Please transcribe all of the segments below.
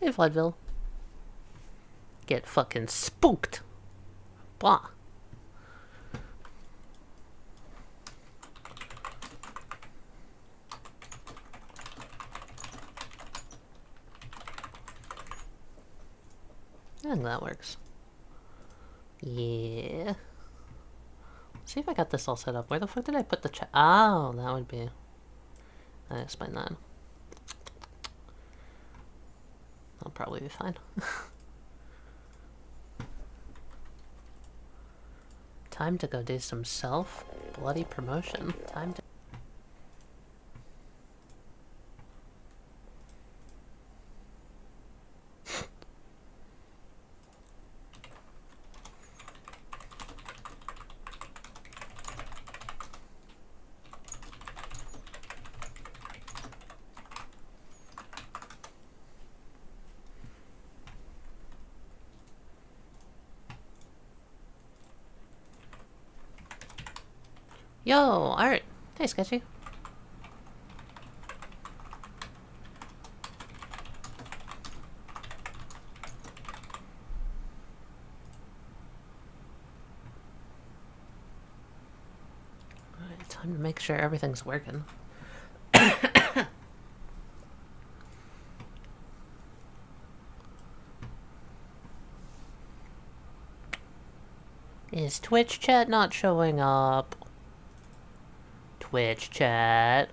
Hey, Floodville. Get fucking spooked. Blah. I think that works. Yeah. Let's see if I got this all set up. Where the fuck did I put the chat? Oh, that would be... I explain that. I'll probably be fine. Time to go do some self-bloody promotion. Time to... Yo, alright. Hey, Sketchy. Alright, time to make sure everything's working. Is Twitch chat not showing up? Twitch chat.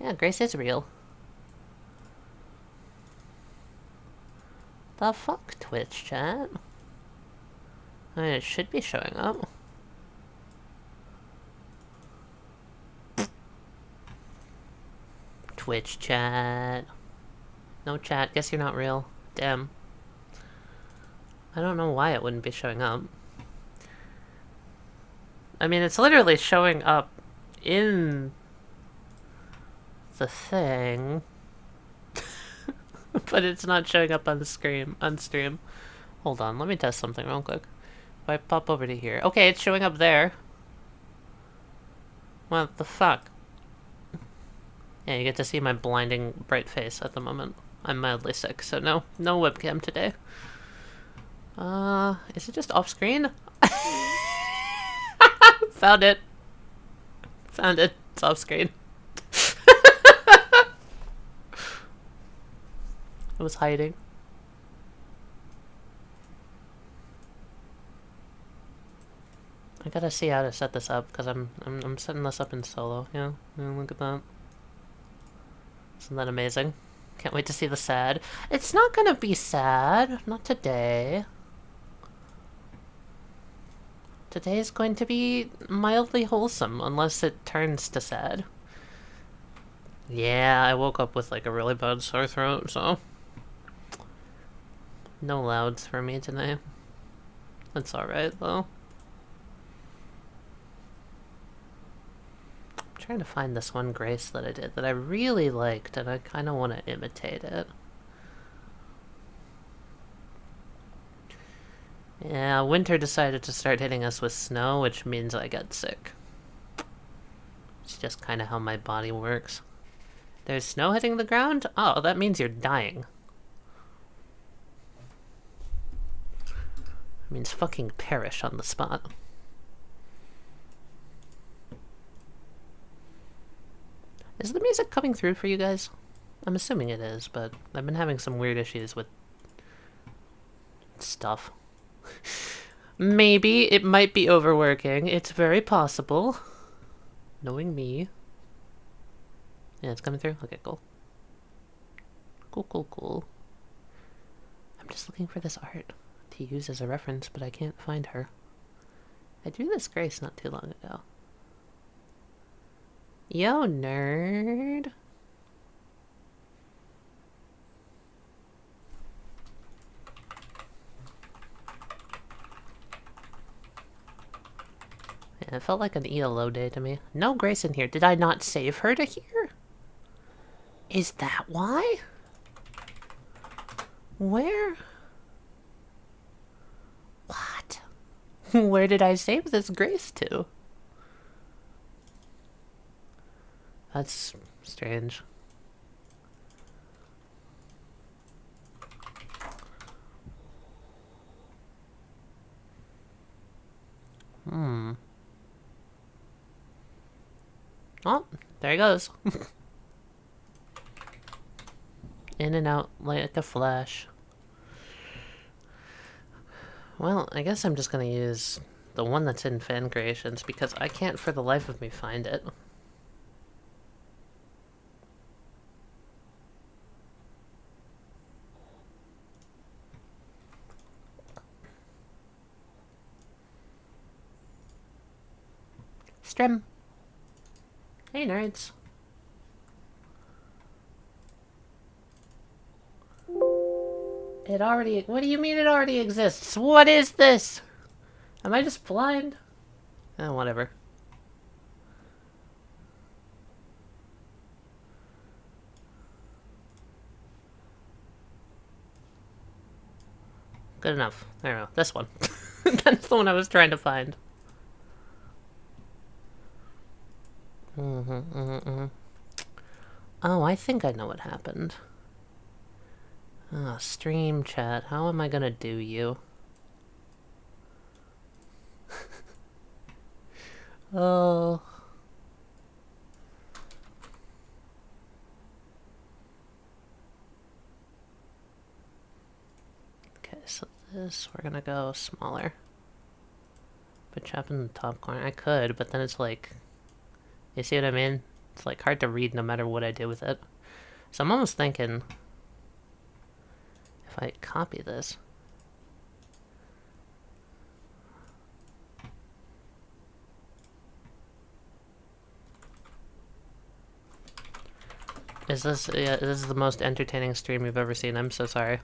Yeah, Grace is real. The fuck, Twitch chat? I mean, it should be showing up. Twitch chat. No chat, guess you're not real. Damn. I don't know why it wouldn't be showing up. I mean, it's literally showing up in the thing, but it's not showing up on the screen, on stream. Hold on, let me test something real quick. If I pop over to here. Okay, it's showing up there. What the fuck? Yeah, you get to see my blinding bright face at the moment. I'm mildly sick, so no webcam today. Is it just off screen? Found it. Found it. It's off screen. I was hiding. I gotta see how to set this up because I'm setting this up in solo. Yeah, look at that. Isn't that amazing? Can't wait to see the sad. It's not gonna be sad. Not today. Today is going to be mildly wholesome, unless it turns to sad. Yeah, I woke up with like a really bad sore throat, so... No louds for me today. That's alright, though. I'm trying to find this one Grace that I did that I really liked, and I kind of want to imitate it. Yeah, winter decided to start hitting us with snow, which means I got sick. It's just kind of how my body works. There's snow hitting the ground? Oh, that means you're dying. It means fucking perish on the spot. Is the music coming through for you guys? I'm assuming it is, but I've been having some weird issues with stuff. Maybe it might be overworking. It's very possible. Knowing me. Yeah, it's coming through? Okay, cool. Cool. I'm just looking for this art to use as a reference, but I can't find her. I drew this Grace not too long ago. Yo, nerd! Yeah, it felt like an ELO day to me. No Grace in here. Did I not save her to here? Is that why? Where? What? Where did I save this Grace to? That's strange. Oh, there he goes. In and out like a flash. Well, I guess I'm just gonna use the one that's in fan creations because I can't for the life of me find it. Strim. Hey, nerds. It already... What do you mean it already exists? What is this? Am I just blind? Oh, whatever. Good enough. There we go. This one. That's the one I was trying to find. Oh, I think I know what happened. Oh, stream chat. How am I gonna do you? Oh. Okay, so this, we're gonna go smaller. Put chap in the top corner. I could, but then it's like... You see what I mean? It's like hard to read no matter what I do with it. So I'm almost thinking... If I copy this... Is this... Yeah, this is the most entertaining stream you've ever seen. I'm so sorry.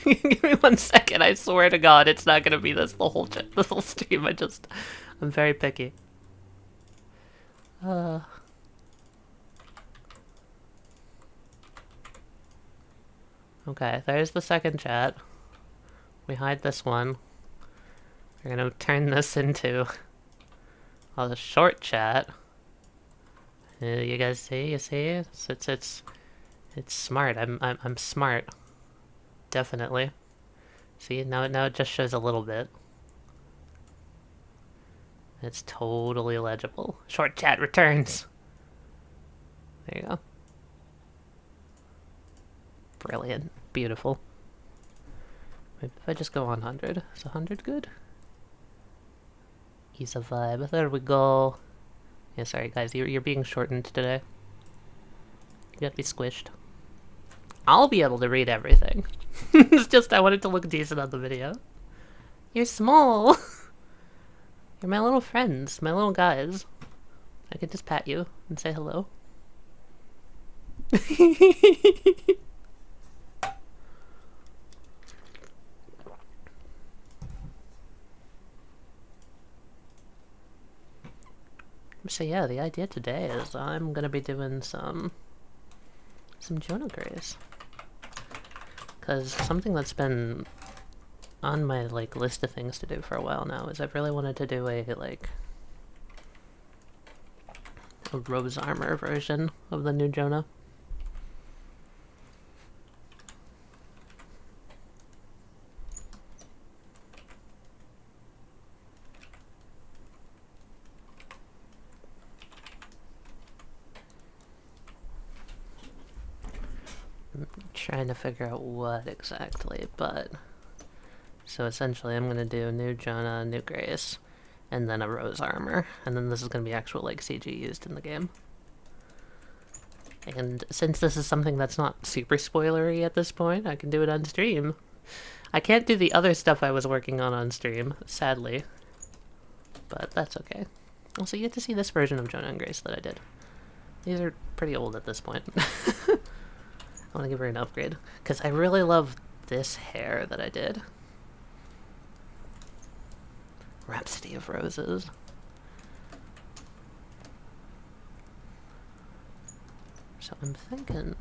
Give me 1 second. I swear to God, it's not gonna be this the whole stream. I'm very picky. Okay, there's the second chat. We hide this one. We're gonna turn this into the short chat. You guys see? You see? It's smart. I'm smart. Definitely. See, now it just shows a little bit. It's totally legible. Short chat returns. There you go. Brilliant. Beautiful. Maybe if I just go 100. Is 100 good? Ease a vibe. There we go. Yeah, sorry guys, you're being shortened today. You gotta be squished. I'll be able to read everything. It's just I want it to look decent on the video. You're small. You're my little friends, my little guys. I could just pat you and say hello. So yeah, the idea today is I'm gonna be doing some Jonah Grace. Because something that's been on my list of things to do for a while now is I've really wanted to do a rose armor version of the new Jonah. Trying to figure out what exactly, but so essentially I'm gonna do new Jonah, new Grace, and then a rose armor, and then this is gonna be actual CG used in the game. And since this is something that's not super spoilery at this point, I can do it on stream. I can't do the other stuff I was working on stream, sadly, but that's okay. Also, you get to see this version of Jonah and Grace that I did. These are pretty old at this point. I want to give her an upgrade, because I really love this hair that I did. Rhapsody of Roses. So I'm thinking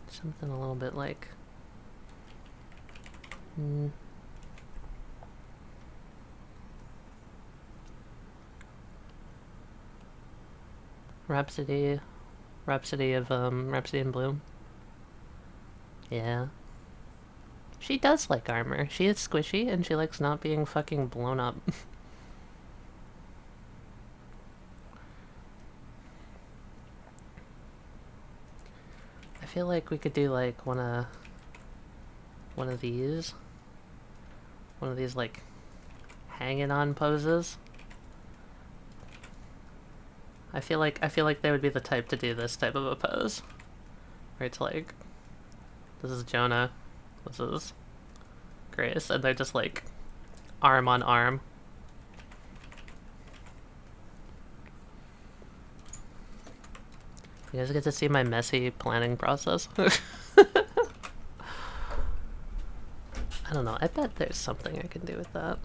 something a little bit like... Rhapsody in Bloom. Yeah. She does like armor. She is squishy, and she likes not being fucking blown up. I feel like we could do like one of these. One of these like hanging on poses. I feel like they would be the type to do this type of a pose. Where it's like, this is Jonah, this is Grace, and they're just like arm on arm. You guys get to see my messy planning process. I don't know, I bet there's something I can do with that.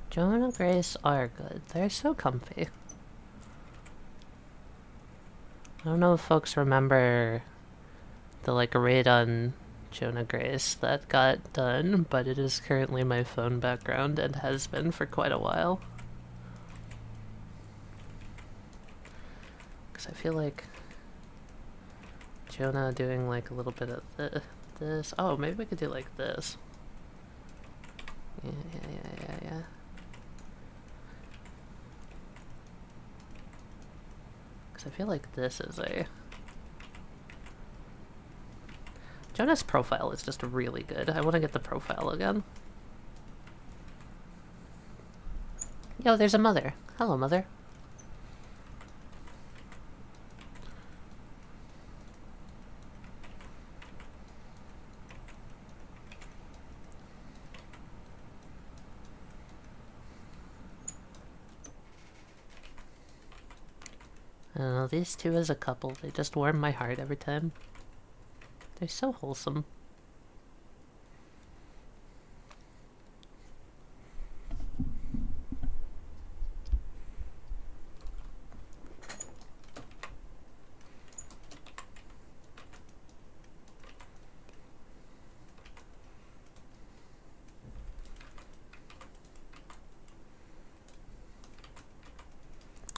Jonah and Grace are good. They're so comfy. I don't know if folks remember the like raid on Jonah Grace that got done, but it is currently my phone background and has been for quite a while. Because I feel like Jonah doing like a little bit of this. Oh, maybe we could do like this. Yeah. I feel like this is a... Jonah's profile is just really good. I want to get the profile again. Yo, there's a mother. Hello, mother. I don't know, these two as a couple, they just warm my heart every time. They're so wholesome.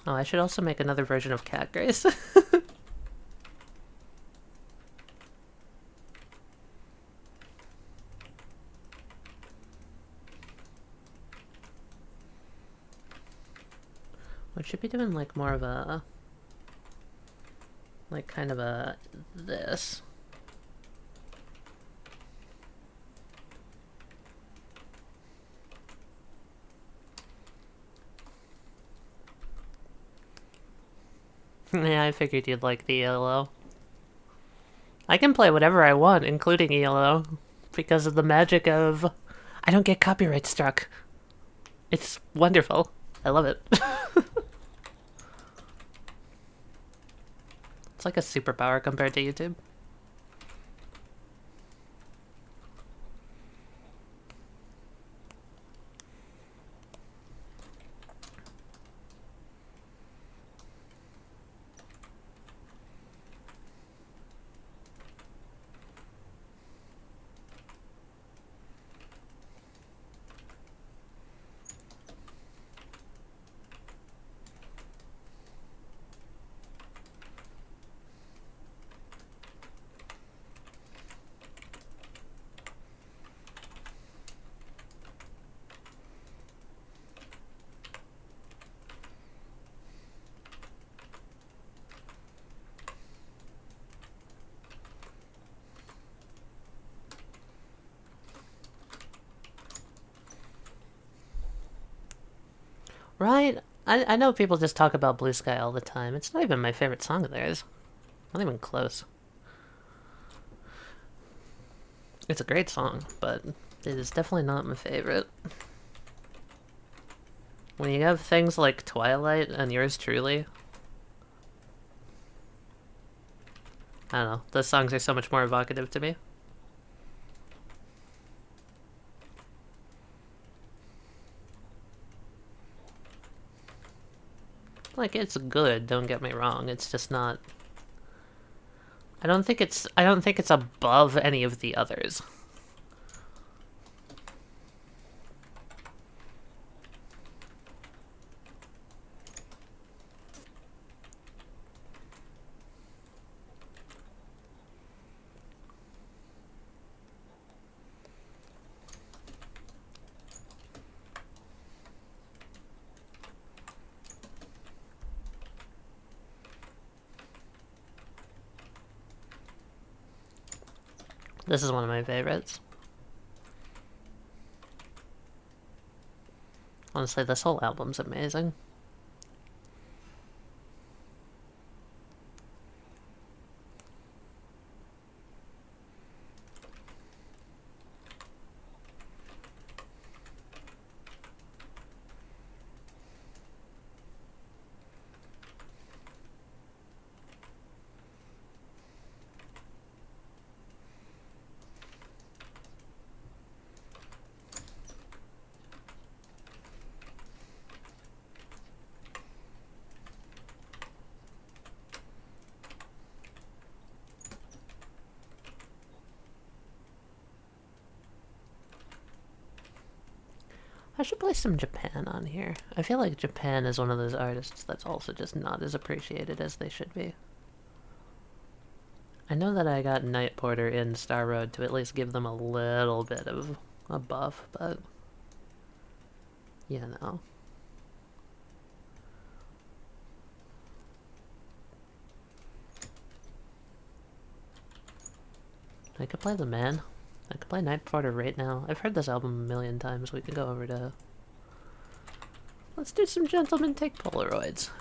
Oh, I should also make another version of Cat Grace. I should be doing like more of a... like kind of a... this. Yeah, I figured you'd like the ELO. I can play whatever I want, including ELO, because of the magic of... I don't get copyright struck. It's wonderful. I love it. It's like a superpower compared to YouTube. Right? I know people just talk about Blue Sky all the time. It's not even my favorite song of theirs. Not even close. It's a great song, but it is definitely not my favorite. When you have things like Twilight and Yours Truly... I don't know, those songs are so much more evocative to me. Like, it's good, don't get me wrong, it's just not... I don't think it's above any of the others. This is one of my favorites. Honestly, this whole album's amazing. I should play some Japan on here. I feel like Japan is one of those artists that's also just not as appreciated as they should be. I know that I got Night Porter in Star Road to at least give them a little bit of a buff, but... you know. I could play The Man. I could play Night Porter right now. I've heard this album a million times. We could go over to... let's do some Gentlemen Take Polaroids.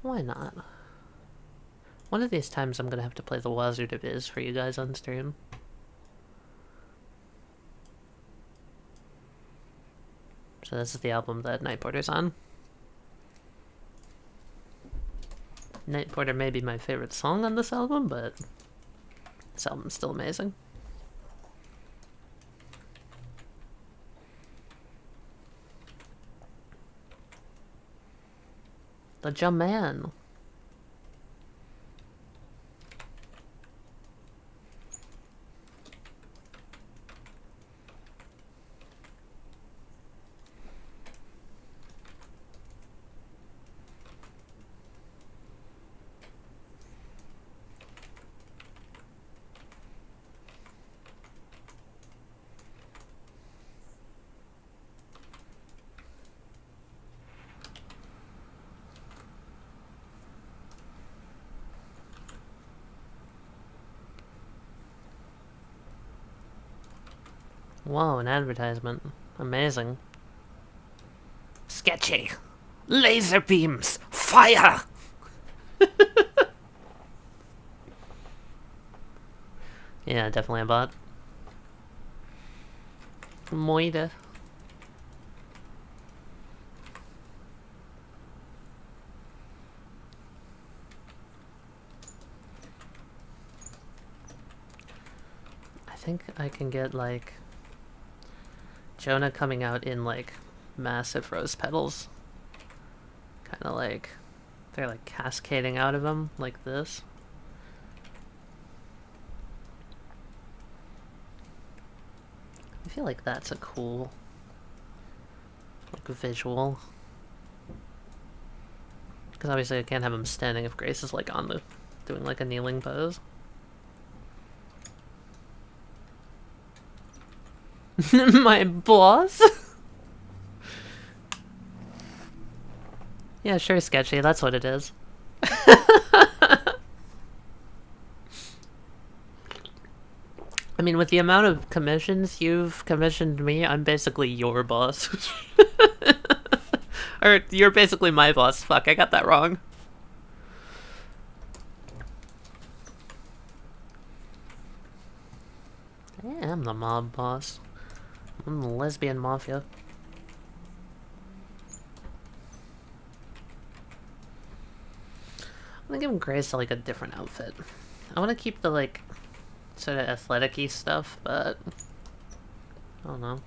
Why not? One of these times I'm gonna have to play the Wazoo de Biz for you guys on stream. So this is the album that Night Porter's on. Night Porter may be my favorite song on this album, but this album's still amazing. The Jaman. Whoa, an advertisement. Amazing. Sketchy. Laser beams. Fire! Yeah, definitely a bot. Moida. I think I can get, like... Jonah coming out in, like, massive rose petals. Kinda like... they're, like, cascading out of him, like this. I feel like that's a cool... like, visual. Because obviously I can't have him standing if Grace is, like, on the... doing, like, a kneeling pose. My boss? Yeah, sure, Sketchy, that's what it is. I mean, with the amount of commissions you've commissioned me, I'm basically your boss. Or, you're basically my boss. Fuck, I got that wrong. Yeah, I'm the mob boss. I'm the lesbian mafia. I'm gonna give Grace like a different outfit. I want to keep the like sort of athletic-y stuff, but I don't know.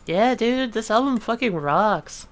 Yeah, dude, this album fucking rocks.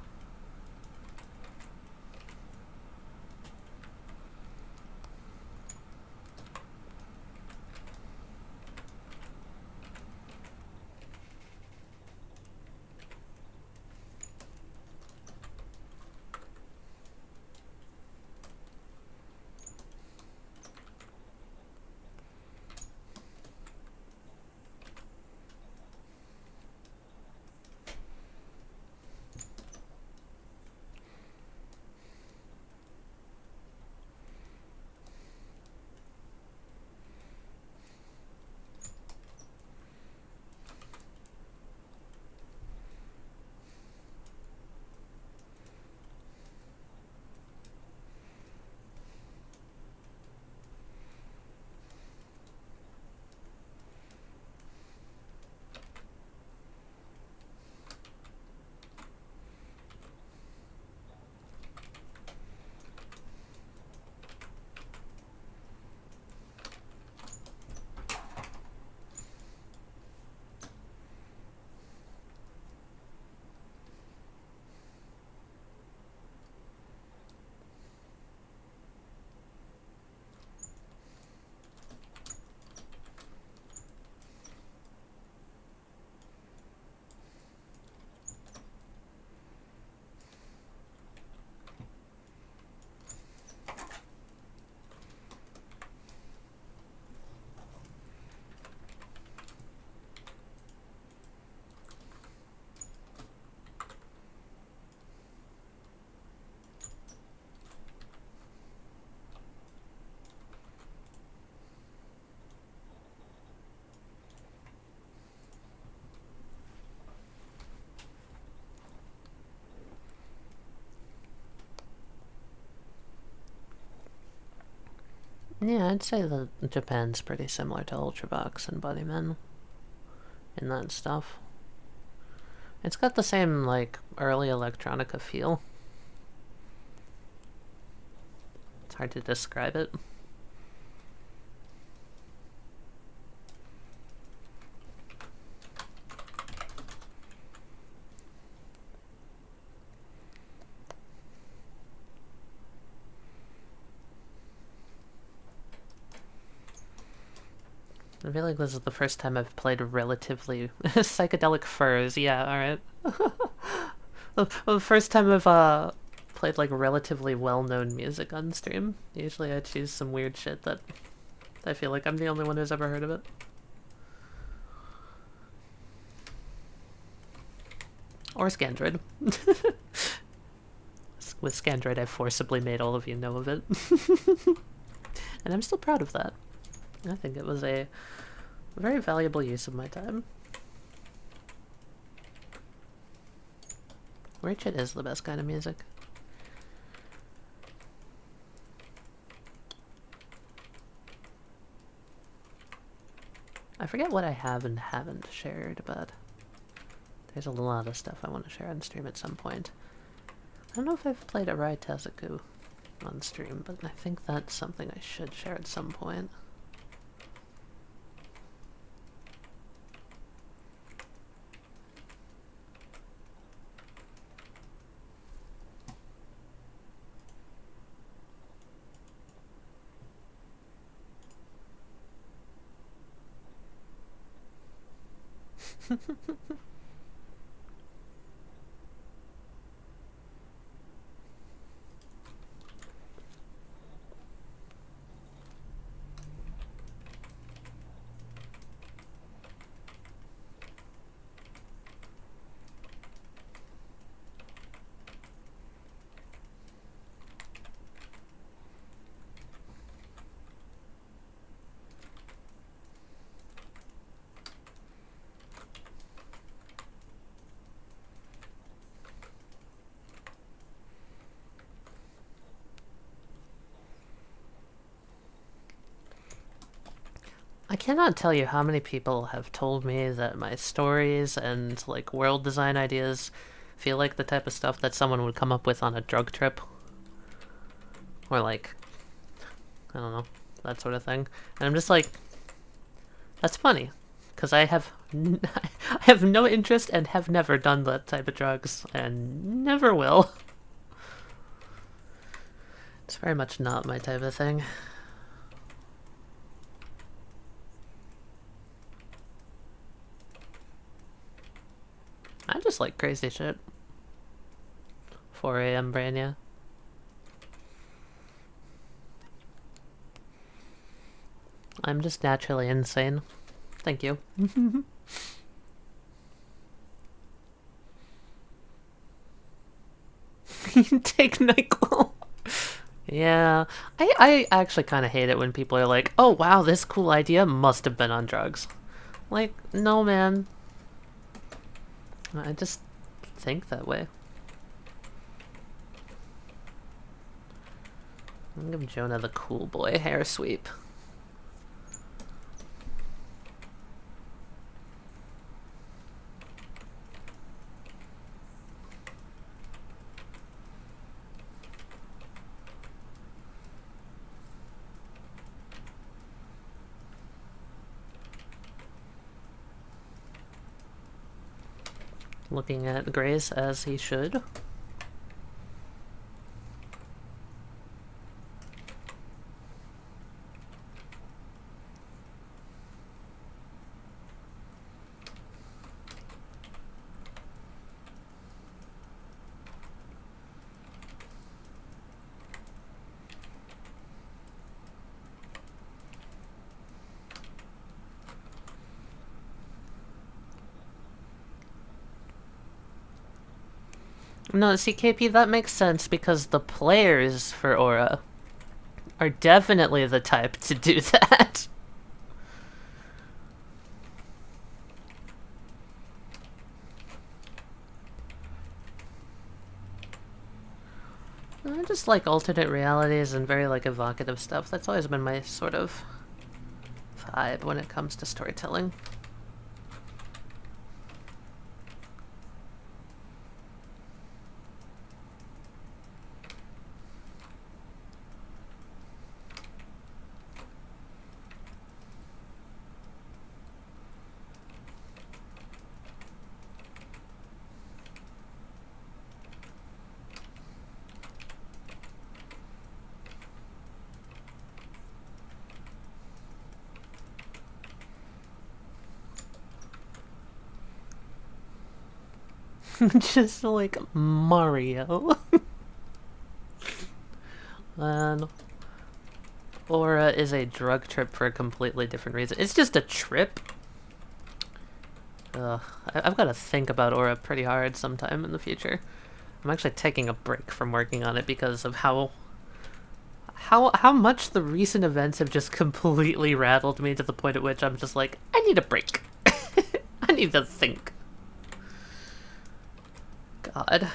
Yeah, I'd say that Japan's pretty similar to Ultravox and Bunnymen in that stuff. It's got the same, like, early electronica feel. It's hard to describe it. I feel like this is the first time I've played relatively psychedelic furs. Yeah, alright. The first time I've played like relatively well-known music on stream. Usually I choose some weird shit that I feel like I'm the only one who's ever heard of it. Or Scandroid. With Scandroid I forcibly made all of you know of it. And I'm still proud of that. I think it was a very valuable use of my time. Weird shit is the best kind of music. I forget what I have and haven't shared, but there's a lot of stuff I want to share on stream at some point. I don't know if I've played Arai Tezuku on stream, but I think that's something I should share at some point. I cannot tell you how many people have told me that my stories and like world design ideas feel like the type of stuff that someone would come up with on a drug trip. Or like, I don't know, that sort of thing. And I'm just like, that's funny. Because I have I have no interest and have never done that type of drugs, and never will. It's very much not my type of thing. I just like crazy shit. 4 a.m. brain, yeah. I'm just naturally insane. Thank you. Take NyQuil. Yeah, I actually kind of hate it when people are like, oh wow, this cool idea must have been on drugs. Like, no man. I just think that way. I'll give Jonah the cool boy hair sweep. Looking at Grace as he should. No, see, KP, that makes sense because the players for Aura are definitely the type to do that. I just like alternate realities and very like evocative stuff. That's always been my sort of vibe when it comes to storytelling. Just like Mario. And Aura is a drug trip for a completely different reason. It's just a trip. I've got to think about Aura pretty hard sometime in the future. I'm actually taking a break from working on it because of how much the recent events have just completely rattled me to the point at which I'm just like, I need a break. I need to think. God.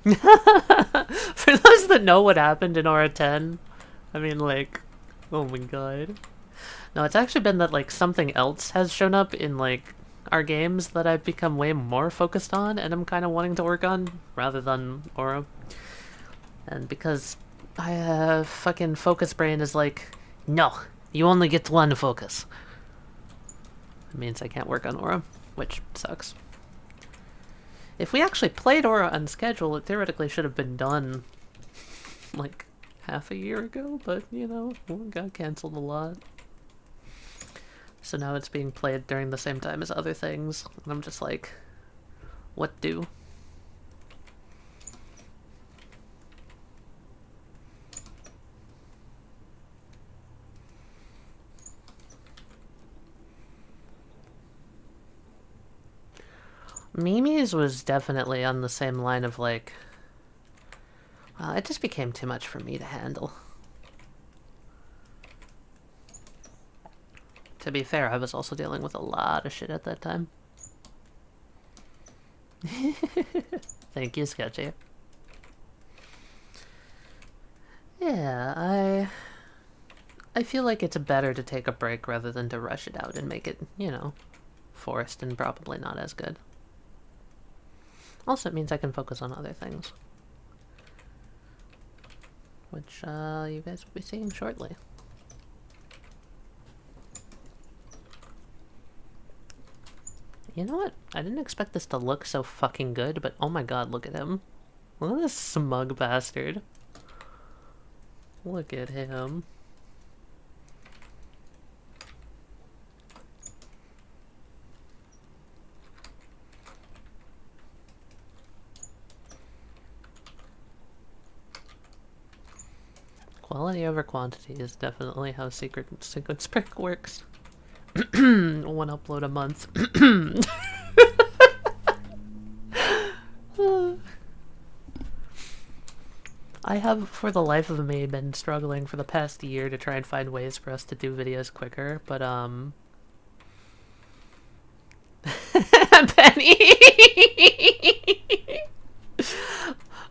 For those that know what happened in Aura 10, I mean, like, oh my god. No, it's actually been that, like, something else has shown up in, like, our games that I've become way more focused on and I'm kind of wanting to work on, rather than Aura. And because I, fucking focus brain is like, no, you only get one focus. It means I can't work on Aura, which sucks. If we actually played Aura on schedule, it theoretically should have been done, like, half a year ago, but, you know, it got cancelled a lot. So now it's being played during the same time as other things, and I'm just like, what do? Mimi's was definitely on the same line of like, well, it just became too much for me to handle. To be fair, I was also dealing with a lot of shit at that time. Thank you, Sketchy. Yeah, I feel like it's better to take a break rather than to rush it out and make it, you know, forced and probably not as good. Also, it means I can focus on other things. Which, you guys will be seeing shortly. You know what? I didn't expect this to look so fucking good, but oh my god, look at him. Look at this smug bastard. Look at him. Quality over quantity is definitely how sequence break works. One upload a month. I have, for the life of me, been struggling for the past year to try and find ways for us to do videos quicker, but, Penny!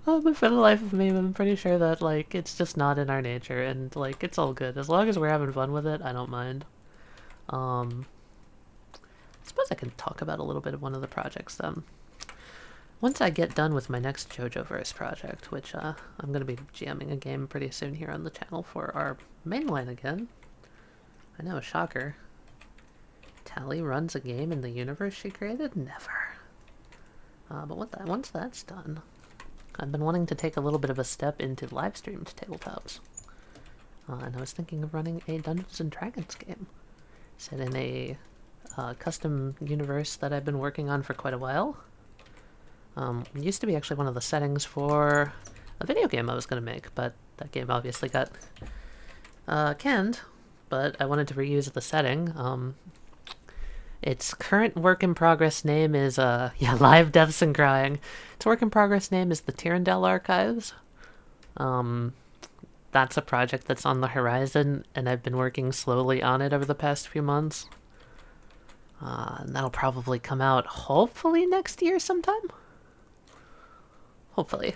But for the life of me, I'm pretty sure that, like, it's just not in our nature, and, like, it's all good. As long as we're having fun with it, I don't mind. I suppose I can talk about a little bit of one of the projects, once I get done with my next JoJoverse project, which, I'm gonna be jamming a game pretty soon here on the channel for our mainline again. I know, shocker. Tally runs a game in the universe she created? Never. But once that's done, I've been wanting to take a little bit of a step into live-streamed tabletops. And I was thinking of running a Dungeons & Dragons game, set in a custom universe that I've been working on for quite a while. It used to be actually one of the settings for a video game I was going to make, but that game obviously got canned, but I wanted to reuse the setting. Its current work-in-progress name is, yeah, Live Deaths and Crying. Its work-in-progress name is the Tyrandel Archives. That's a project that's on the horizon, and I've been working slowly on it over the past few months. And that'll probably come out, hopefully, next year sometime? Hopefully.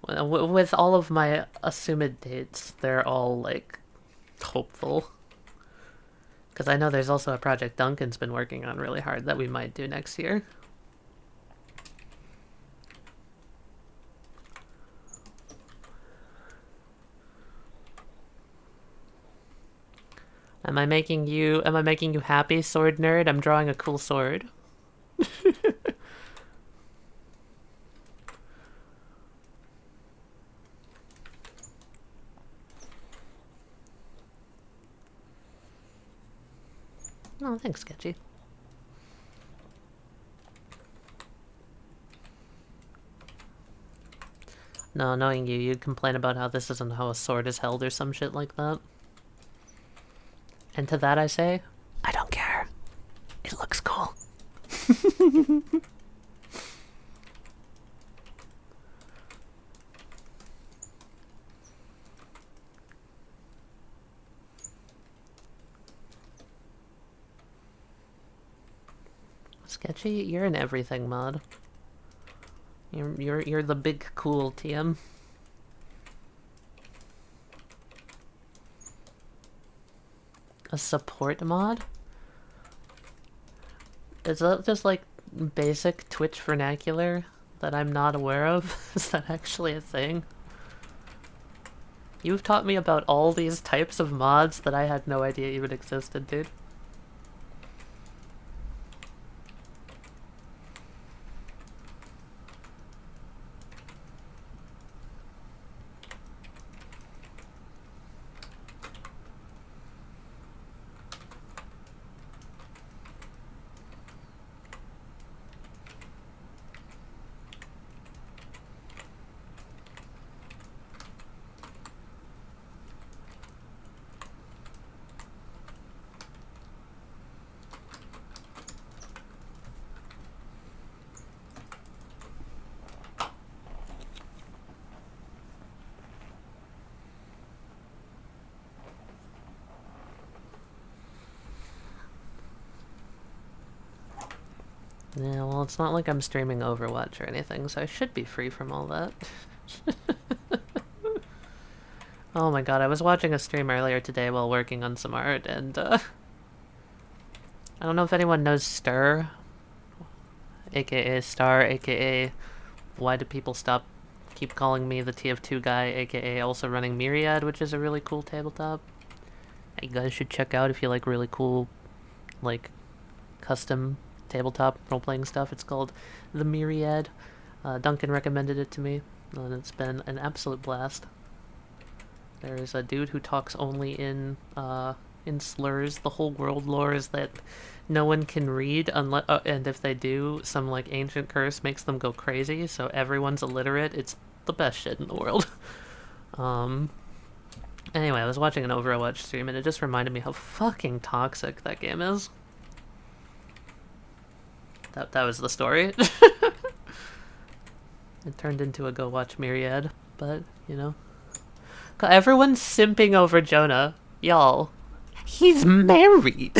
With all of my assumed dates, they're all, like, hopeful. Because I know there's also a project Duncan's been working on really hard that we might do next year. Am I making you happy, sword nerd? I'm drawing a cool sword. Oh, thanks, Sketchy. No, knowing you, you'd complain about how this isn't how a sword is held or some shit like that. And to that I say, I don't care. It looks cool. Sketchy, you're in everything, mod. You're the big cool TM. A support mod? Is that just like basic Twitch vernacular that I'm not aware of? Is that actually a thing? You've taught me about all these types of mods that I had no idea even existed, dude. Yeah, well, it's not like I'm streaming Overwatch or anything, so I should be free from all that. Oh my god, I was watching a stream earlier today while working on some art, and, I don't know if anyone knows Stir, aka Star, aka Why Do People Keep Calling Me the TF2 Guy, aka also running Myriad, which is a really cool tabletop. You guys should check out if you like really cool, like, custom tabletop role-playing stuff. It's called The Myriad. Duncan recommended it to me, and it's been an absolute blast. There's a dude who talks only in slurs. The whole world lore is that no one can read unless, and if they do, some like ancient curse makes them go crazy. So everyone's illiterate. It's the best shit in the world. Anyway, I was watching an Overwatch stream, and it just reminded me how fucking toxic that game is. That was the story. It turned into a go watch Myriad, but you know. Everyone's simping over Jonah. Y'all, he's married.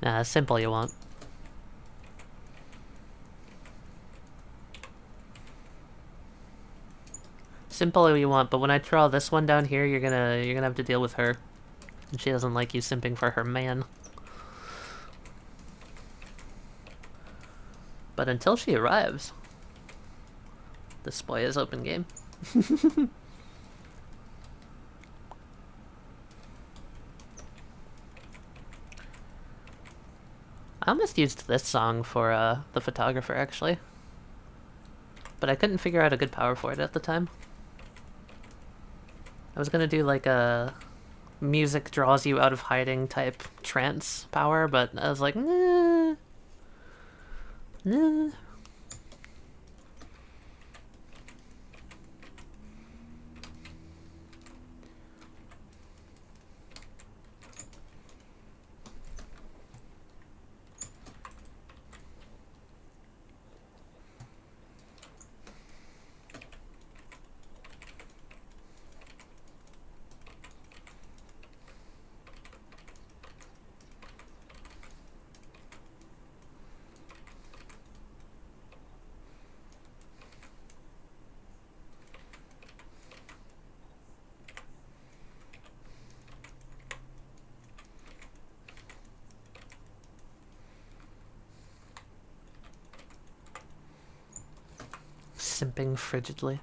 Nah, simple you want. Simple you want, but when I draw this one down here, you're gonna have to deal with her. And she doesn't like you simping for her man. But until she arrives, this boy is open game. I almost used this song for the photographer, actually. But I couldn't figure out a good power for it at the time. I was gonna do like a music draws you out of hiding type trance power, but I was like, nah. Nah. Simping frigidly.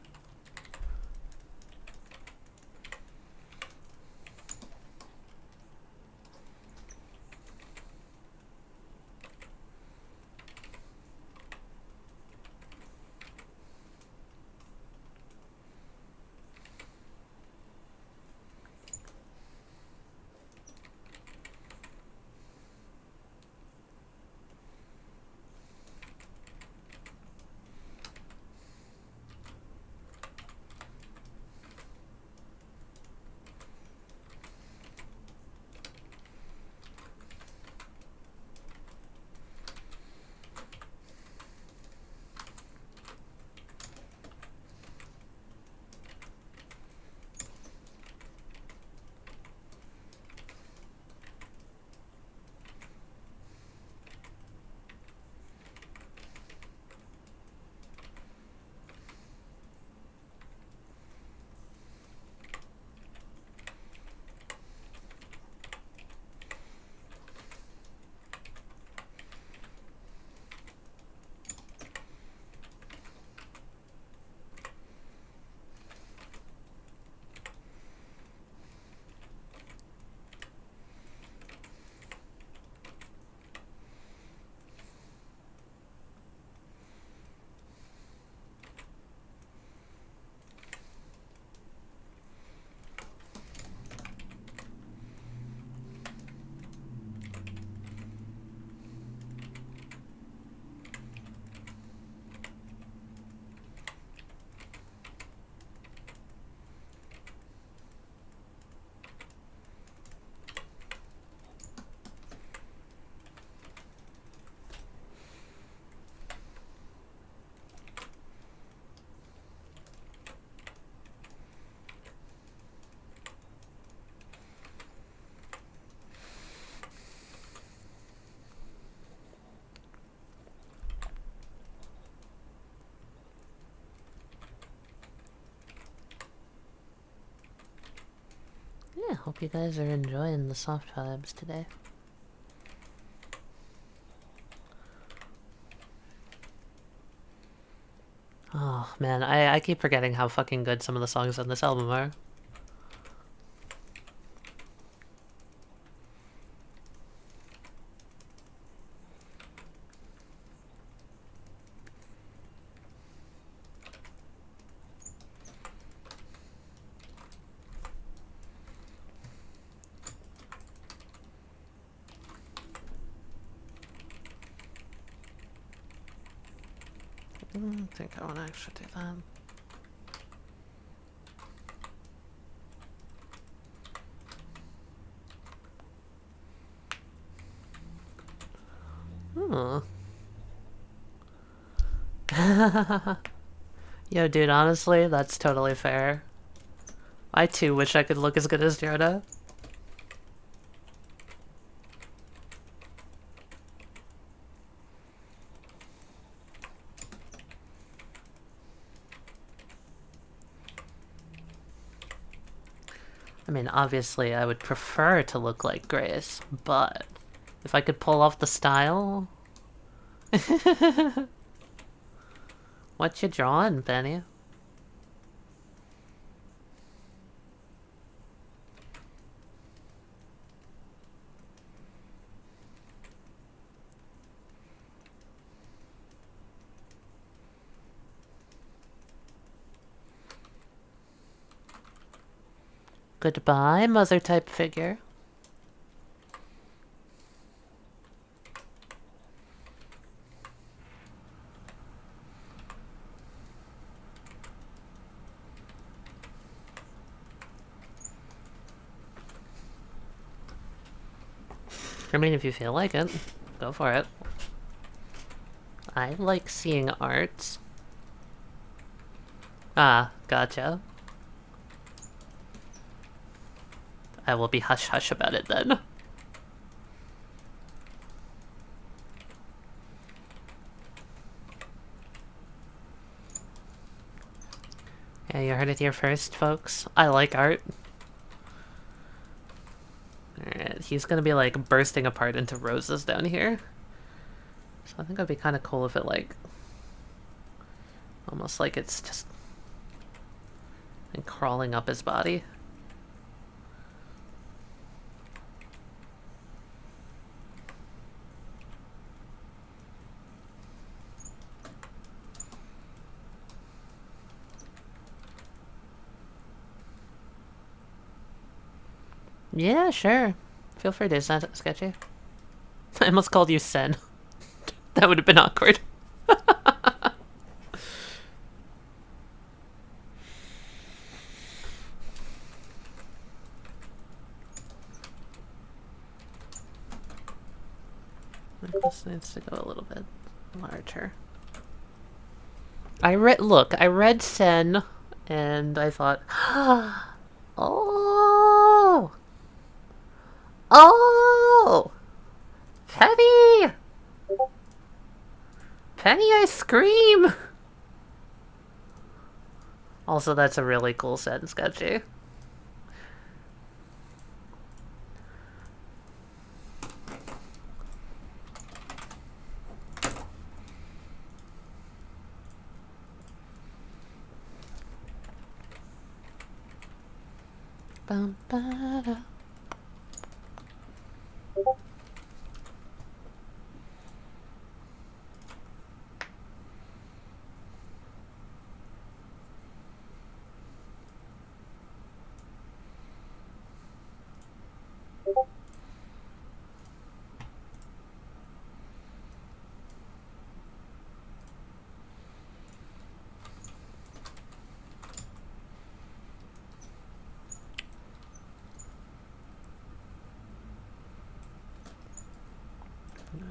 Yeah, hope you guys are enjoying the soft vibes today. Oh man, I keep forgetting how fucking good some of the songs on this album are. don't think I want to actually do that. Yo, dude, honestly, that's totally fair. I too wish I could look as good as Jonah. I mean, obviously, I would prefer to look like Grace, but if I could pull off the style... What you drawing, Penny? Goodbye, mother-type figure. I mean, if you feel like it, go for it. I like seeing art. Ah, gotcha. I will be hush-hush about it then. Yeah, you heard it here first, folks. I like art. Alright, he's gonna be like bursting apart into roses down here. So I think it'd be kind of cool if it like... almost like it's just... like crawling up his body. Yeah, sure. Feel free to. Is that sketchy? I almost called you Sen. That would have been awkward. This needs to go a little bit larger. I read Sen, and I thought, oh! Oh! Penny! Penny, I scream! Also, that's a really cool Sen sketchy. Bum, ba, da.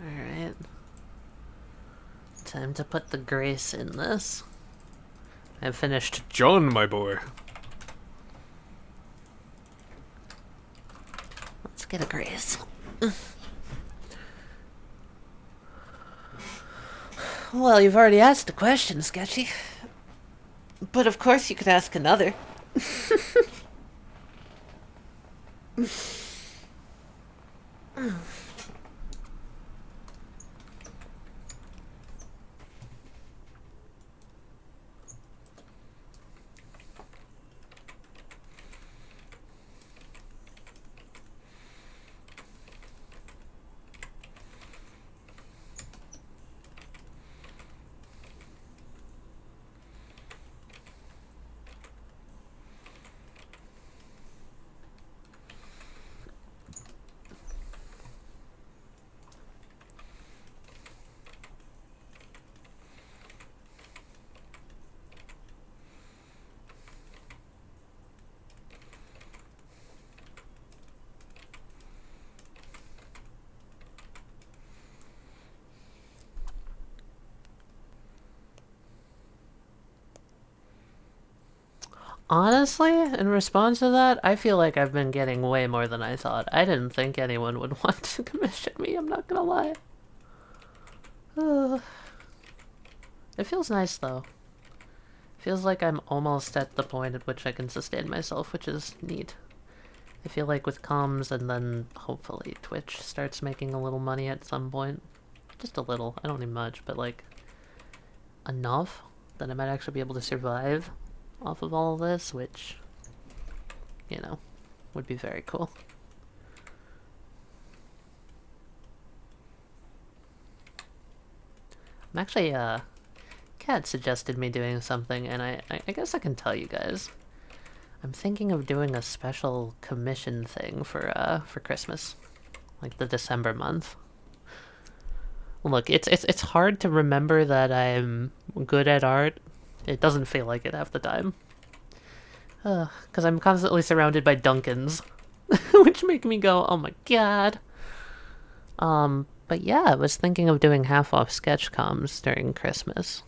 Alright. Time to put the grace in this. I've finished John, my boy. Let's get a grace. Well, you've already asked a question, Sketchy. But of course you could ask another. Honestly, in response to that, I feel like I've been getting way more than I thought. I didn't think anyone would want to commission me, I'm not gonna lie. It feels nice though. Feels like I'm almost at the point at which I can sustain myself, which is neat. I feel like with comms and then hopefully Twitch starts making a little money at some point. Just a little. I don't need much, but like enough that I might actually be able to survive off of all of this, which, you know, would be very cool. I'm actually, Kat suggested me doing something, and I guess I can tell you guys. I'm thinking of doing a special commission thing for Christmas. Like the December month. Look, it's hard to remember that I'm good at art. It doesn't feel like it half the time. Because I'm constantly surrounded by Dunkins. Which make me go, oh my god. But yeah, I was thinking of doing half-off sketch comms during Christmas.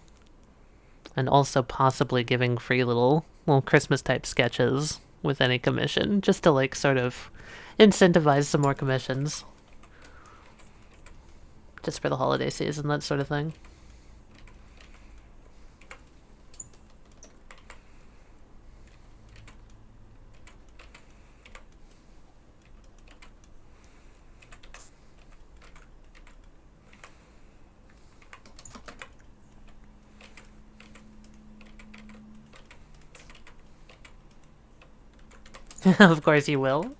And also possibly giving free little Christmas-type sketches with any commission, just to, like, sort of incentivize some more commissions. Just for the holiday season, that sort of thing. Of course you will.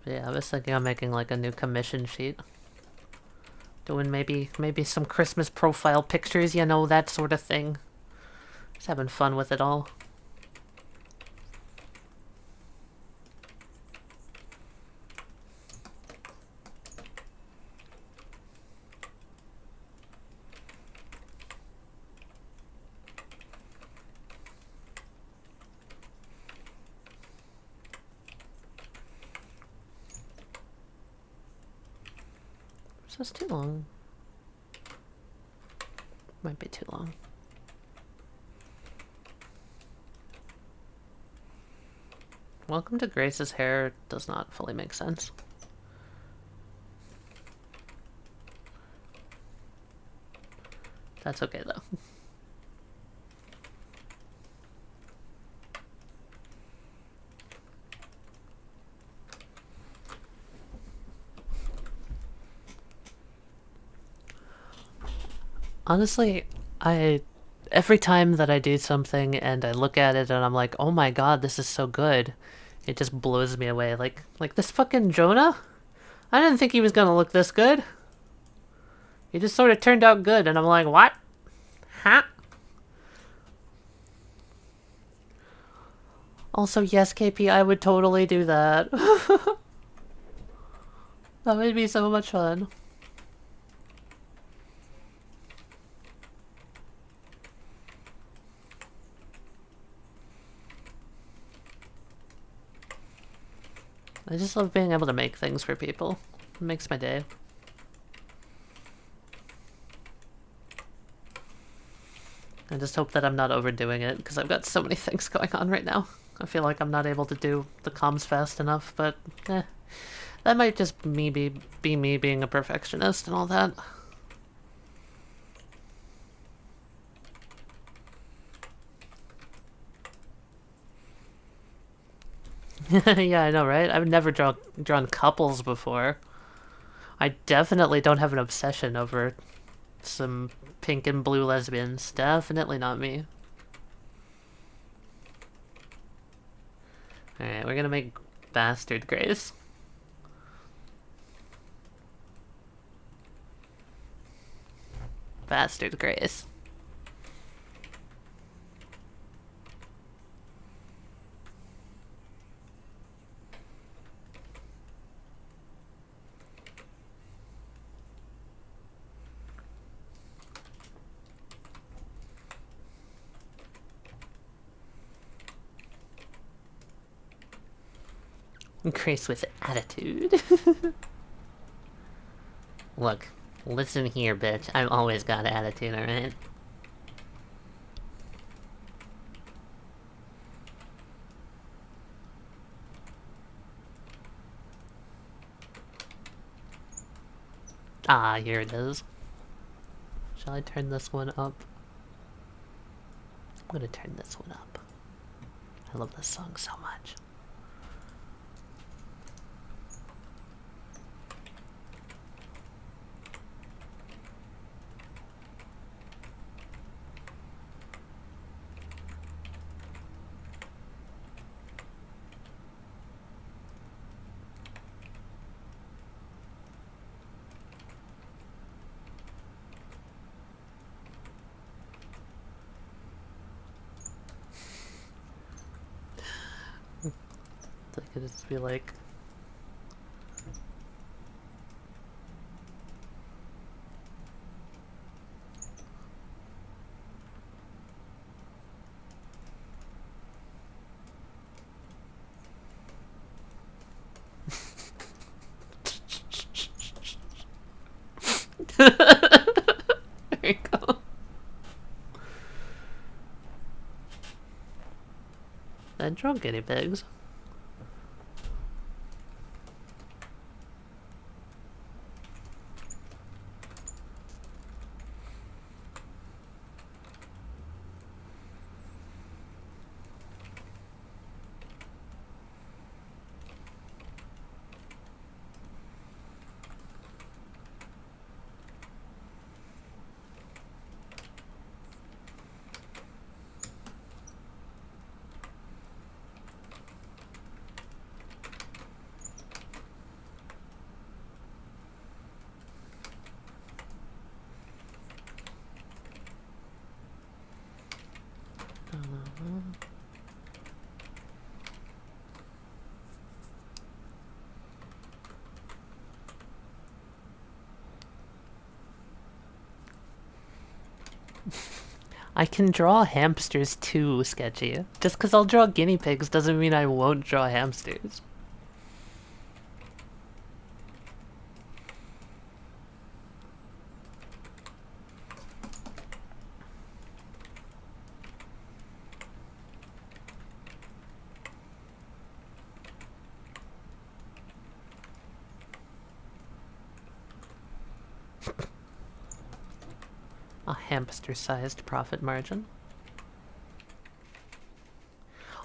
Yeah, I was thinking of making like a new commission sheet. Doing maybe some Christmas profile pictures, you know, that sort of thing. Just having fun with it all. So it's too long. Might be too long. Welcome to Grace's hair does not fully make sense. That's okay though. Honestly, every time that I do something and I look at it and I'm like, oh my god, this is so good, it just blows me away. Like this fucking Jonah? I didn't think he was gonna look this good. He just sort of turned out good, and I'm like, what? Huh? Also, yes, KP, I would totally do that. That would be so much fun. I just love being able to make things for people. It makes my day. I just hope that I'm not overdoing it, because I've got so many things going on right now. I feel like I'm not able to do the comms fast enough, but that might just be me being a perfectionist and all that. Yeah, I know, right? I've never drawn couples before. I definitely don't have an obsession over some pink and blue lesbians. Definitely not me. Alright, we're gonna make Bastard Grace. Bastard Grace. Grace with attitude. Look, Listen here, bitch. I've always got an attitude, alright? Ah, here it is. Shall I turn this one up? I'm gonna turn this one up. I love this song so much. I could just be like... There you go. I drunk guinea pigs. I can draw hamsters too, Sketchy. Just because I'll draw guinea pigs doesn't mean I won't draw hamsters. A hamster-sized profit margin.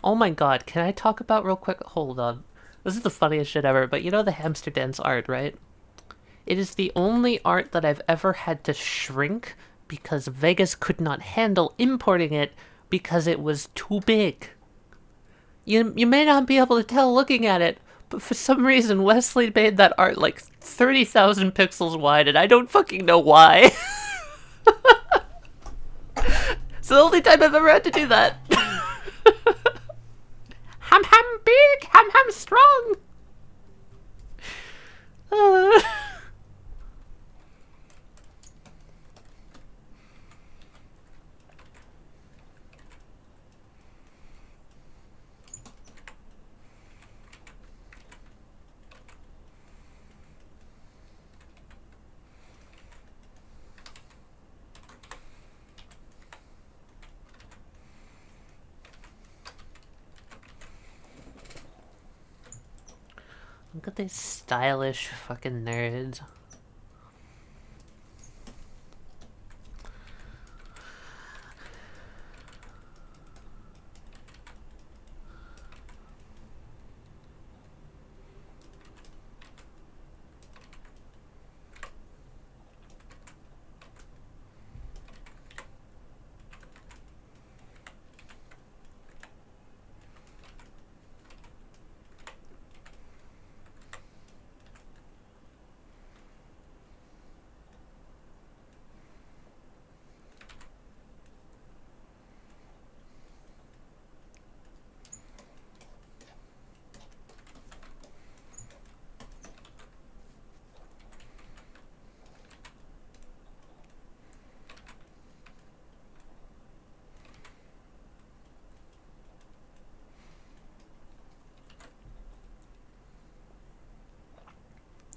Oh my god, can I talk about real quick? Hold on. This is the funniest shit ever, but you know the hamster dance art, right? It is the only art that I've ever had to shrink because Vegas could not handle importing it because it was too big. You may not be able to tell looking at it, but for some reason Wesley made that art like 30,000 pixels wide, and I don't fucking know why. It's the only time I've ever had to do that. Ham ham big, ham ham strong. Look at these stylish fucking nerds.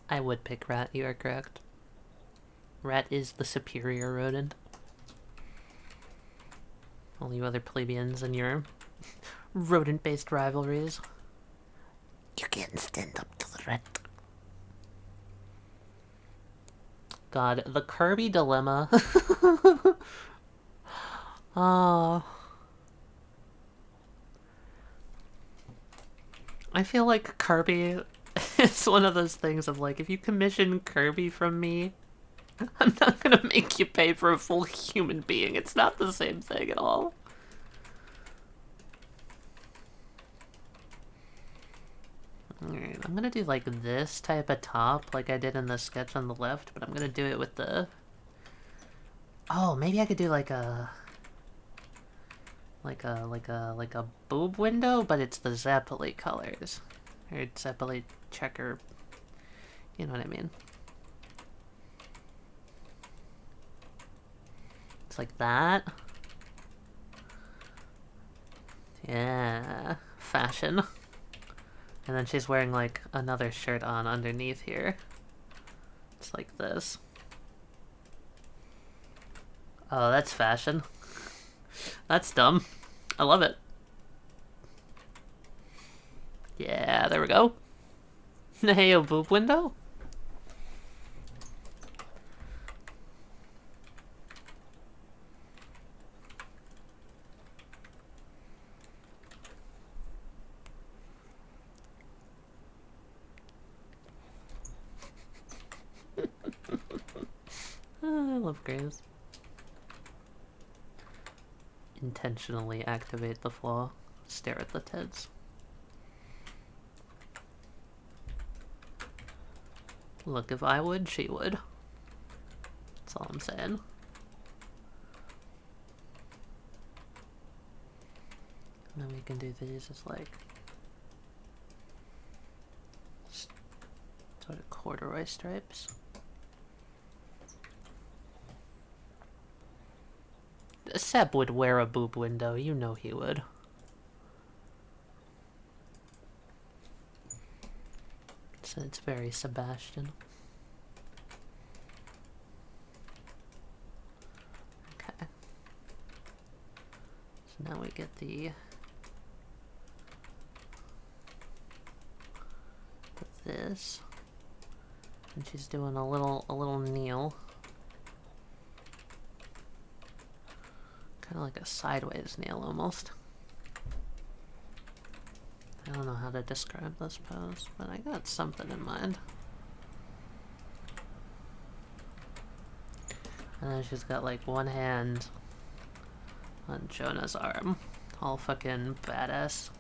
I would pick rat, you are correct. Rat is the superior rodent. All you other plebeians in your rodent-based rivalries. You can't stand up to the rat. God, the Kirby dilemma. Oh. I feel like Kirby is one of those things of like, if you commission Kirby from me, I'm not gonna make you pay for a full human being. It's not the same thing at all. Alright, I'm gonna do like this type of top like I did in the sketch on the left, but I'm gonna do it with the... Oh, maybe I could do like a boob window, but it's the Zeppeli colors. Or Zeppeli checker. You know what I mean. It's like that. Yeah. Fashion. And then she's wearing like another shirt on underneath here. It's like this. Oh, that's fashion. That's dumb. I love it. Yeah, there we go. Hey, a boob window? I love Graves. Intentionally activate the flaw. Stare at the tits. Look, if I would, she would. That's all I'm saying. And then we can do these as like... sort of corduroy stripes. Seb would wear a boob window, you know he would. So it's very Sebastian. Okay. So now we get this. And she's doing a little kneel. Kind of like a sideways kneel almost. I don't know how to describe this pose, but I got something in mind. And then she's got like one hand on Jonah's arm. All fucking badass.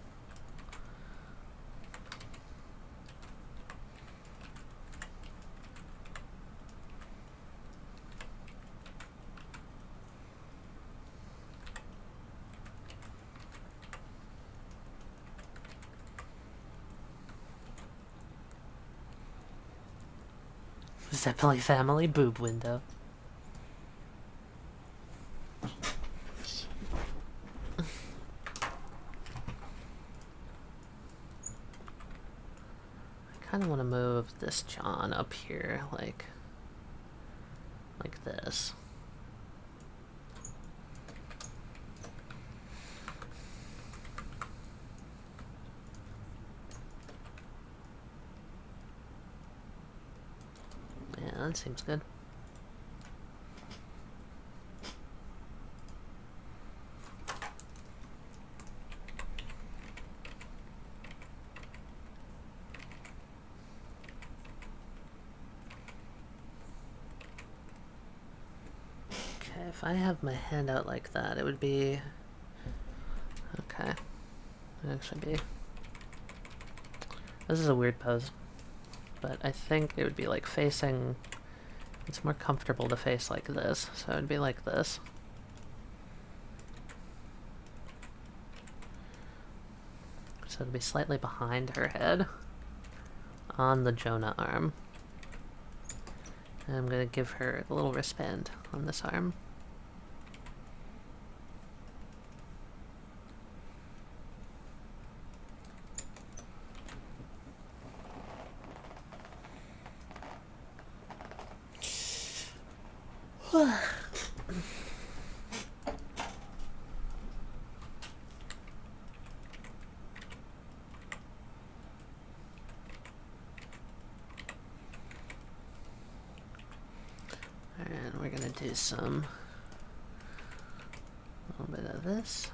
Zeppeli family boob window. I kind of want to move this John up here, like this. Yeah, that seems good. Okay, if I have my hand out like that, it would be... Okay. It'd actually be... This is a weird pose. But I think it would be like facing... It's more comfortable to face like this, so it would be like this. So it'd be slightly behind her head on the Jonah arm. And I'm gonna give her a little wristband on this arm. And we're gonna do some, a little bit of this.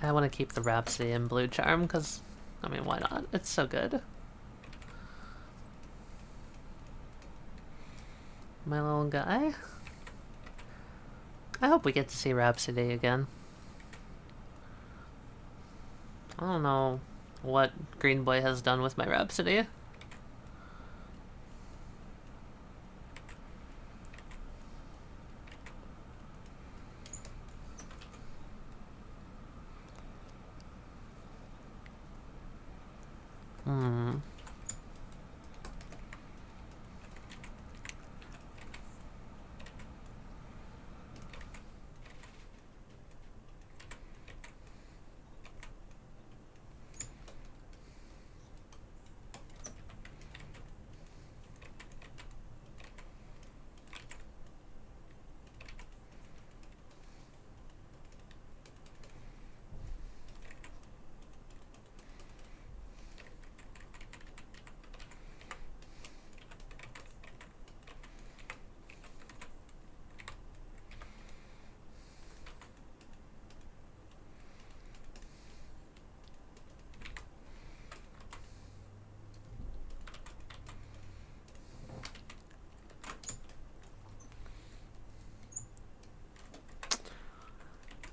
I want to keep the Rhapsody and Blue Charm because, I mean, why not? It's so good. My little guy. I hope we get to see Rhapsody again. I don't know what Green Boy has done with my Rhapsody.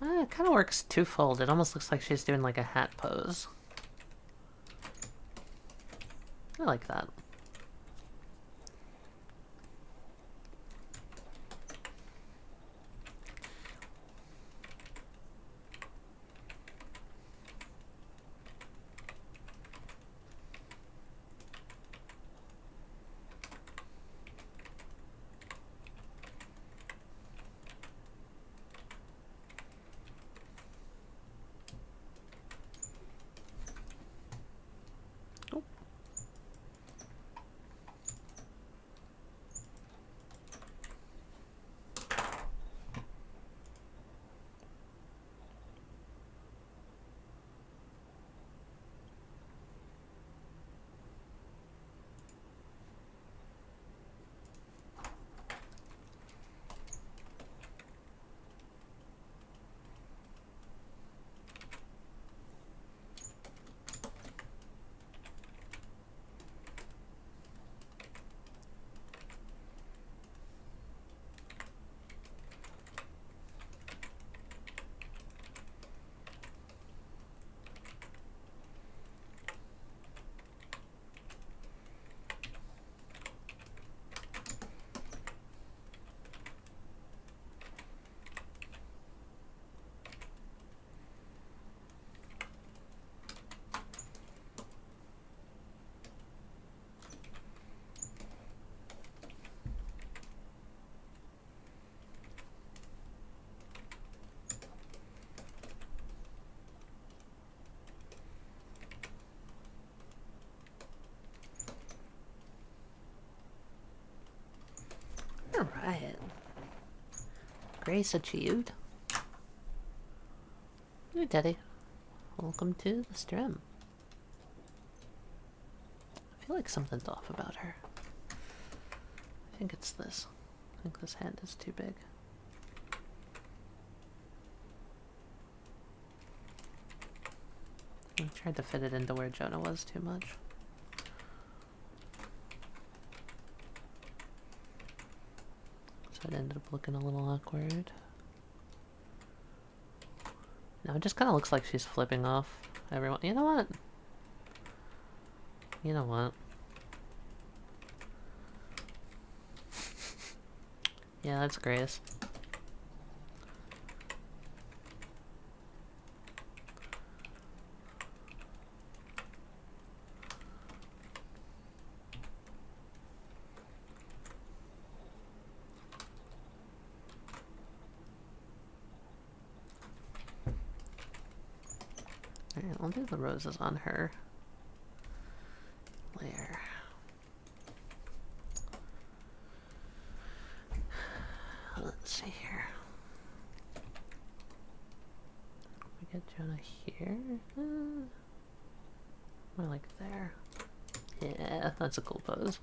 It kind of works twofold. It almost looks like she's doing like a hat pose. I like that. Alright. Grace achieved. Hey, Teddy. Welcome to the stream. I feel like something's off about her. I think it's this. I think this hand is too big. I tried to fit it into where Jonah was too much. So it ended up looking a little awkward. Now it just kind of looks like she's flipping off everyone. You know what? You know what? Yeah, that's Grace. Alright, I'll do the roses on her layer. Let's see here. We get Jonah here. More like there. Yeah, that's a cool pose.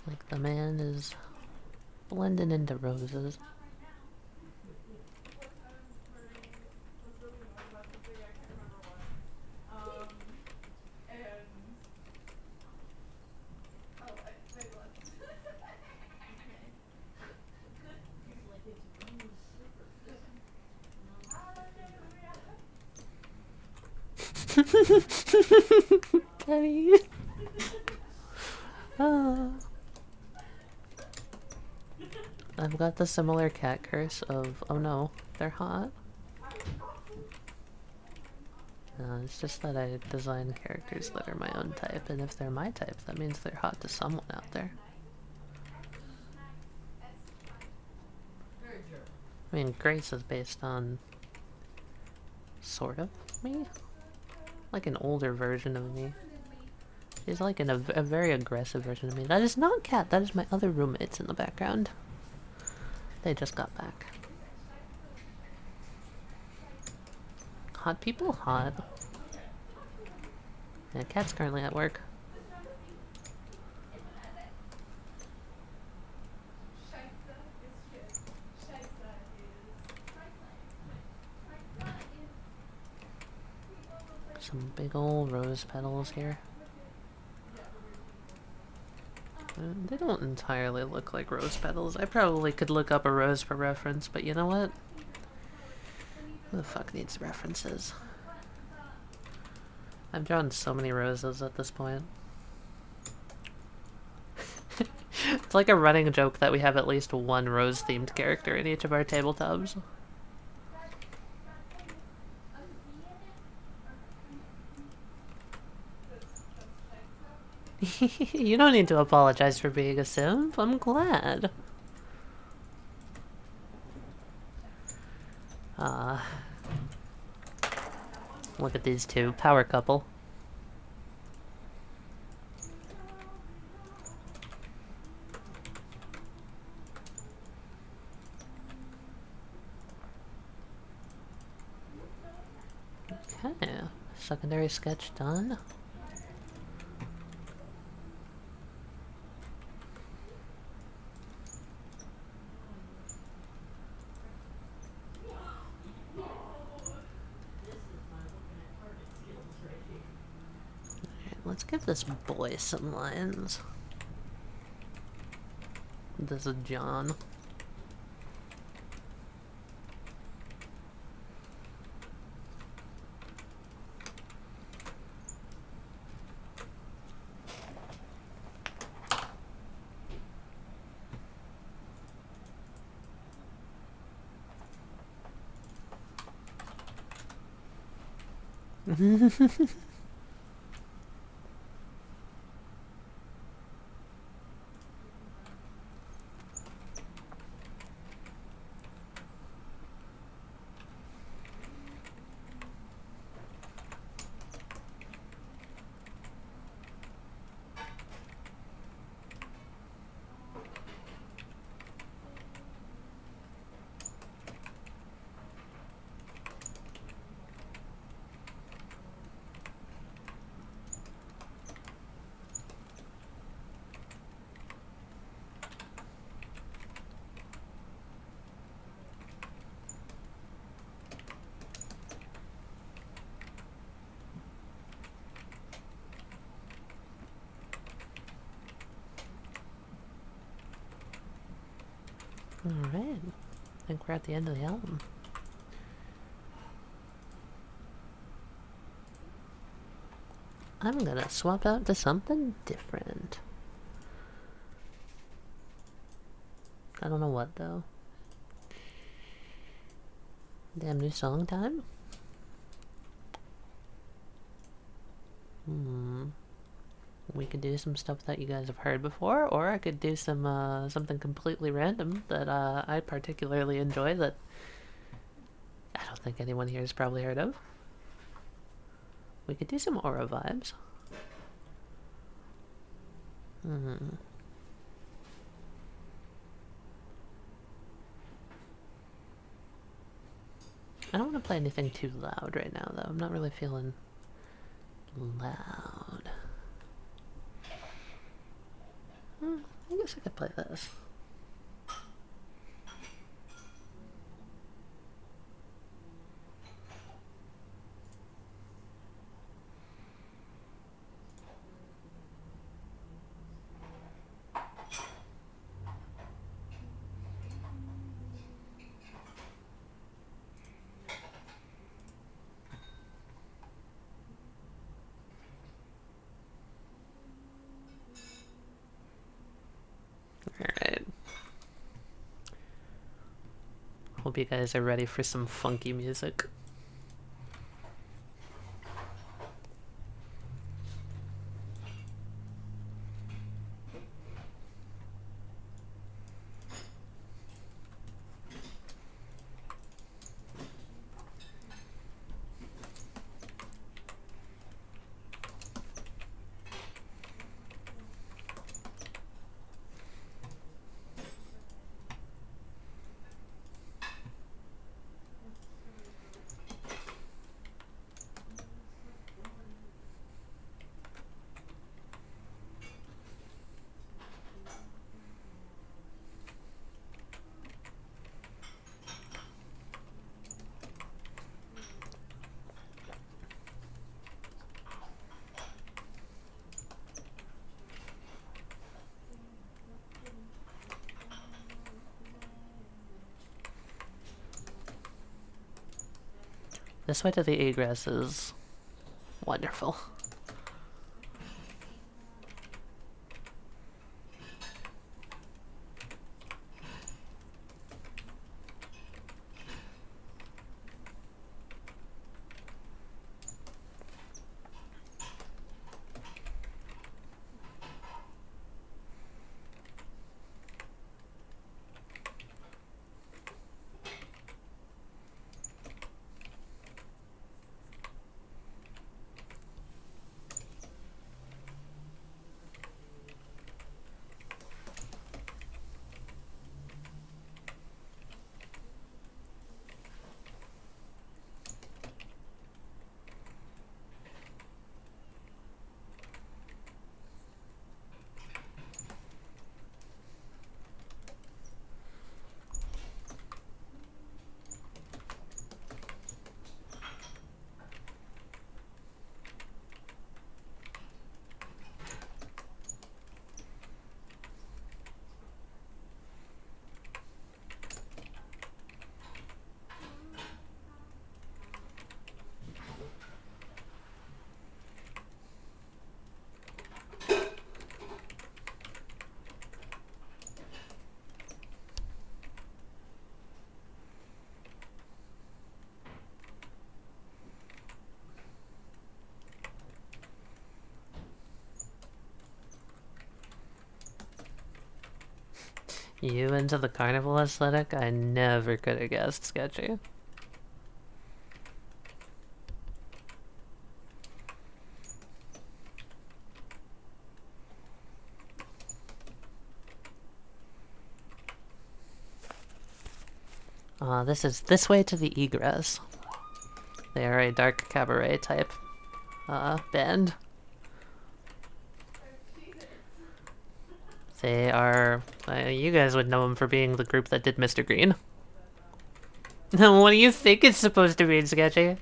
Like the man is blending into roses. Penny. I've got the similar cat curse of, oh no, they're hot. It's just that I design characters that are my own type, and if they're my type, that means they're hot to someone out there. I mean, Grace is based on sort of me? Like an older version of me. She's like a very aggressive version of me. That is not Cat, that is my other roommates in the background. They just got back. Hot people? Hot. Yeah, Cat's currently at work. Some big old rose petals here. They don't entirely look like rose petals. I probably could look up a rose for reference, but you know what? Who the fuck needs references? I've drawn so many roses at this point. It's like a running joke that we have at least one rose-themed character in each of our tabletops. You don't need to apologize for being a simp. I'm glad. Look at these two. Power couple. Okay. Secondary sketch done. Let's give this boy some lines. This is John. Alright, I think we're at the end of the album. I'm gonna swap out to something different. I don't know what though. Damn, new song time? we could do some stuff that you guys have heard before, or I could do some something completely random that I particularly enjoy that I don't think anyone here has probably heard of. We could do some aura vibes. I don't want to play anything too loud right now, though. I'm not really feeling loud. I guess I could play this. Alright. Hope you guys are ready for some funky music. This way to the egress is wonderful. You into the carnival aesthetic? I never could have guessed, Sketchy. This is This Way to the Egress. They are a dark cabaret type band. They are... you guys would know them for being the group that did Mr. Green. What do you think it's supposed to mean, Sketchy?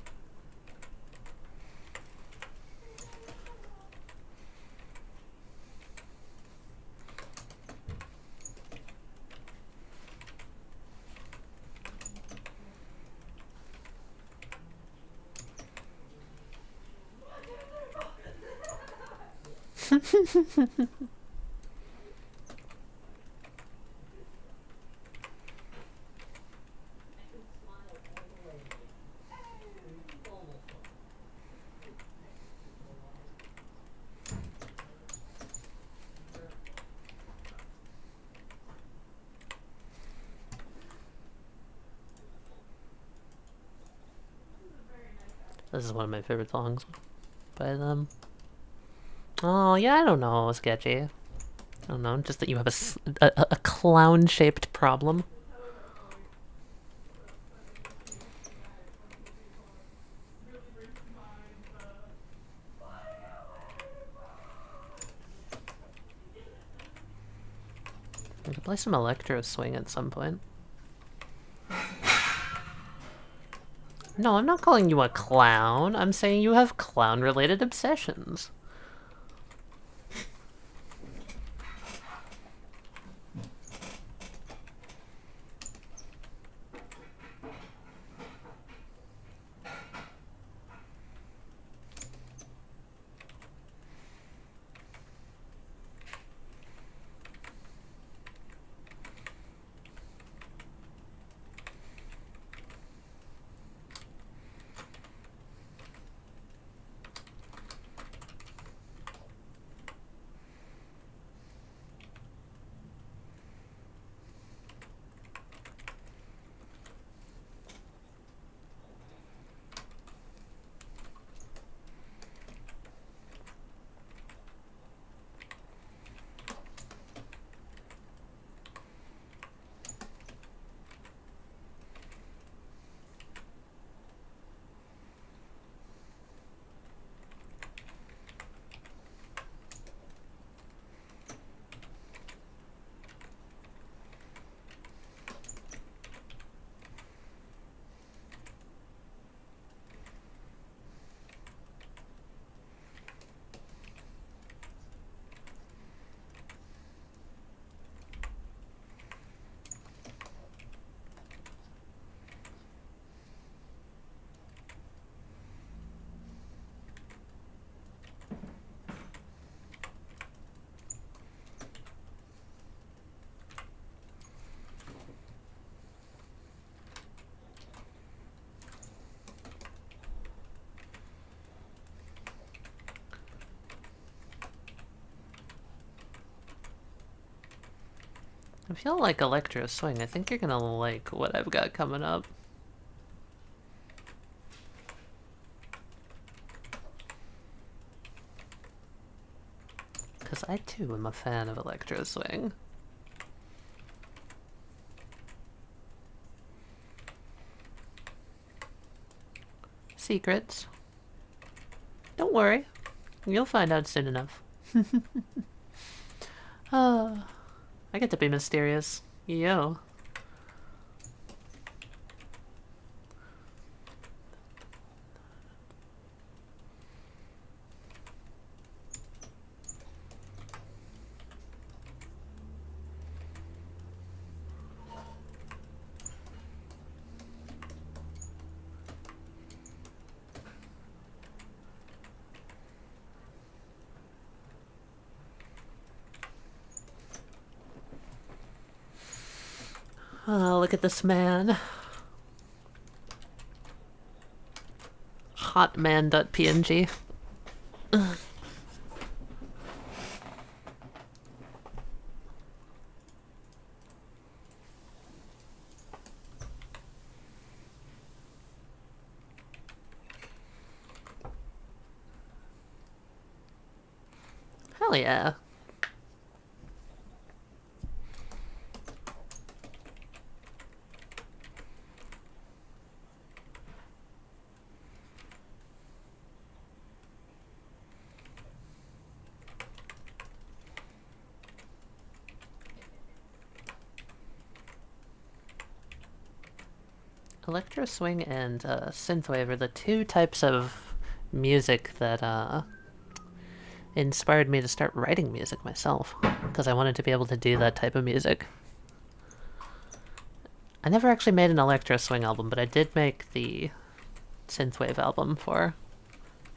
This is one of my favorite songs by them. Oh, yeah, I don't know, Sketchy. I don't know, just that you have a clown-shaped problem. We could play some electro swing at some point. No, I'm not calling you a clown. I'm saying you have clown-related obsessions. If you like electro swing, I think you're gonna like what I've got coming up. Because I too am a fan of electro swing. Secrets. Don't worry. You'll find out soon enough. I get to be mysterious. Yo. Oh, look at this man. Hotman.png. Hell yeah. Electro swing and synthwave are the two types of music that inspired me to start writing music myself, because I wanted to be able to do that type of music. I never actually made an electro swing album, but I did make the synthwave album for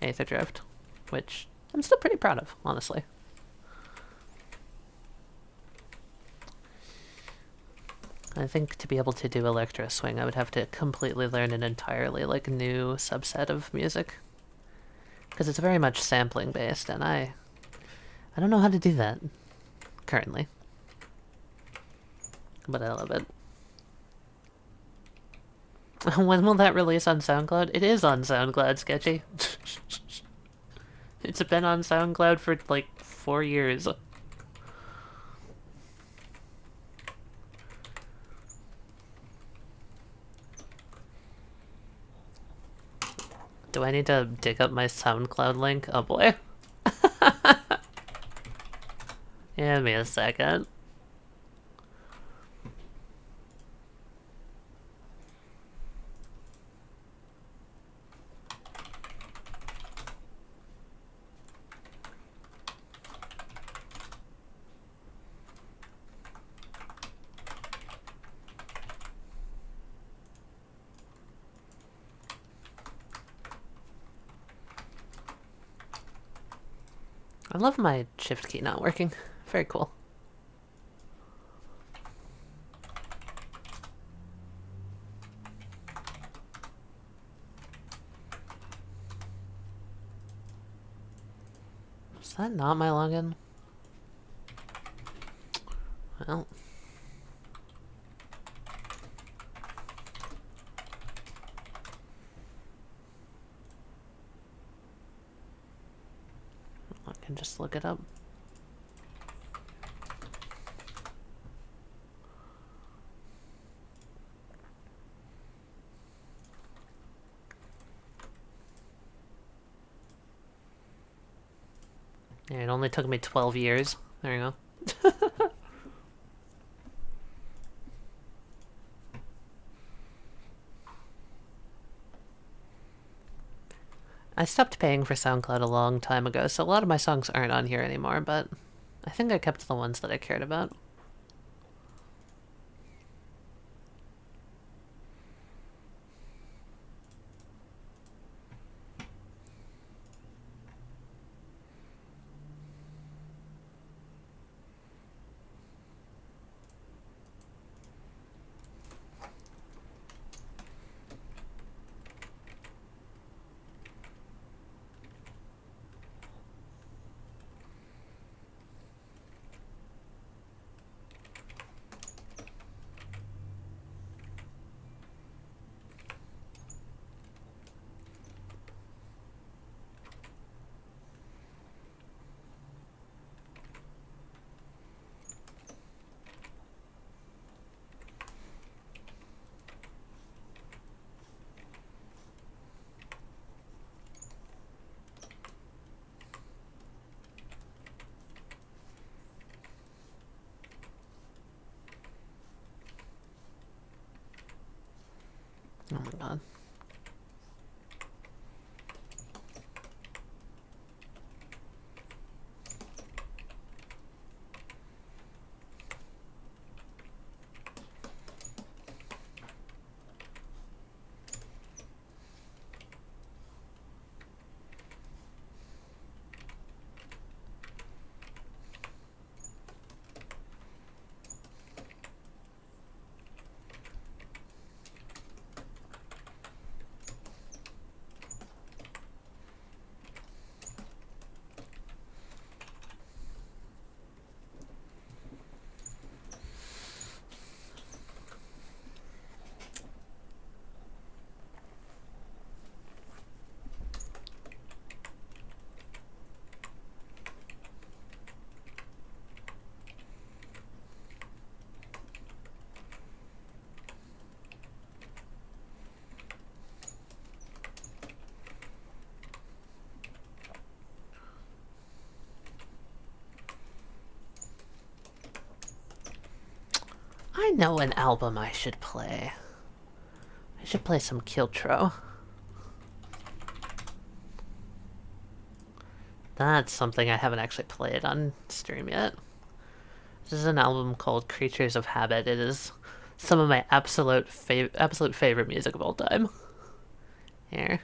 Aether Drift, which I'm still pretty proud of, honestly. I think to be able to do electro swing, I would have to completely learn an entirely like new subset of music, because it's very much sampling based, and I don't know how to do that currently, but I love it. When will that release on SoundCloud? It is on SoundCloud, Sketchy. It's been on SoundCloud for like 4 years. Do I need to dig up my SoundCloud link? Oh boy. Give me a second. I love my shift key not working. Very cool. Is that not my login? Well. I can just look it up. Yeah, it only took me 12 years. There you go. I stopped paying for SoundCloud a long time ago, so a lot of my songs aren't on here anymore, but I think I kept the ones that I cared about. Oh my god. I know an album I should play. I should play some Kiltro. That's something I haven't actually played on stream yet. This is an album called Creatures of Habit. It is some of my absolute favorite music of all time. Here.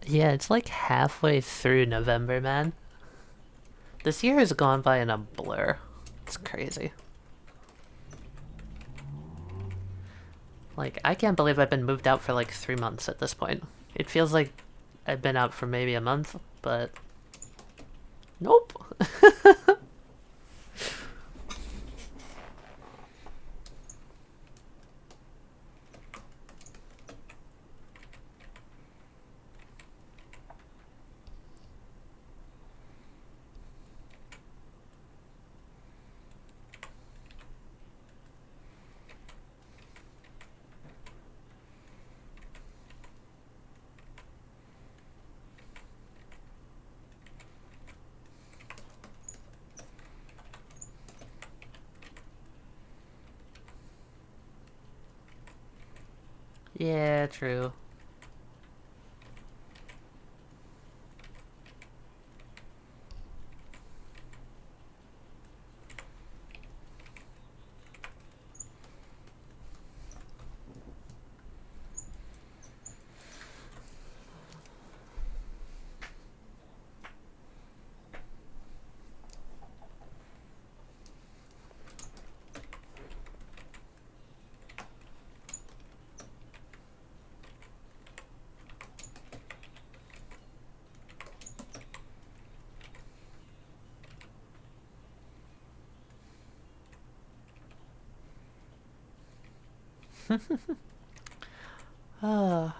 Yeah, it's like halfway through November, man. This year has gone by in a blur. It's crazy. Like, I can't believe I've been moved out for like 3 months at this point. It feels like I've been out for maybe a month, but... Nope! Yeah, true. Ah.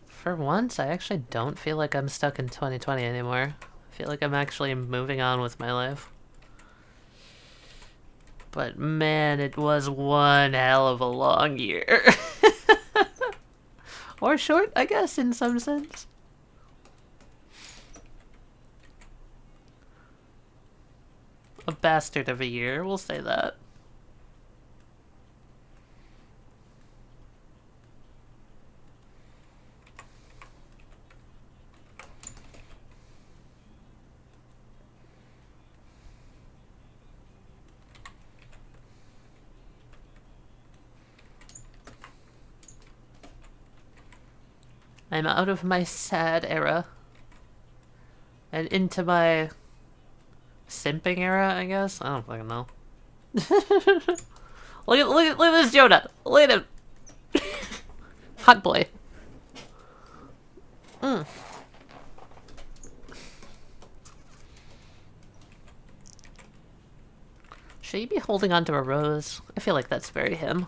For once, I actually don't feel like I'm stuck in 2020 anymore. I feel like I'm actually moving on with my life. But man, it was one hell of a long year. Or short, I guess, in some sense. A bastard of a year, we'll say that. I'm out of my sad era. And into my simping era, I guess? I don't fucking know. look at this Jonah! Look at him! Hot boy. Mm. Should he be holding onto a rose? I feel like that's very him.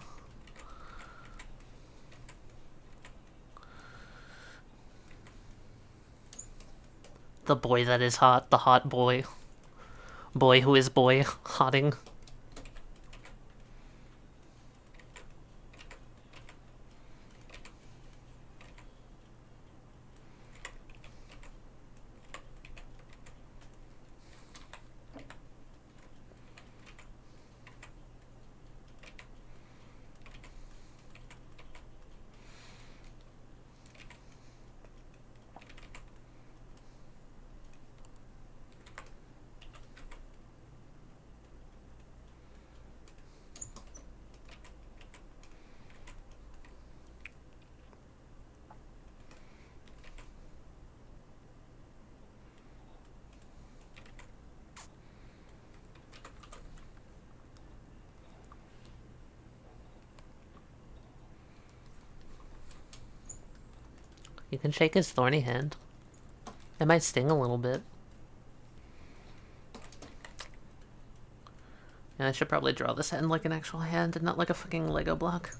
The boy that is hot, the hot boy. Boy who is boy, hotting. You can shake his thorny hand. It might sting a little bit. Yeah, I should probably draw this hand like an actual hand and not like a fucking Lego block.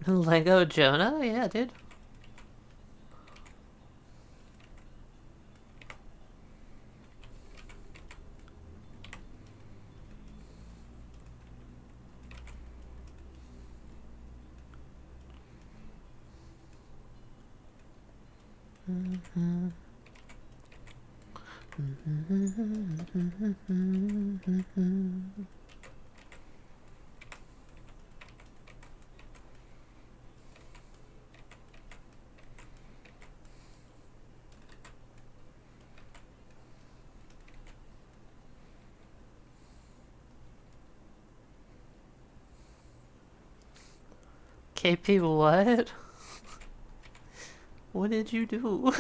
Lego Jonah? Yeah, dude. KP, what? What did you do?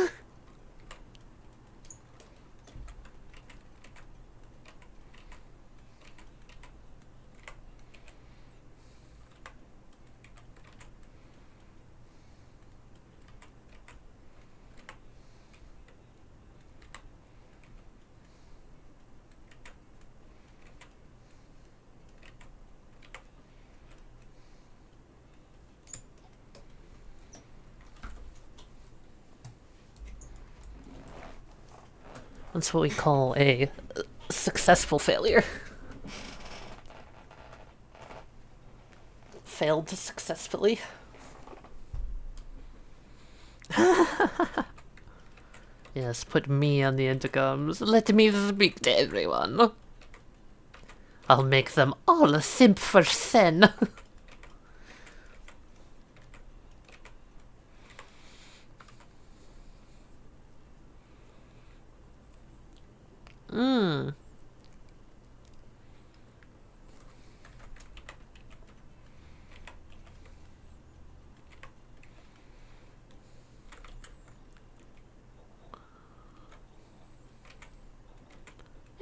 That's what we call a successful failure. Failed successfully. Yes, put me on the intercoms. Let me speak to everyone. I'll make them all a simp for Sen.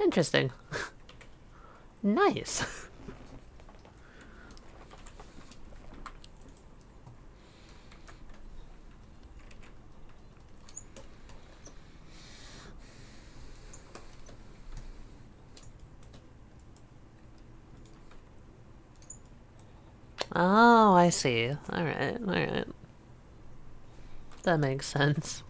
Interesting. Nice. Oh, I see. Alright, alright. That makes sense.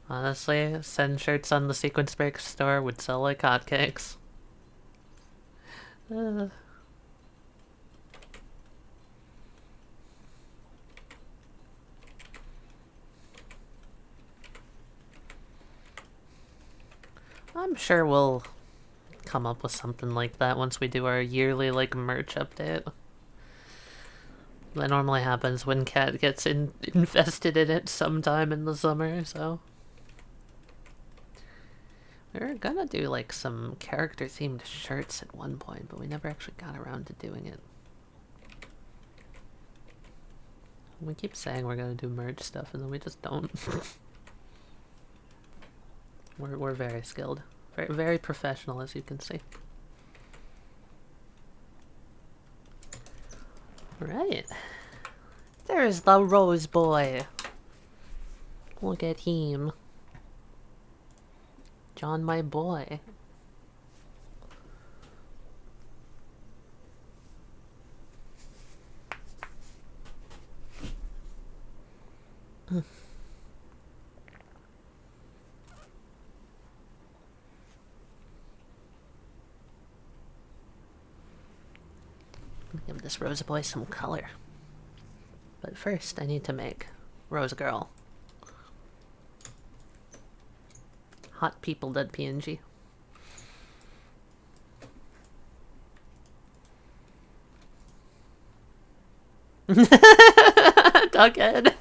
Honestly, Sen shirts on the Sequence Break store would sell like hotcakes. I'm sure we'll come up with something like that once we do our yearly like merch update. That normally happens when Cat gets invested in it sometime in the summer, so. We were gonna do like some character themed shirts at one point, but we never actually got around to doing it. We keep saying we're gonna do merch stuff and then we just don't. We're very skilled. Very, very professional, as you can see. Right. There's the Rose Boy. Look at him. John, my boy. Give this Rose Boy some color. But first, I need to make Rose Girl. Hot people dead PNG. Doghead.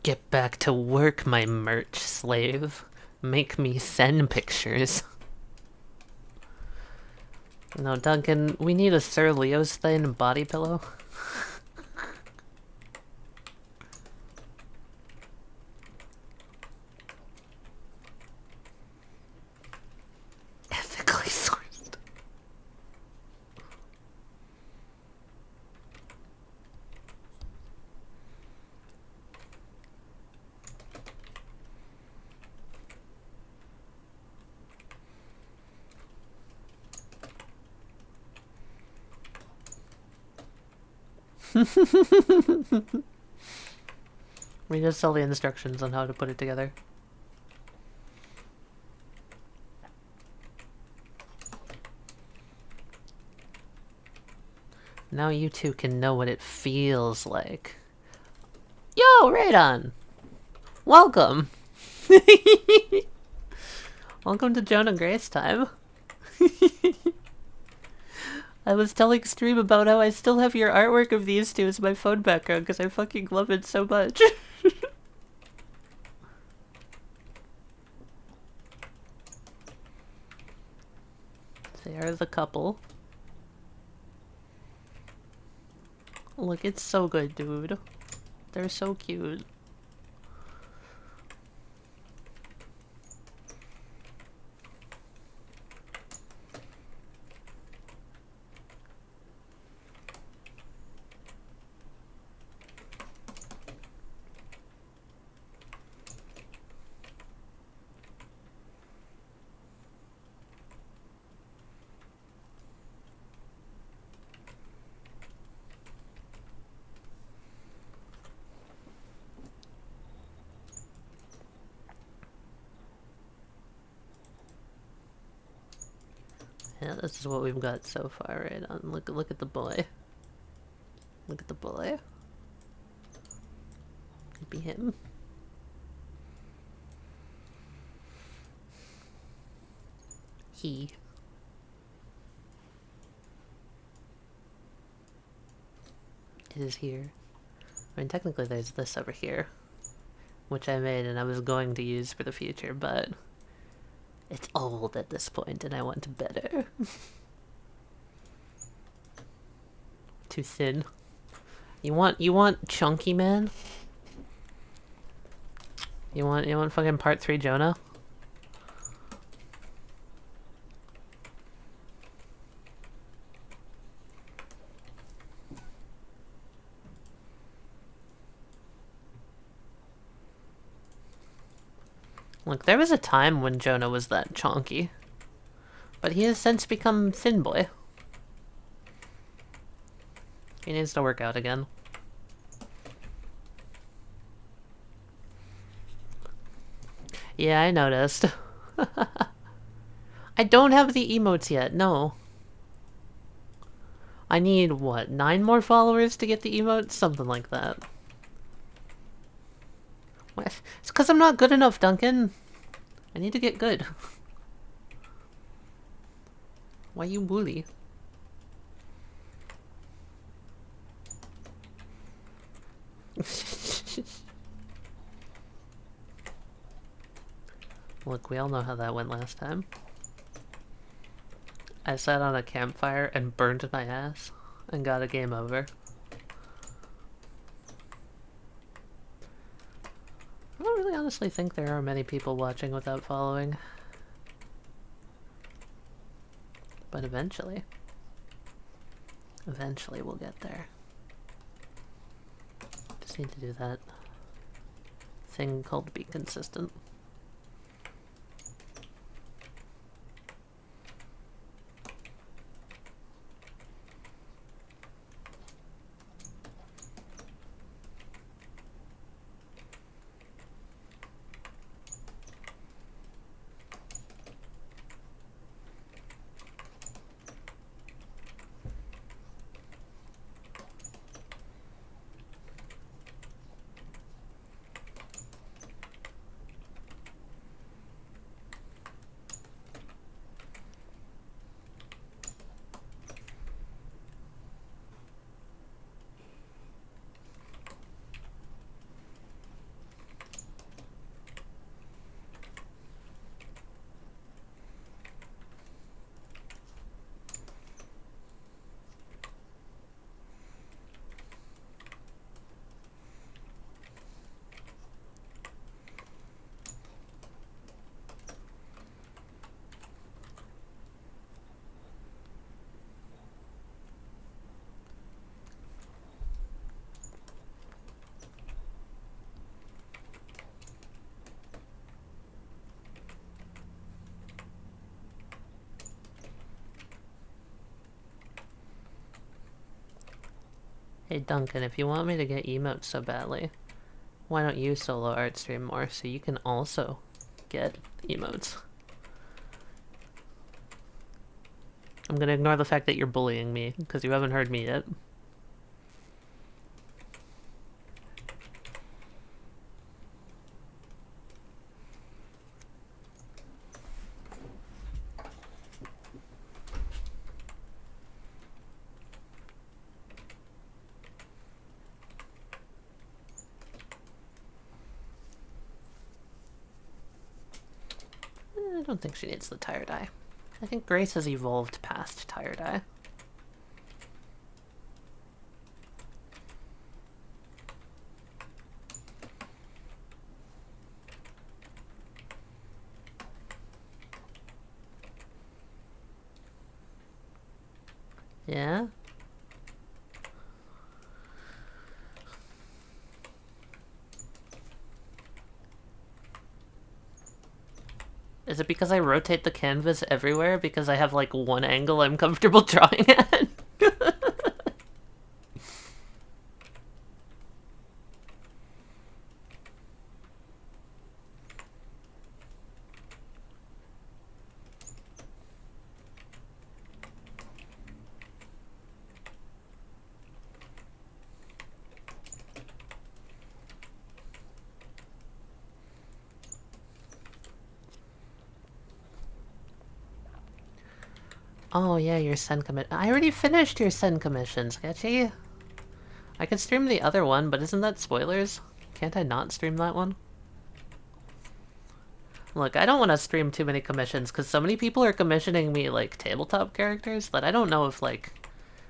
Get back to work, my merch slave. Make me send pictures. No, Duncan, we need a Sir Leo's thin body pillow. Ethically sourced. Read us all the instructions on how to put it together. Now you two can know what it feels like. Yo, Radon! Welcome! Welcome to Jonah Grace time. I was telling Stream about how I still have your artwork of these two as my phone background because I fucking love it so much. They are the couple. Look, it's so good, dude. They're so cute. Yeah, this is what we've got so far, right on. Look at the boy. Look at the boy. Could be him. He. It is here. I mean, technically there's this over here, which I made and I was going to use for the future, but it's old at this point and I want better. Too thin. You want chunky, man? You want fucking part 3 Jonah? Look, there was a time when Jonah was that chonky, but he has since become thin boy. He needs to work out again. Yeah, I noticed. I don't have the emotes yet, no. I need, what, 9 more followers to get the emotes? Something like that. What? It's because I'm not good enough, Duncan. I need to get good. Why you bully? Look, we all know how that went last time. I sat on a campfire and burned my ass and got a game over. I don't really honestly think there are many people watching without following. But eventually. Eventually we'll get there. Just need to do that thing called be consistent. Hey Duncan, if you want me to get emotes so badly, why don't you solo art stream more so you can also get emotes? I'm gonna ignore the fact that you're bullying me, because you haven't heard me yet. I don't think she needs the tired eye. I think Grace has evolved past tired eye. Yeah? Is it because I rotate the canvas everywhere because I have like one angle I'm comfortable drawing at? Oh yeah, your send commit. I already finished your send commission, Sketchy. I could stream the other one, but isn't that spoilers? Can't I not stream that one? Look, I don't want to stream too many commissions, because so many people are commissioning me, like, tabletop characters, that I don't know if, like,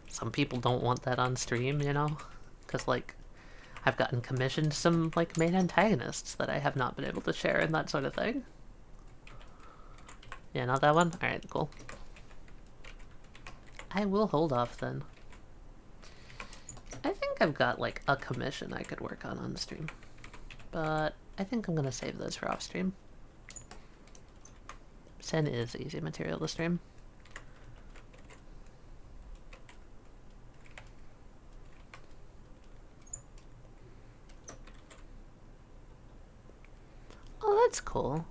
some people don't want that on stream, you know? Because, like, I've gotten commissioned some, like, main antagonists that I have not been able to share and that sort of thing. Yeah, not that one? Alright, cool. I will hold off, then. I think I've got, like, a commission I could work on stream. But I think I'm gonna save those for off-stream. Sen is easy material to stream. Oh, that's cool.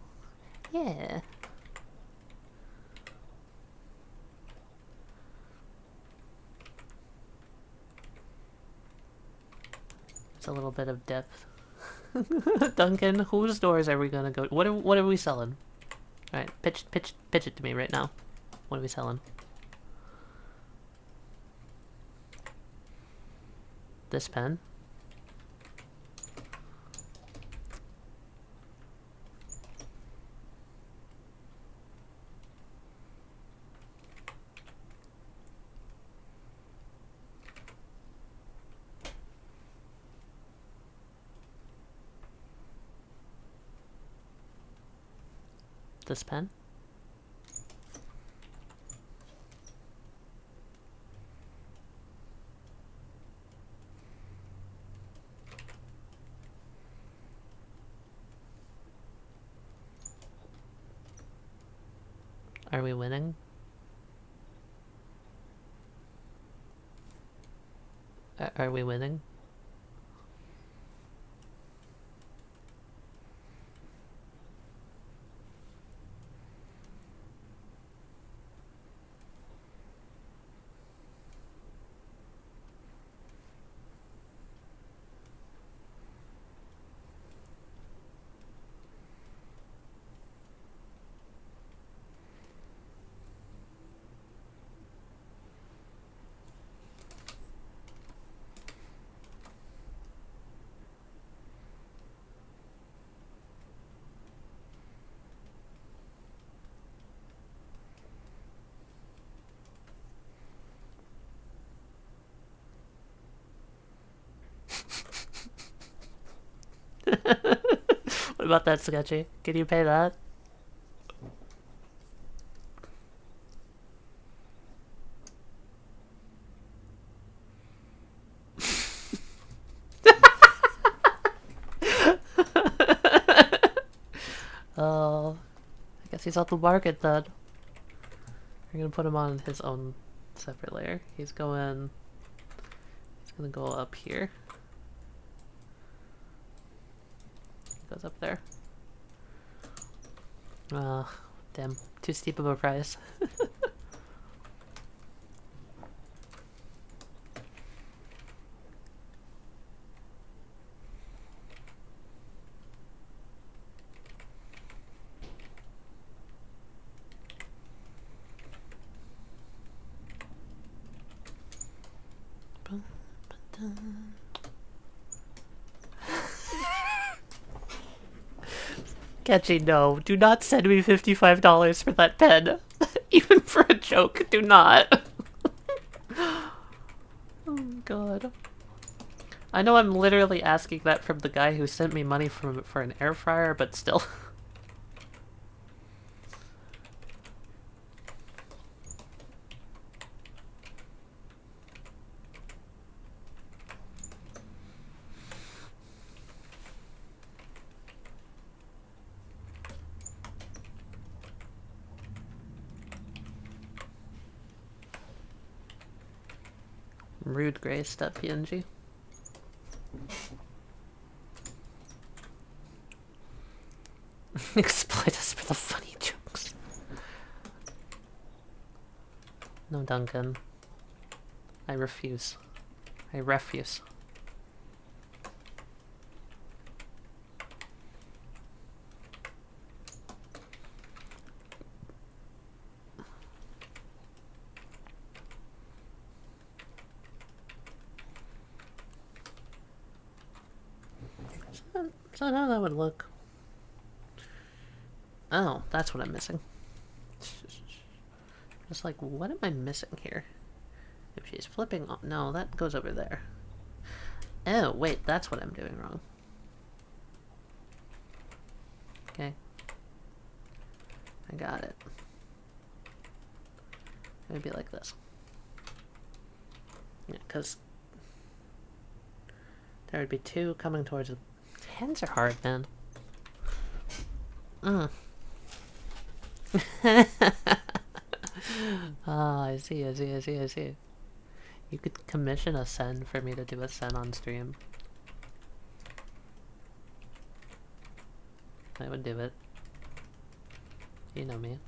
Yeah. It's a little bit of depth. Duncan, whose doors are we gonna go? What are we selling? All right, pitch it to me right now. What are we selling? This pen. This pen. Are we winning? Are we winning? What about that, Sketchy? Can you pay that? Oh, I guess he's off the market then. We're gonna put him on his own separate layer. He's going It's gonna go up here. It goes up there. Damn. Too steep of a price. Catchy, no. Do not send me $55 for that pen. Even for a joke, do not. Oh god. I know I'm literally asking that from the guy who sent me money for an air fryer, but still. Rudegrace.png. Exploit us for the funny jokes. No, Duncan. I refuse. I refuse. So how that would look. Oh, that's what I'm missing. Just like, what am I missing here? If she's flipping on... No, that goes over there. Oh, wait, that's what I'm doing wrong. Okay. I got it. It would be like this. Yeah, because there would be two coming towards the... Hands are hard, man. Ah, I see. You could commission a sen for me to do a sen on stream. I would do it. You know me.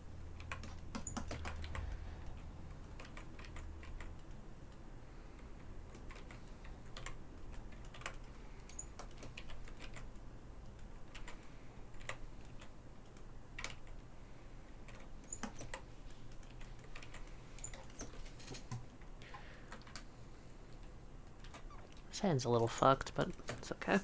This hand's a little fucked, but it's okay.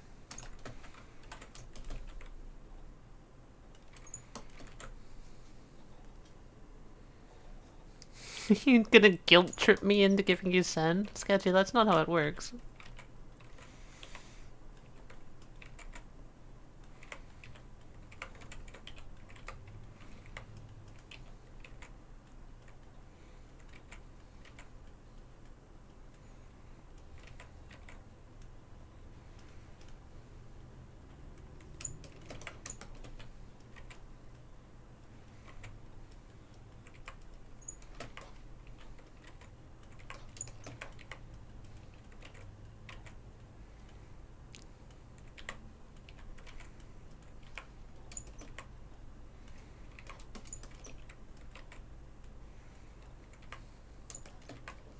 You're gonna guilt trip me into giving you sen? Sketchy, that's not how it works.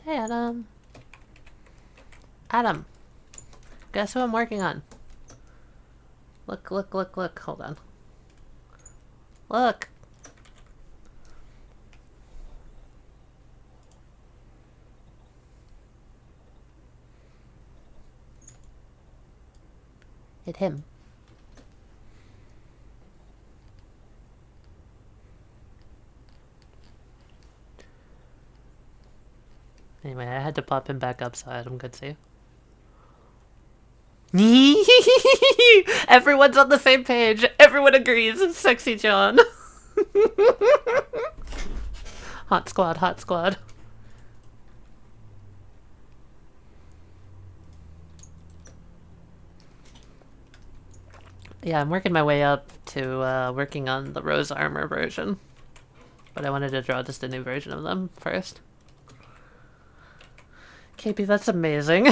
Hey, Adam. Adam. Guess who I'm working on? Look. Hold on. Look. Hit him. Anyway, I had to pop him back up so Adam could see. Everyone's on the same page. Everyone agrees. Sexy John. Hot squad. Yeah, I'm working my way up to working on the Rose Armor version. But I wanted to draw just a new version of them first. KP, that's amazing.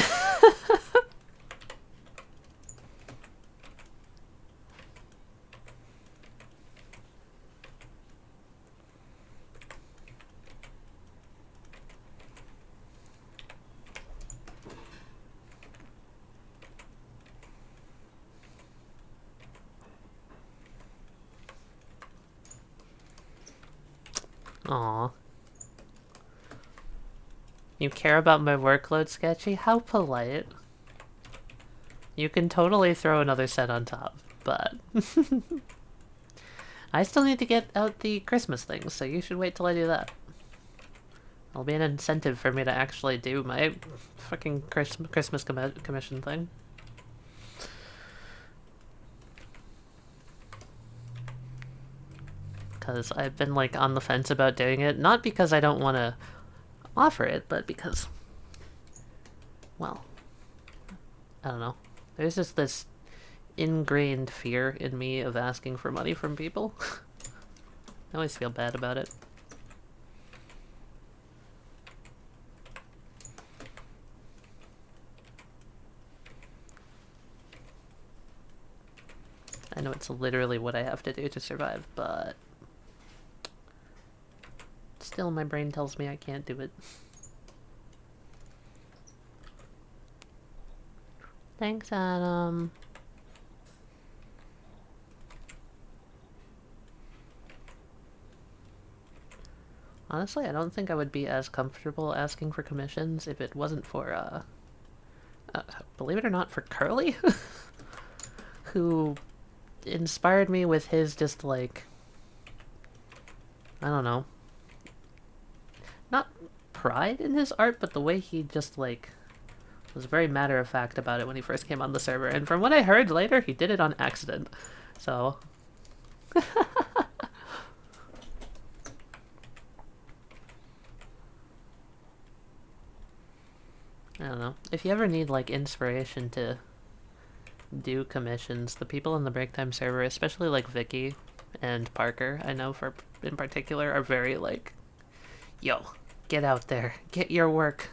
Aw. You care about my workload, Sketchy? How polite. You can totally throw another set on top, but... I still need to get out the Christmas things, so you should wait till I do that. It'll be an incentive for me to actually do my fucking Christmas commission thing. Because I've been, like, on the fence about doing it. Not because I don't want to offer it, but because... well... I don't know. There's just this ingrained fear in me of asking for money from people. I always feel bad about it. I know it's literally what I have to do to survive, but... still, my brain tells me I can't do it. Thanks, Adam. Honestly, I don't think I would be as comfortable asking for commissions if it wasn't for, believe it or not, for Curly? Who inspired me with his just, like... I don't know. Not pride in his art, but the way he just, like... was very matter-of-fact about it when he first came on the server. And from what I heard later, he did it on accident. So... I don't know. If you ever need, like, inspiration to do commissions, the people in the break time server, especially, like, Vicky and Parker, I know for in particular, are very, like, yo, get out there, get your work,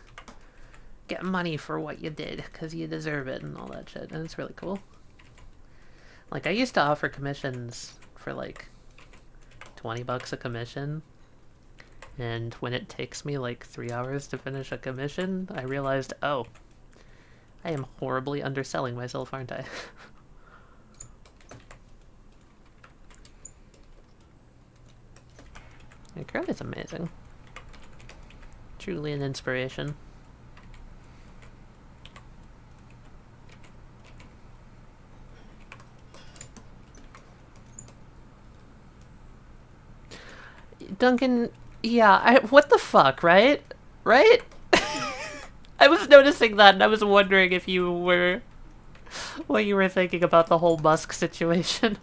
get money for what you did, because you deserve it, and all that shit, and it's really cool. Like, I used to offer commissions for, like, 20 bucks a commission, and when it takes me like 3 hours to finish a commission, I realized, oh, I am horribly underselling myself, aren't I? And Curly's amazing. Truly an inspiration. Duncan... yeah, what the fuck, right? Right? I was noticing that and I was wondering if you were... what you were thinking about the whole Musk situation.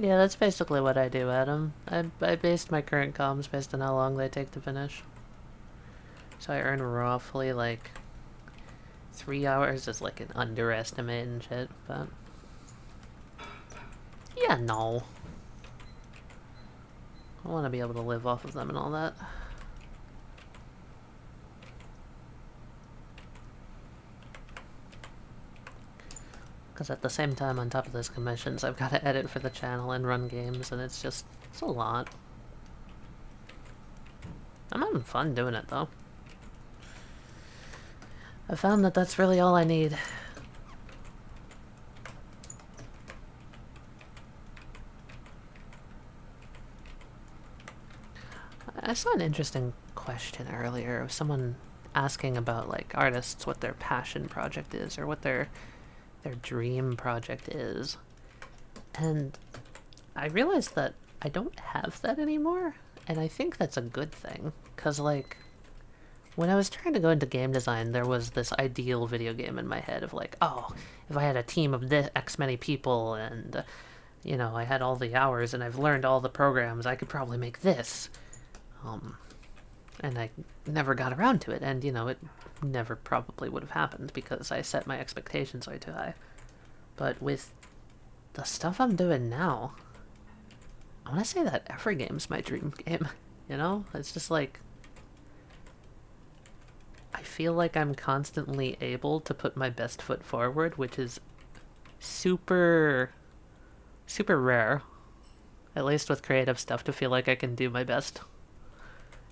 Yeah, that's basically what I do, Adam. I based my current comms based on how long they take to finish. So I earn roughly, like, 3 hours is like an underestimate and shit, but... yeah, no. I want to be able to live off of them and all that. Because at the same time, on top of those commissions, I've got to edit for the channel and run games, and it's just... it's a lot. I'm having fun doing it, though. I found that that's really all I need. I saw an interesting question earlier of someone asking about like artists what their passion project is or what their dream project is. And I realized that I don't have that anymore, and I think that's a good thing, because like when I was trying to go into game design, there was this ideal video game in my head of like, oh, if I had a team of this X many people and you know, I had all the hours and I've learned all the programs, I could probably make this. And I never got around to it, and you know, it never probably would have happened because I set my expectations way too high. But with the stuff I'm doing now, I want to say that every game's my dream game, you know? It's just like, I feel like I'm constantly able to put my best foot forward, which is super rare, at least with creative stuff, to feel like I can do my best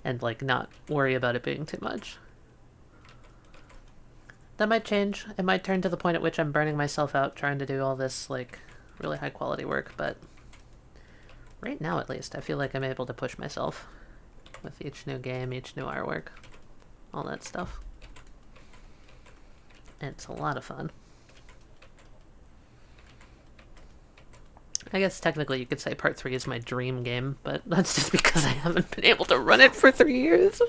and like not worry about it being too much. That might change. It might turn to the point at which I'm burning myself out trying to do all this like really high quality work, but right now at least I feel like I'm able to push myself with each new game, each new artwork, all that stuff. And it's a lot of fun. I guess technically you could say Part 3 is my dream game, but that's just because I haven't been able to run it for 3 years.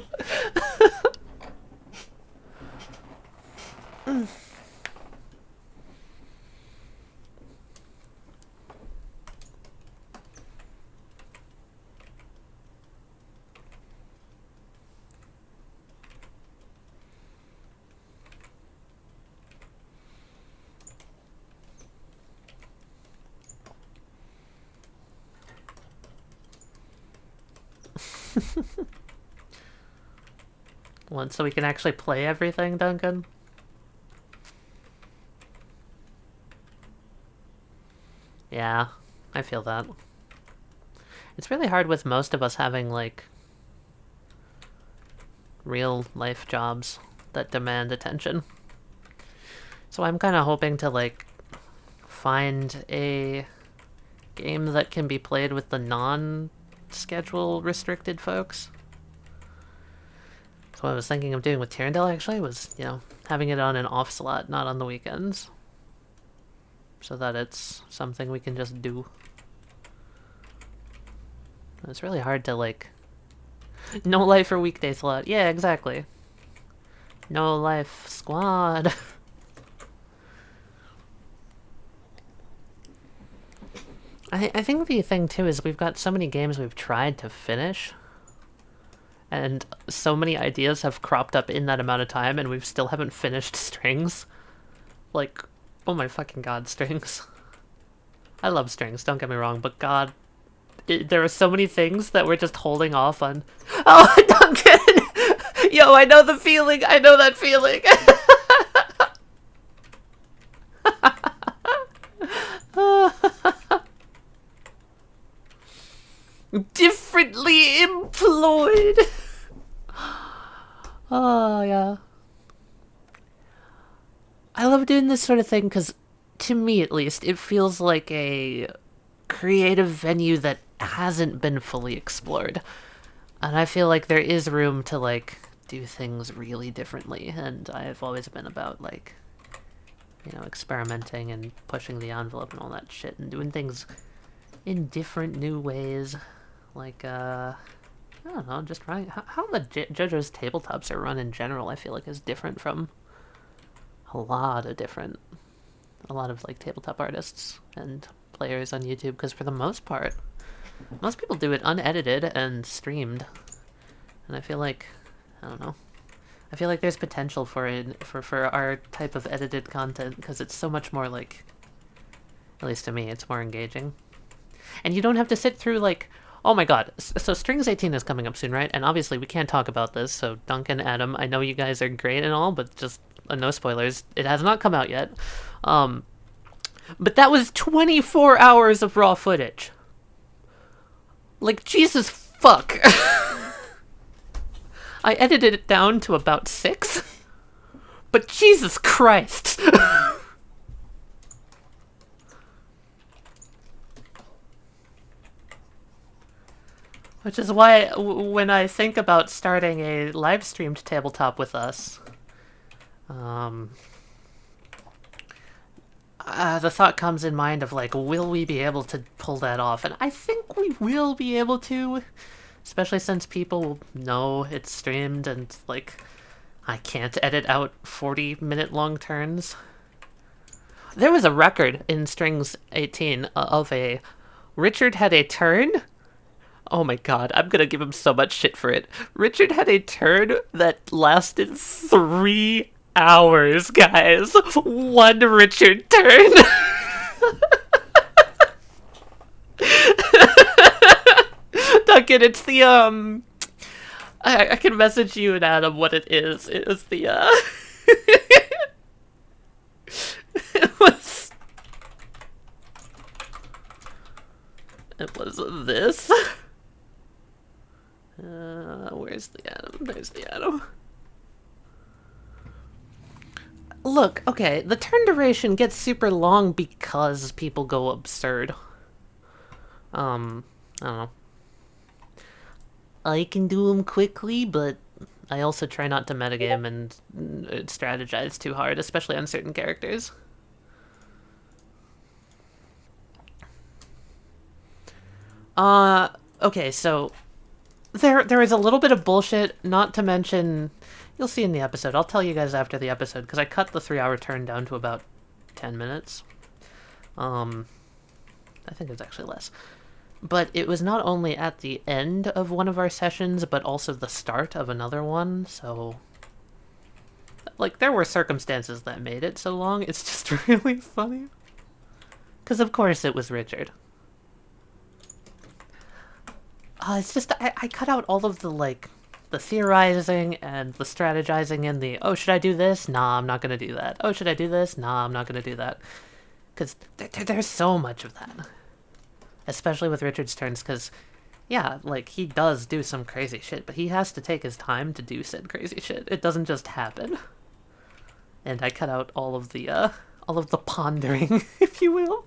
One, so we can actually play everything, Duncan? Yeah, I feel that. It's really hard with most of us having, like, real-life jobs that demand attention. So I'm kind of hoping to, like, find a game that can be played with the non-schedule restricted folks. So what I was thinking of doing with Tyrandel, actually, was, you know, having it on an off slot, not on the weekends. So that it's something we can just do. It's really hard to, like... No life or weekday slot. Yeah, exactly. No life squad. I think the thing, too, is we've got so many games we've tried to finish, and so many ideas have cropped up in that amount of time, and we still haven't finished Strings. Like, oh my fucking god, Strings. I love Strings, don't get me wrong, but god, there are so many things that we're just holding off on. Oh, Duncan! Yo, I know the feeling, I know that feeling! Differently employed! Oh, yeah. I love doing this sort of thing because, to me at least, it feels like a creative venue that hasn't been fully explored. And I feel like there is room to, like, do things really differently. And I've always been about, like, you know, experimenting and pushing the envelope and all that shit and doing things in different new ways. Like, I don't know, just trying... How the JoJo's tabletops are run in general, I feel like, is different from a lot of, like, tabletop artists and players on YouTube, because for the most part, most people do it unedited and streamed. And I feel like, I don't know, I feel like there's potential for it, for our type of edited content, because it's so much more, like, at least to me, it's more engaging. And you don't have to sit through, like... Oh my god, so Strings 18 is coming up soon, right? And obviously we can't talk about this, so Duncan, Adam, I know you guys are great and all, but just no spoilers. It has not come out yet. But that was 24 hours of raw footage. Like, Jesus fuck. I edited it down to about 6. But Jesus Christ. Which is why when I think about starting a live streamed tabletop with us, the thought comes in mind of like, will we be able to pull that off? And I think we will be able to, especially since people know it's streamed and like I can't edit out 40-minute long turns. There was a record in Strings 18 of a Richard had a turn. Oh my god, I'm gonna give him so much shit for it. Richard had a turn that lasted 3 hours, guys. One Richard turn. Duncan, it's the, I can message you and Adam what it is. It was the, it was... It was this. Where's the Adam? There's the Adam. Look, okay, the turn duration gets super long because people go absurd. I don't know. I can do them quickly, but I also try not to metagame and strategize too hard, especially on certain characters. Okay, so there is a little bit of bullshit, not to mention, you'll see in the episode. I'll tell you guys after the episode, because I cut the 3-hour turn down to about 10 minutes. I think it's actually less. But it was not only at the end of one of our sessions, but also the start of another one, so... Like, there were circumstances that made it so long, it's just really funny. Because of course it was Richard. It's just, I cut out all of the, like, the theorizing and the strategizing and the, oh, should I do this? Nah, I'm not gonna do that. Oh, should I do this? Nah, I'm not gonna do that. Because there's so much of that. Especially with Richard's turns, because, yeah, like, he does do some crazy shit, but he has to take his time to do said crazy shit. It doesn't just happen. And I cut out all of the pondering, if you will.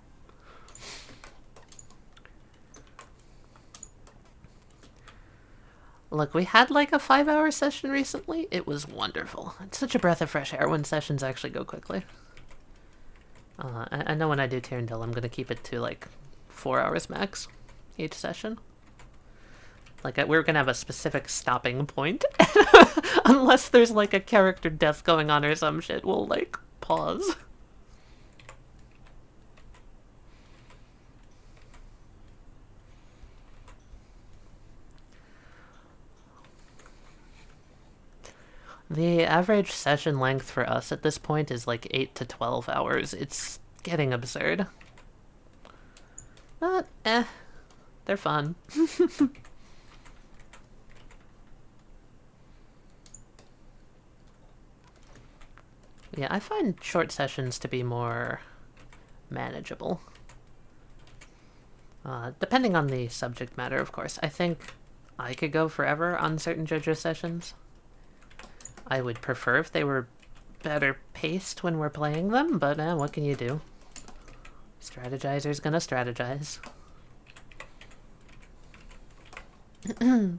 Look, we had like a 5-hour session recently. It was wonderful. It's such a breath of fresh air when sessions actually go quickly. I know when I do Tyrandil, I'm going to keep it to like 4 hours max each session. Like, we're going to have a specific stopping point. Unless there's like a character death going on or some shit, we'll like pause. The average session length for us at this point is like 8 to 12 hours. It's getting absurd. But, they're fun. Yeah, I find short sessions to be more manageable. Depending on the subject matter, of course. I think I could go forever on certain JoJo sessions. I would prefer if they were better paced when we're playing them, but what can you do? Strategizer's gonna strategize. I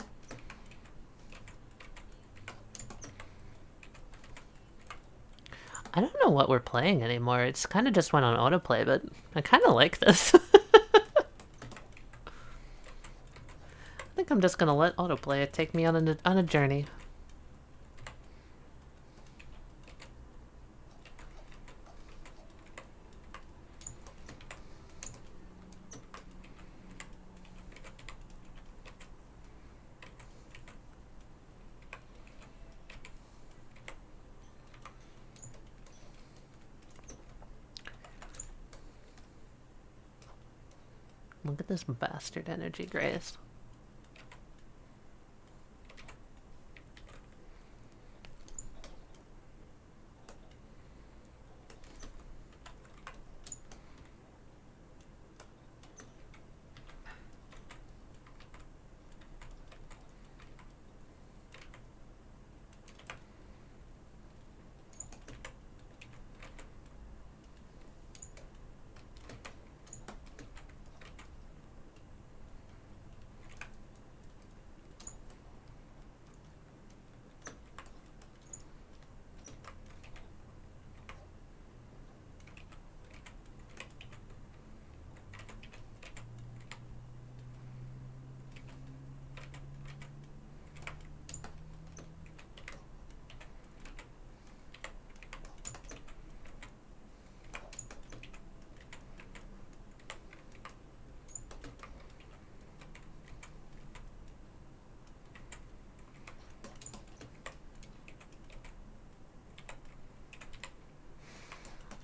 don't know what we're playing anymore. It's kind of just went on autoplay, but I kind of like this. I think I'm just gonna let autoplay take me on a journey. Look at this bastard energy, Grace.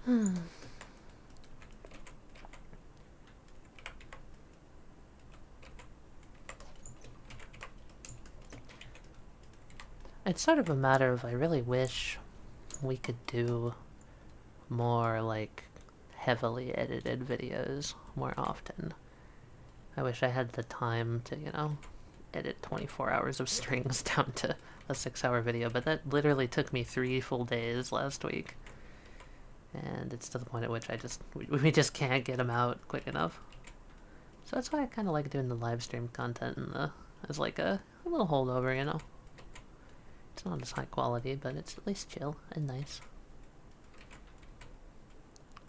It's sort of a matter of I really wish we could do more, like, heavily edited videos more often. I wish I had the time to, you know, edit 24 hours of strings down to a 6-hour video, but that literally took me 3 full days last week. And it's to the point at which we just can't get them out quick enough. So that's why I kind of like doing the live stream content as like a little holdover, you know. It's not as high quality, but it's at least chill and nice.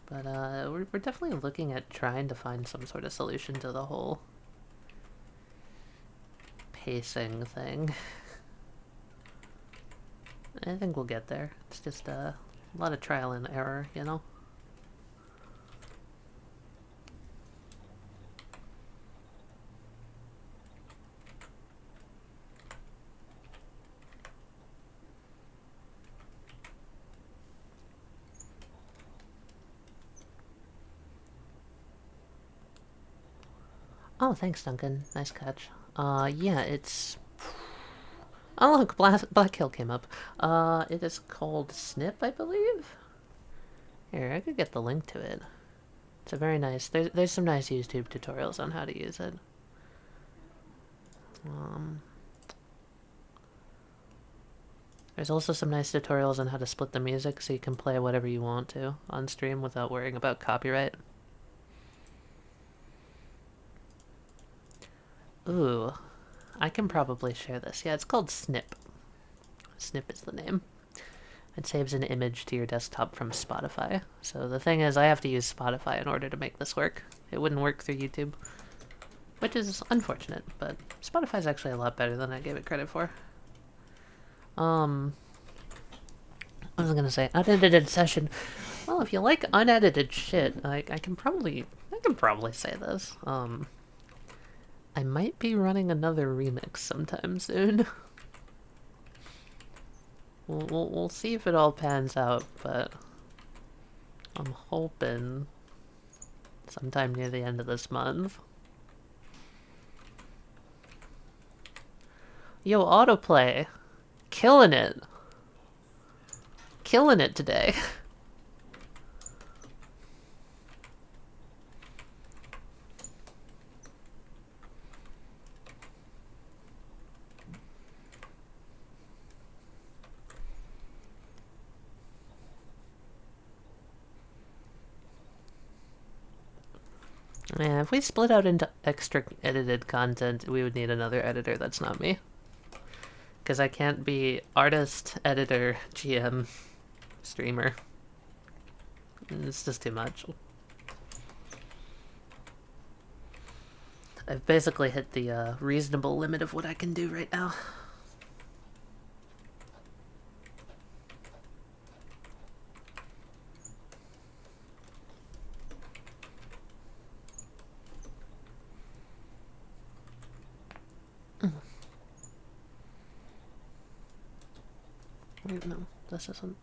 But we're definitely looking at trying to find some sort of solution to the whole pacing thing. I think we'll get there. It's just a lot of trial and error, you know? Oh, thanks, Duncan. Nice catch. Yeah, it's... Oh, look, Black Hill came up. It is called Snip, I believe? Here, I could get the link to it. It's a very nice... There's some nice YouTube tutorials on how to use it. There's also some nice tutorials on how to split the music so you can play whatever you want to on stream without worrying about copyright. Ooh, I can probably share this. Yeah, it's called Snip. Snip is the name. It saves an image to your desktop from Spotify. So the thing is, I have to use Spotify in order to make this work. It wouldn't work through YouTube, which is unfortunate, but Spotify's actually a lot better than I gave it credit for. What was I gonna say? Unedited session. Well, if you like unedited shit, I can probably say this. I might be running another remix sometime soon. We'll see if it all pans out, but I'm hoping sometime near the end of this month. Yo, autoplay. Killing it. Killing it today. Yeah, if we split out into extra edited content, we would need another editor that's not me. Because I can't be artist, editor, GM, streamer. It's just too much. I've basically hit the reasonable limit of what I can do right now. Wait, no, this isn't.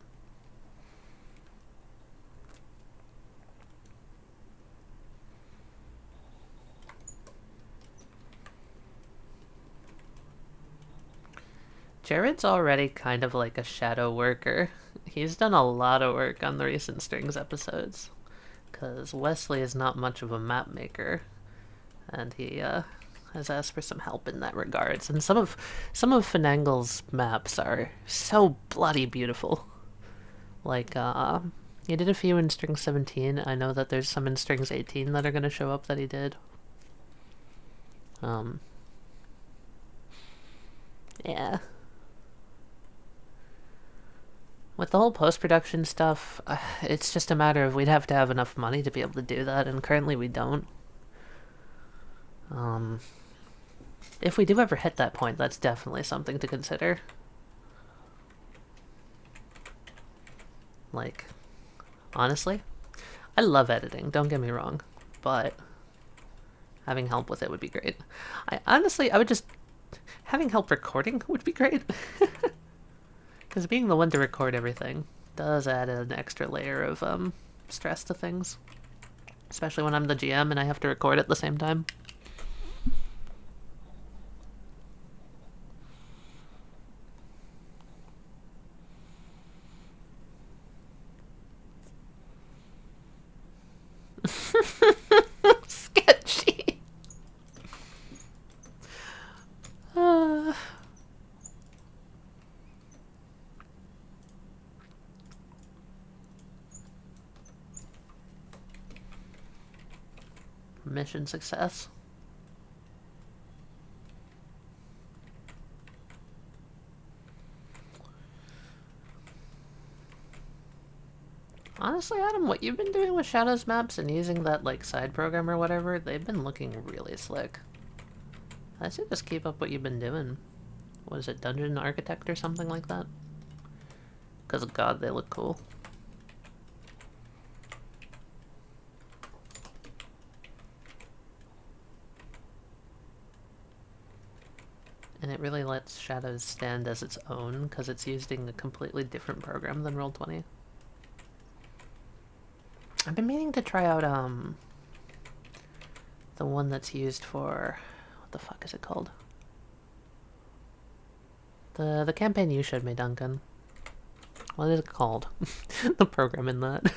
Jared's already kind of like a shadow worker. He's done a lot of work on the recent Strings episodes. Because Wesley is not much of a map maker. And he has asked for some help in that regards. And some of Finangle's maps are so bloody beautiful. Like, he did a few in Strings 17. I know that there's some in Strings 18 that are going to show up that he did. Yeah. With the whole post-production stuff, it's just a matter of we'd have to have enough money to be able to do that, and currently we don't. If we do ever hit that point, that's definitely something to consider. Like, honestly, I love editing, don't get me wrong, but having help with it would be great. I would just... Having help recording would be great. Because being the one to record everything does add an extra layer of stress to things. Especially when I'm the GM and I have to record at the same time. Sketchy. Mission success. Honestly, Adam, what you've been doing with Shadows maps and using that, like, side program or whatever, they've been looking really slick. I say just keep up what you've been doing. What is it, Dungeon Architect or something like that? Because, God, they look cool. And it really lets Shadows stand as its own, because it's using a completely different program than Roll20. I've been meaning to try out, the one that's used for... What the fuck is it called? The campaign you showed me, Duncan. What is it called? The program in that.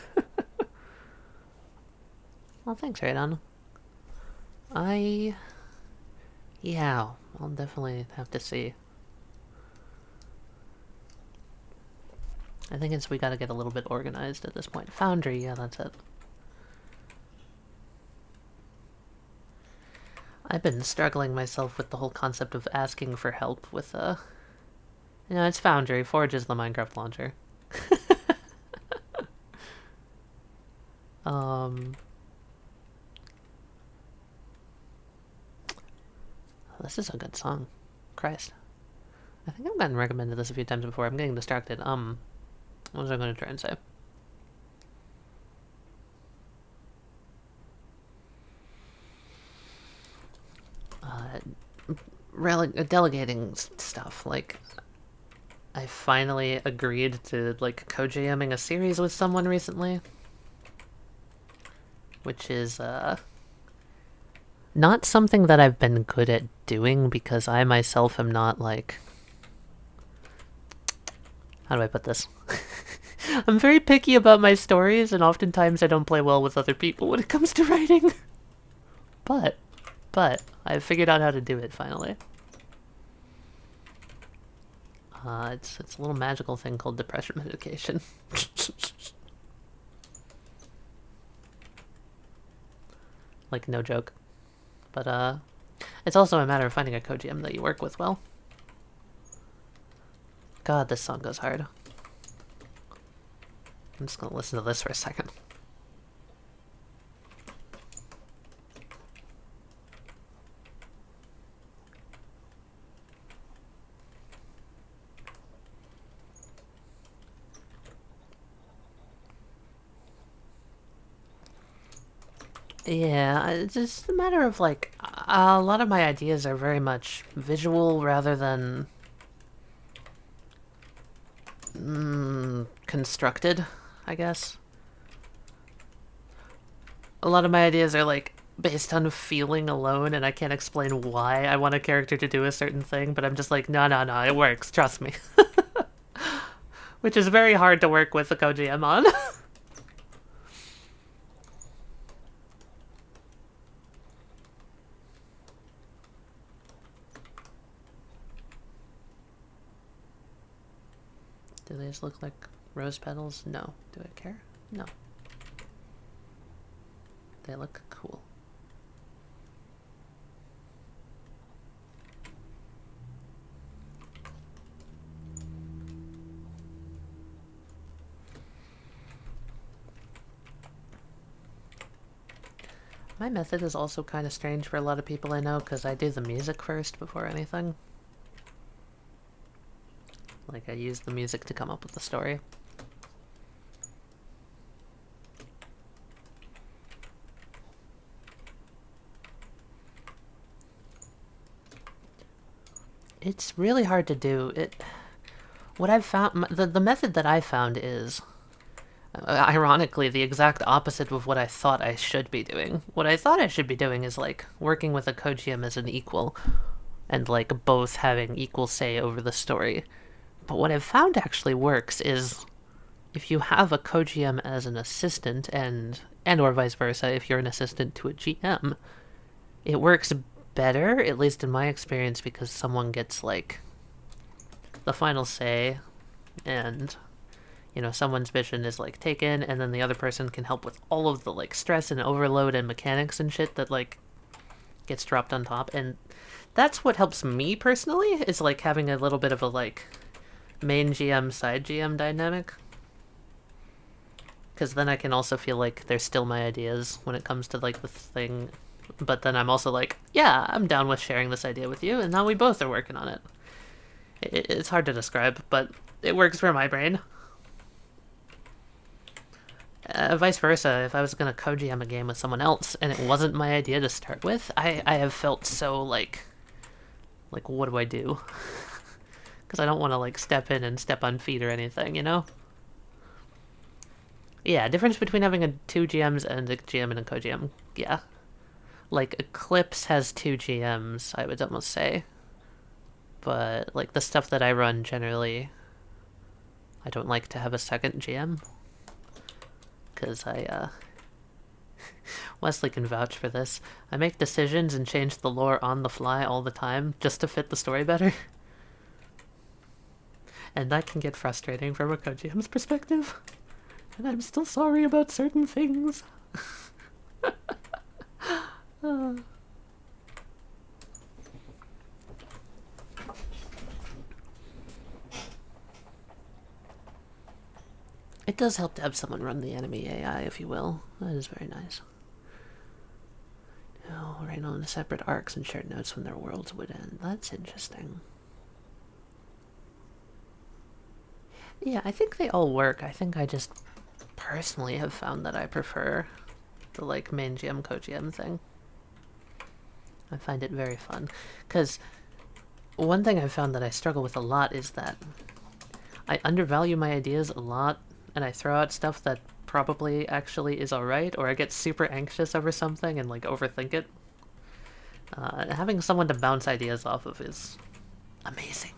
Well, thanks, Radon. Yeah, I'll definitely have to see. I think we gotta get a little bit organized at this point. Foundry, yeah, that's it. I've been struggling myself with the whole concept of asking for help with, You know, it's Foundry. Forge is the Minecraft launcher. This is a good song. Christ. I think I've gotten recommended this a few times before. I'm getting distracted. What was I going to try and say? Delegating stuff. Like, I finally agreed to, like, co-GMing a series with someone recently. Which is, not something that I've been good at doing because I myself am not, like... How do I put this? I'm very picky about my stories, and oftentimes I don't play well with other people when it comes to writing. But, I've figured out how to do it, finally. It's a little magical thing called depression medication. Like, no joke. But, it's also a matter of finding a co-GM that you work with well. God, this song goes hard. I'm just gonna listen to this for a second. Yeah, it's just a matter of, like, a lot of my ideas are very much visual rather than constructed, I guess. A lot of my ideas are, like, based on feeling alone, and I can't explain why I want a character to do a certain thing, but I'm just like, no, it works, trust me. Which is very hard to work with a co-GM on. Do they just look like rose petals? No. Do I care? No. They look cool. My method is also kind of strange for a lot of people I know, because I do the music first before anything. Like, I use the music to come up with the story. It's really hard to do. What I've found, the method that I found is, Ironically, the exact opposite of what I thought I should be doing. What I thought I should be doing is like working with a co-GM as an equal, and like both having equal say over the story. But what I've found actually works is if you have a co-GM as an assistant and or vice versa, if you're an assistant to a GM, it works better, at least in my experience, because someone gets like the final say, and you know, someone's vision is like taken, and then the other person can help with all of the like stress and overload and mechanics and shit that like gets dropped on top. And that's what helps me personally, is like having a little bit of a like main GM side GM dynamic, because then I can also feel like there's still my ideas when it comes to like the thing, but then I'm also like, yeah, I'm down with sharing this idea with you, and now we both are working on it. It's hard to describe, but it works for my brain. Vice versa, if I was going to co-GM a game with someone else and it wasn't my idea to start with, I have felt so like what do I do? Because I don't want to like step in and step on feet or anything, you know? Yeah, difference between having a 2 GMs and a GM and a co-GM. Yeah. Like, Eclipse has 2 GMs, I would almost say. But, like, the stuff that I run generally, I don't like to have a second GM. Because Wesley can vouch for this. I make decisions and change the lore on the fly all the time, just to fit the story better. And that can get frustrating from a co-GM's perspective. And I'm still sorry about certain things. It does help to have someone run the enemy AI, if you will. That is very nice. Oh, reign on the separate arcs and shared notes when their worlds would end. That's interesting. Yeah, I think they all work. I think I just personally have found that I prefer the like main GM co-GM thing. I find it very fun. Because one thing I've found that I struggle with a lot is that I undervalue my ideas a lot, and I throw out stuff that probably actually is alright, or I get super anxious over something and like overthink it. Having someone to bounce ideas off of is amazing.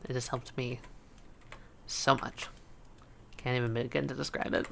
It has helped me so much. Can't even begin to describe it.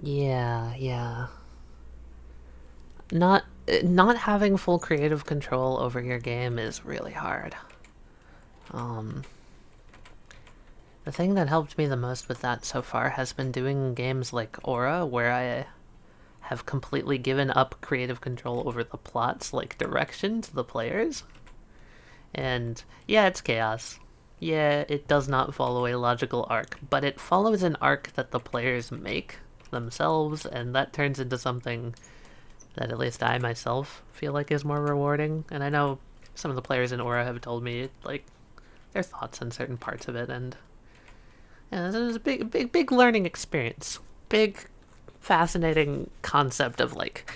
Yeah. Not having full creative control over your game is really hard. The thing that helped me the most with that so far has been doing games like Aura, where I have completely given up creative control over the plot's like direction to the players. And yeah, it's chaos. Yeah, it does not follow a logical arc, but it follows an arc that the players make themselves, and that turns into something that at least I myself feel like is more rewarding. And I know some of the players in Aura have told me like their thoughts on certain parts of it, and yeah, this is a big learning experience. Big, fascinating concept of like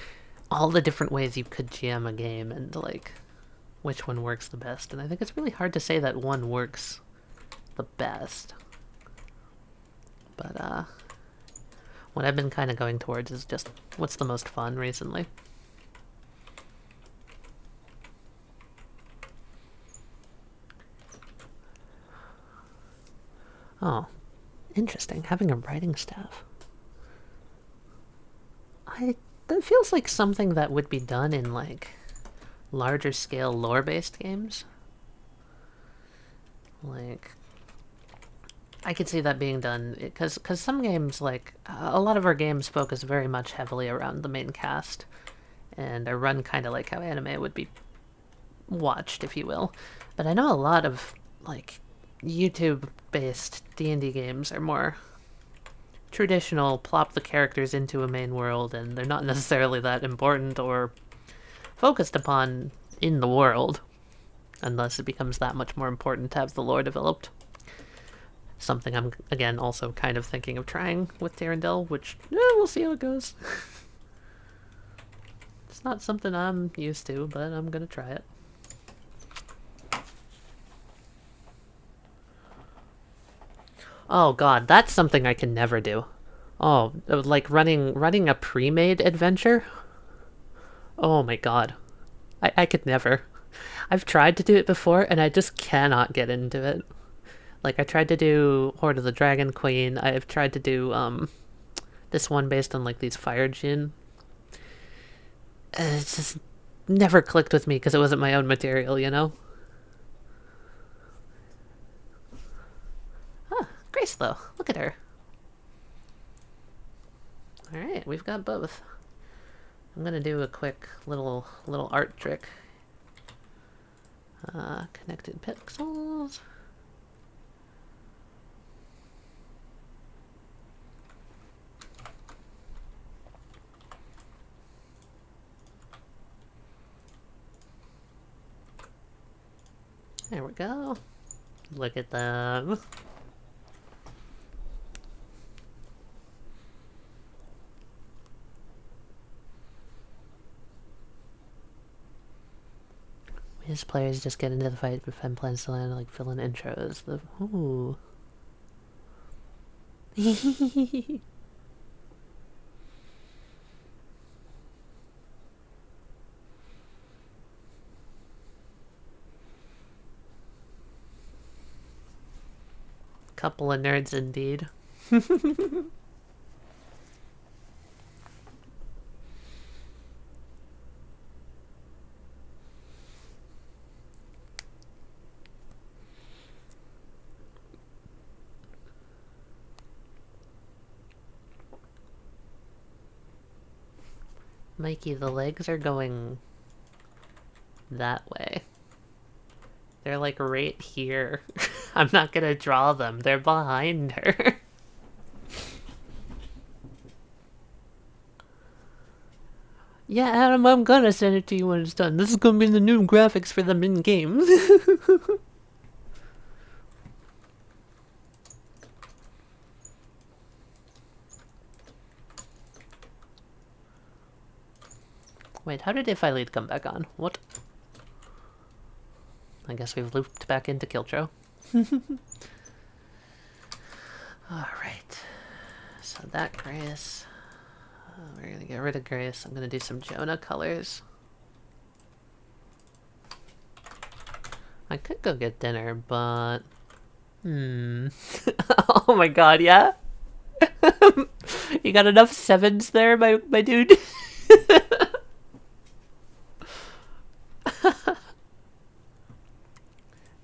all the different ways you could GM a game and like which one works the best. And I think it's really hard to say that one works the best. But what I've been kind of going towards is just what's the most fun recently. Oh, interesting. Having a writing staff. That feels like something that would be done in, like, larger scale lore-based games. Like, I could see that being done, because some games, like, a lot of our games focus very much heavily around the main cast, and are run kind of like how anime would be watched, if you will. But I know a lot of, like, YouTube-based D&D games are more traditional, plop the characters into a main world, and they're not necessarily that important or focused upon in the world, unless it becomes that much more important to have the lore developed. Something I'm, again, also kind of thinking of trying with Tarandel, which, we'll see how it goes. It's not something I'm used to, but I'm gonna try it. Oh god, that's something I can never do. Oh, like running a pre-made adventure? Oh my god. I could never. I've tried to do it before, and I just cannot get into it. Like, I tried to do Horde of the Dragon Queen. I've tried to do, this one based on, like, these Fire Djinn. It's just never clicked with me because it wasn't my own material, you know? Huh, Grace, though. Look at her. Alright, we've got both. I'm gonna do a quick little art trick. Connected pixels. There we go. Look at them. His players just get into the fight, but Fen plans to land, like, fill in intros. Ooh. Couple of nerds indeed. Mikey, the legs are going that way. They're like right here. I'm not gonna draw them. They're behind her. Yeah, Adam, I'm gonna send it to you when it's done. This is gonna be the new graphics for them in games. Wait, how did If I Lead come back on? What? I guess we've looped back into Kiltro. Alright. So that Grace. We're gonna get rid of Grace. I'm gonna do some Jonah colors. I could go get dinner, but... Oh my god, yeah? You got enough sevens there, my dude?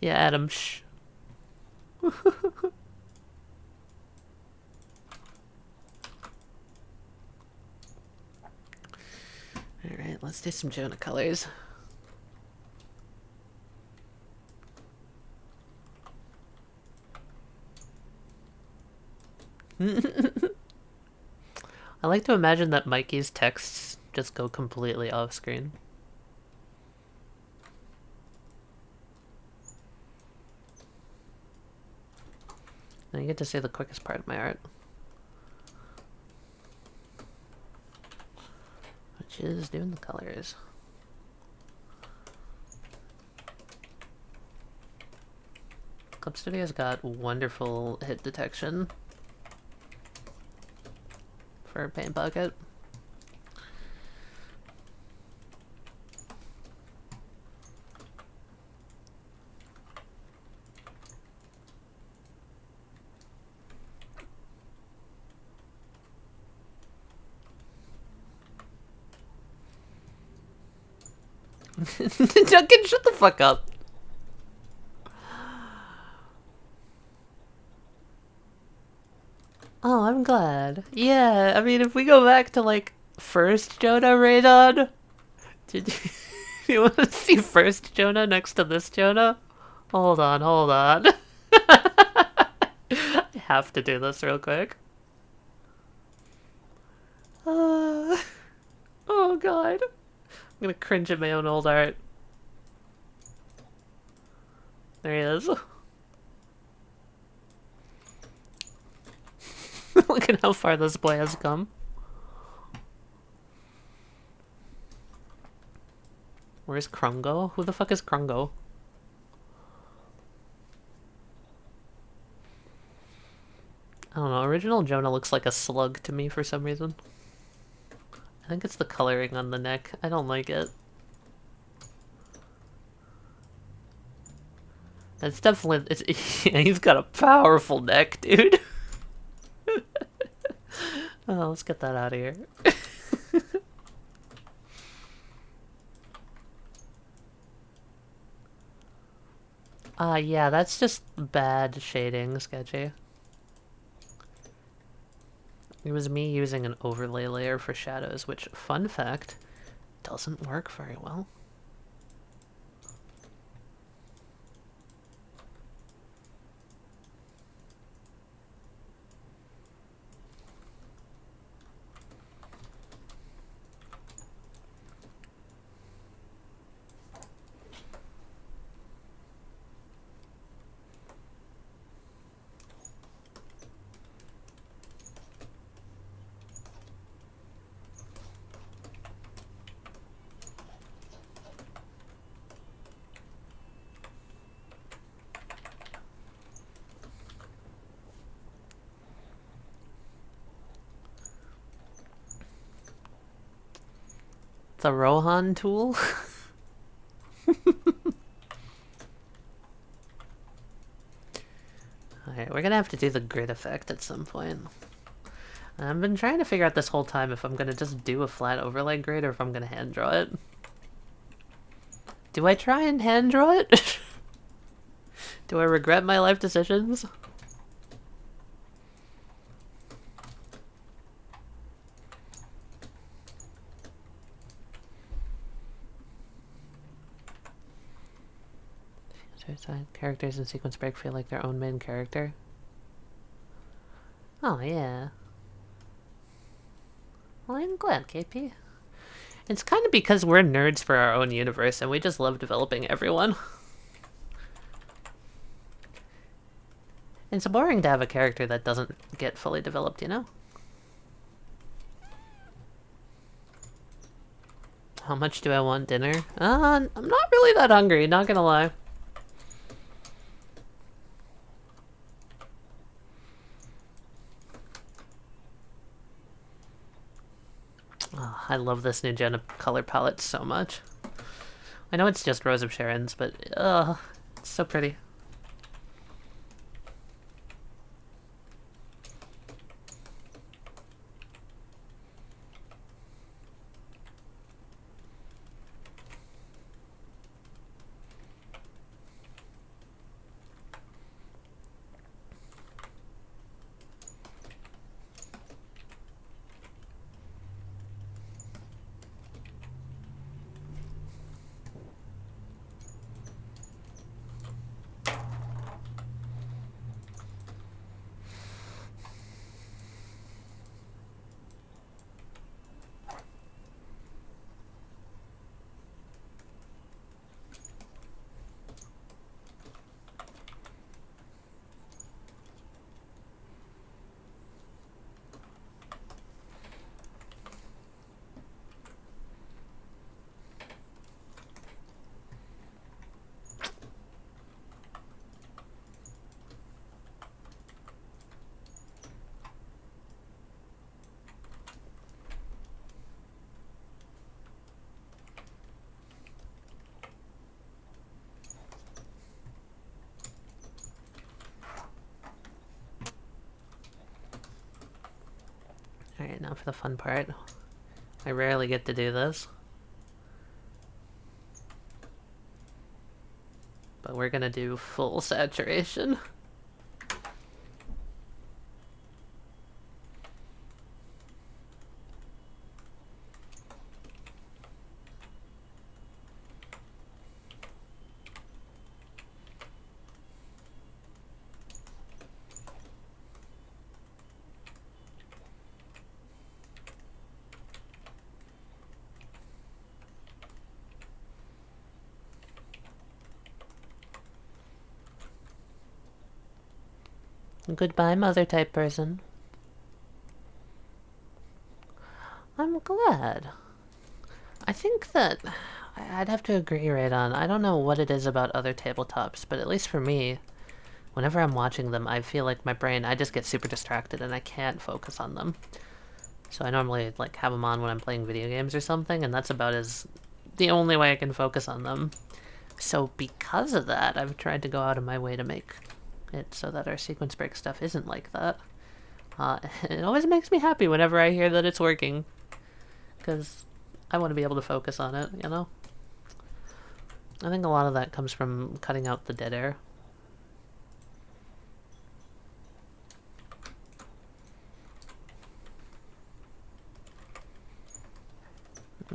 Yeah, Adam, shh. Alright, let's do some Jonah colors. I like to imagine that Mikey's texts just go completely off screen. And you get to see the quickest part of my art. Which is doing the colors. Clip Studio's got wonderful hit detection for Paint Bucket. Duncan, shut the fuck up. Oh, I'm glad. Yeah, I mean, if we go back to, like, first Jonah Radon, did you, you want to see first Jonah next to this Jonah? Hold on, hold on. I have to do this real quick. Oh god. I'm gonna cringe at my own old art. There he is. Look at how far this boy has come. Where's Krungo? Who the fuck is Krungo? I don't know, original Jonah looks like a slug to me for some reason. I think it's the coloring on the neck. I don't like it. It's definitely... yeah, he's got a powerful neck, dude. Oh, let's get that out of here. Yeah, that's just bad shading, sketchy. It was me using an overlay layer for shadows, which, fun fact, doesn't work very well. The Rohan tool? Alright, we're gonna have to do the grid effect at some point. I've been trying to figure out this whole time if I'm gonna just do a flat overlay grid or if I'm gonna hand draw it. Do I try and hand draw it? Do I regret my life decisions? Characters in sequence break feel like their own main character. Oh, yeah. Well, I'm glad, KP. It's kind of because we're nerds for our own universe and we just love developing everyone. It's boring to have a character that doesn't get fully developed, you know? How much do I want dinner? I'm not really that hungry, not gonna lie. Oh, I love this new Jonah color palette so much. I know it's just Rose of Sharon's, but it's so pretty. Alright, now for the fun part. I rarely get to do this. But we're gonna do full saturation. Goodbye, mother type person. I'm glad. I think that I'd have to agree right on. I don't know what it is about other tabletops, but at least for me, whenever I'm watching them, I feel like my brain, I just get super distracted and I can't focus on them. So I normally like have them on when I'm playing video games or something, and that's about as the only way I can focus on them. So because of that, I've tried to go out of my way to make it so that our sequence break stuff isn't like that. It always makes me happy whenever I hear that it's working, because I want to be able to focus on it, you know? I think a lot of that comes from cutting out the dead air.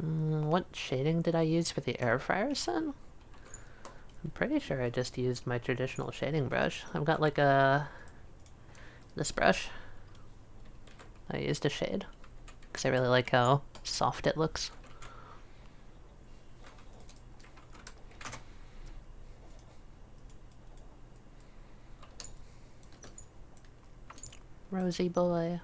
What shading did I use for the air fryer set? I'm pretty sure I just used my traditional shading brush. I've got like this brush I used to shade, because I really like how soft it looks. Rosy boy.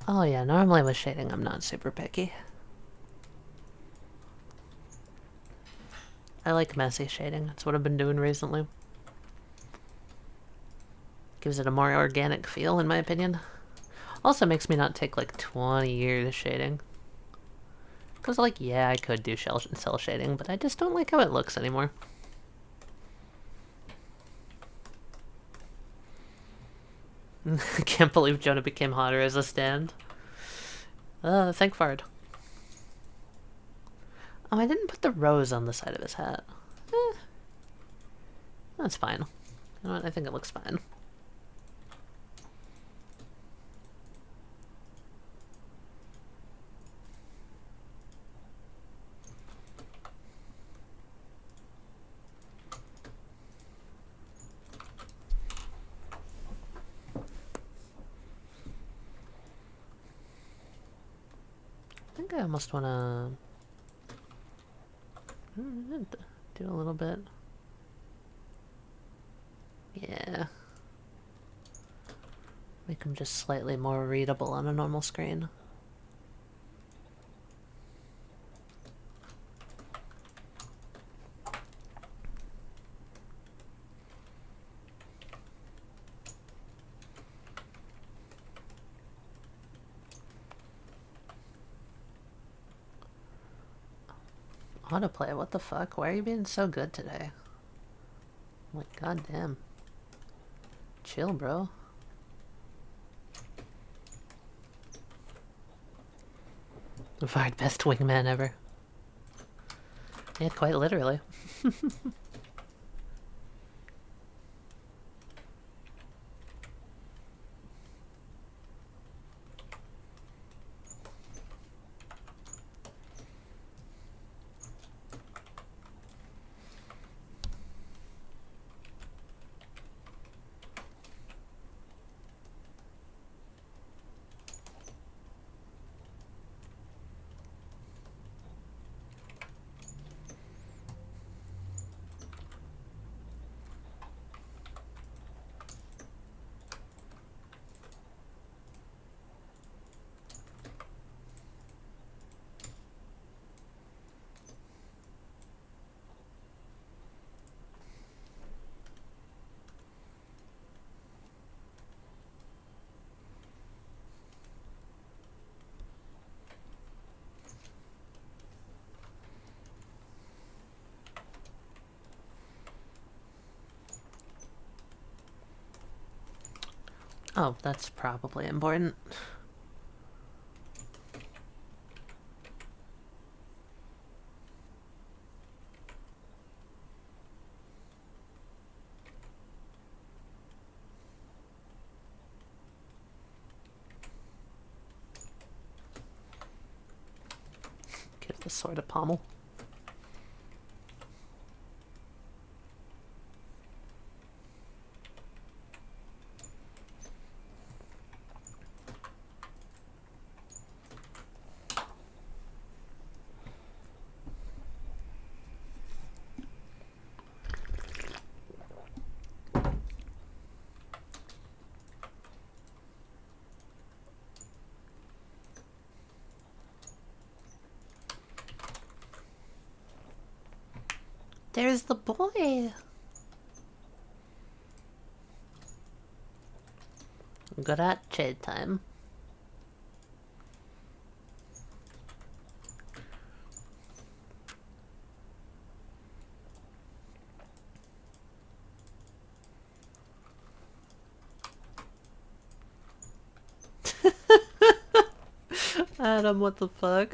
Oh yeah, normally with shading I'm not super picky. I like messy shading, that's what I've been doing recently. Gives it a more organic feel, in my opinion. Also makes me not take like 20 years shading. Because like, yeah, I could do cell shading, but I just don't like how it looks anymore. I can't believe Jonah became hotter as a stand. Thank Fard. Oh, I didn't put the rose on the side of his hat. That's fine. You know what? I think it looks fine. I think I almost want to do a little bit. Yeah. Make them just slightly more readable on a normal screen. Autoplay, what the fuck? Why are you being so good today? Like, goddamn. Chill, bro. Vard, best wingman ever. Yeah, quite literally. Oh, that's probably important. Give the sword a pommel. There's the boy. Good at shade time. Adam, what the fuck?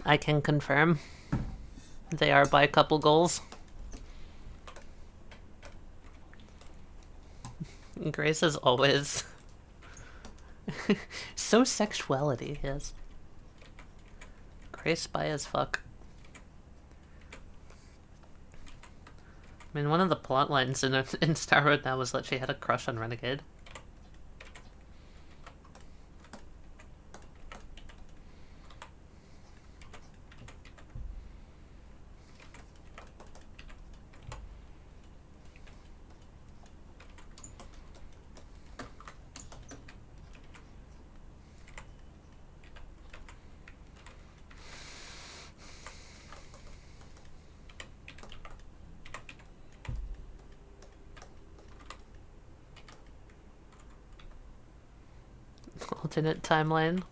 I can confirm. They are by couple goals. Grace is always so sexuality, yes. Grace bi as fuck. I mean, one of the plot lines in Star Road now was that she had a crush on Renegade. Alternate timeline.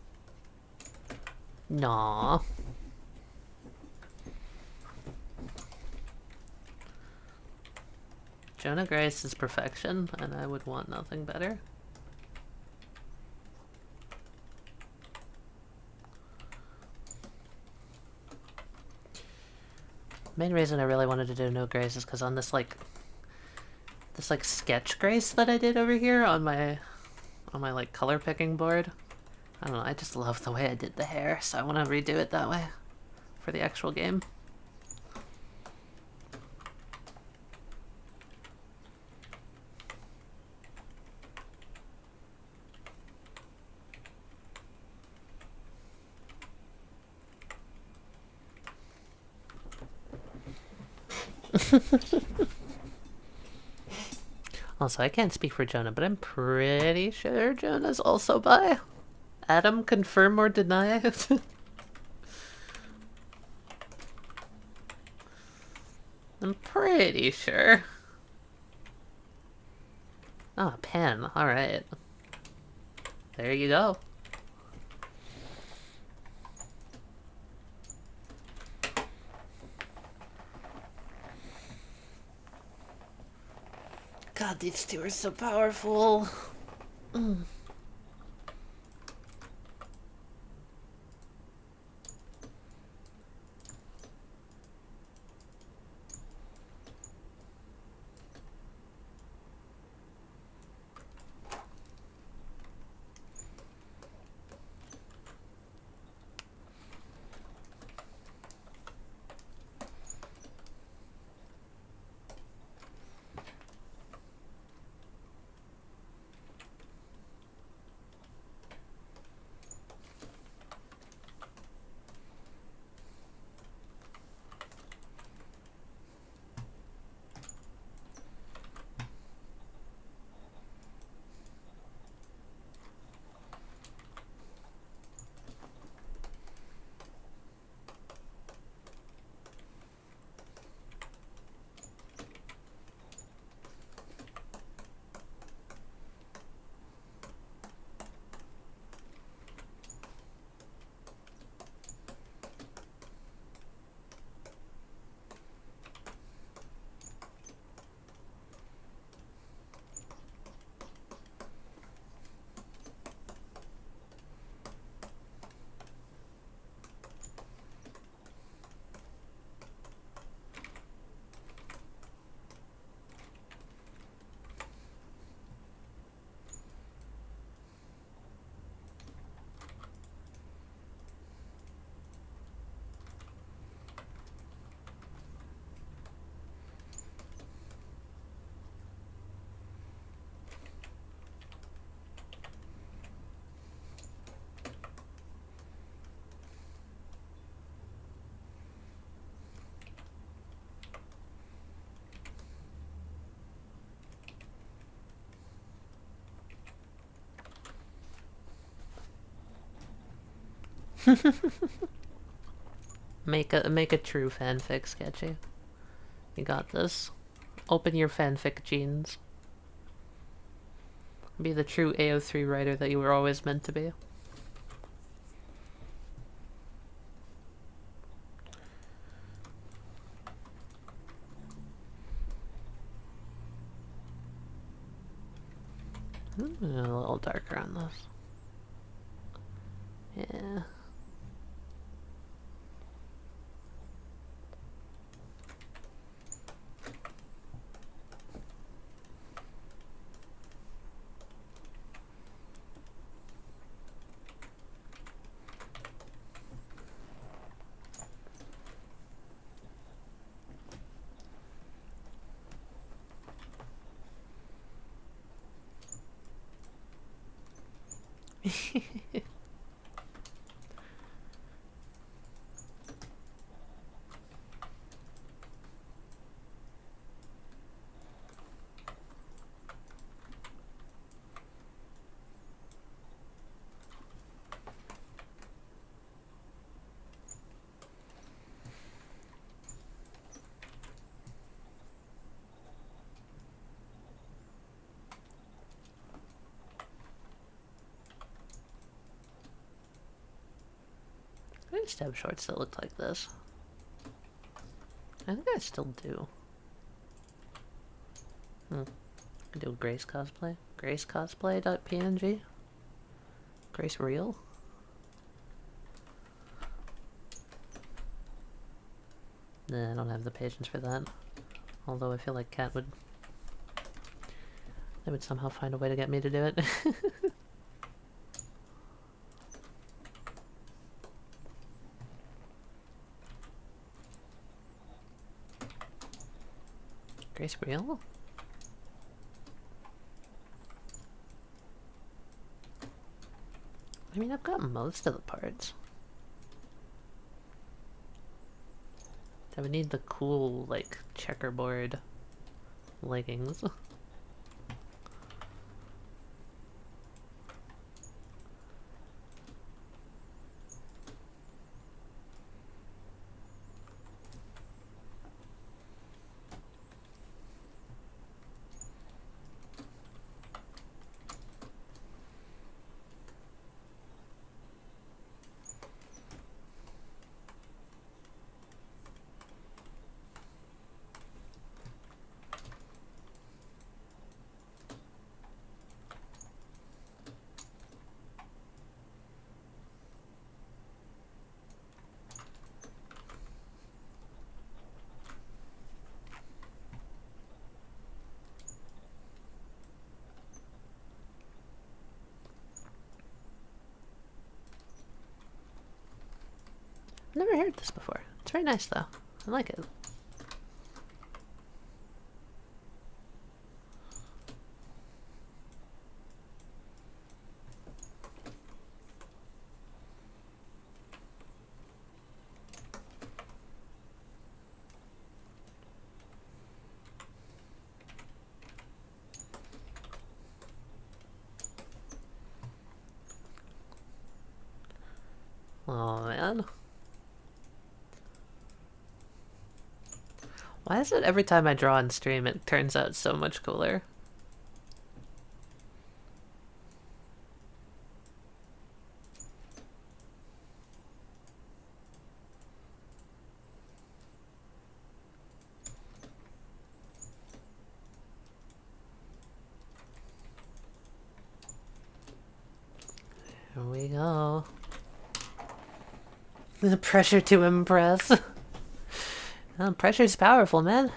Nah. Jonah Grace is perfection, and I would want nothing better. Main reason I really wanted to do no Grace is because on this like sketch Grace that I did over here on my like color picking board, I don't know, I just love the way I did the hair, so I want to redo it that way for the actual game. Also, I can't speak for Jonah, but I'm pretty sure Jonah's also bi. Adam, confirm or deny it? I'm pretty sure. Oh, pen. Alright. There you go. God, these two are so powerful. Make a true fanfic, Sketchy. You got this. Open your fanfic genes. Be the true AO3 writer that you were always meant to be. A little darker on this. Yeah. I used to have shorts that looked like this. I think I still do. I do Grace cosplay. Gracecosplay.png. Grace real. Nah, I don't have the patience for that. Although I feel like Kat would... They would somehow find a way to get me to do it. Grace real? I mean, I've got most of the parts. I would need the cool, like, checkerboard leggings. Never heard this before. It's very nice though. I like it. Oh man. Why is it every time I draw on stream it turns out so much cooler? Here we go. The pressure to impress. Pressure's powerful, man.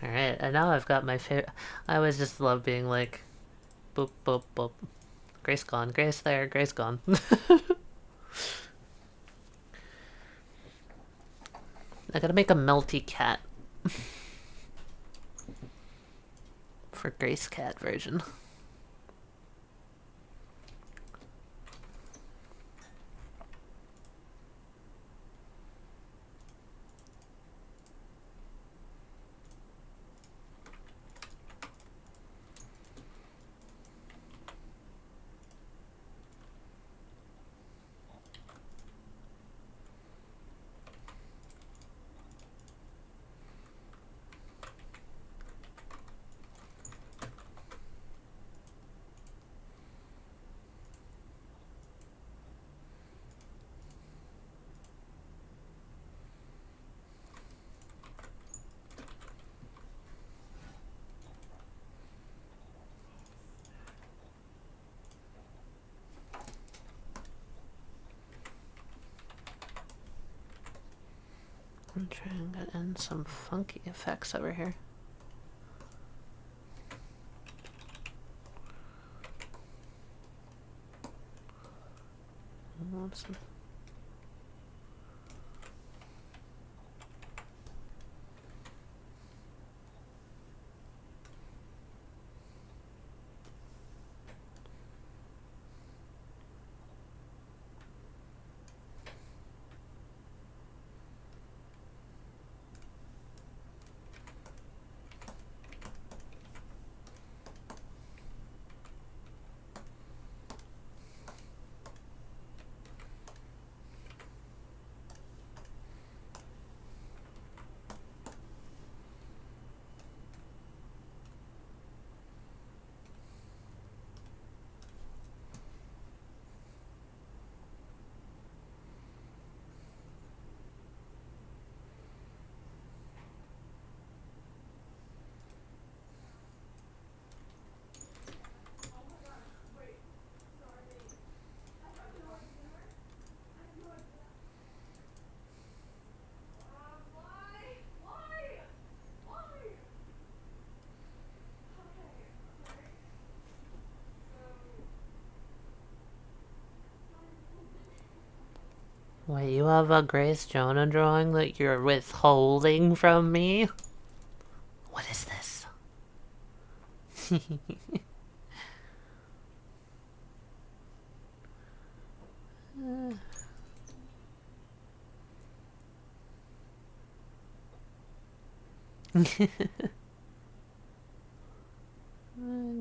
Alright, and now I've got my favorite. I always just love being like, boop, boop, boop. Grace gone, Grace there, Grace gone. I gotta make a melty cat. For Grace Cat version. I'm trying to get in some funky effects over here. Whoops. Wait, you have a Grace Jonah drawing that you're withholding from me? What is this? I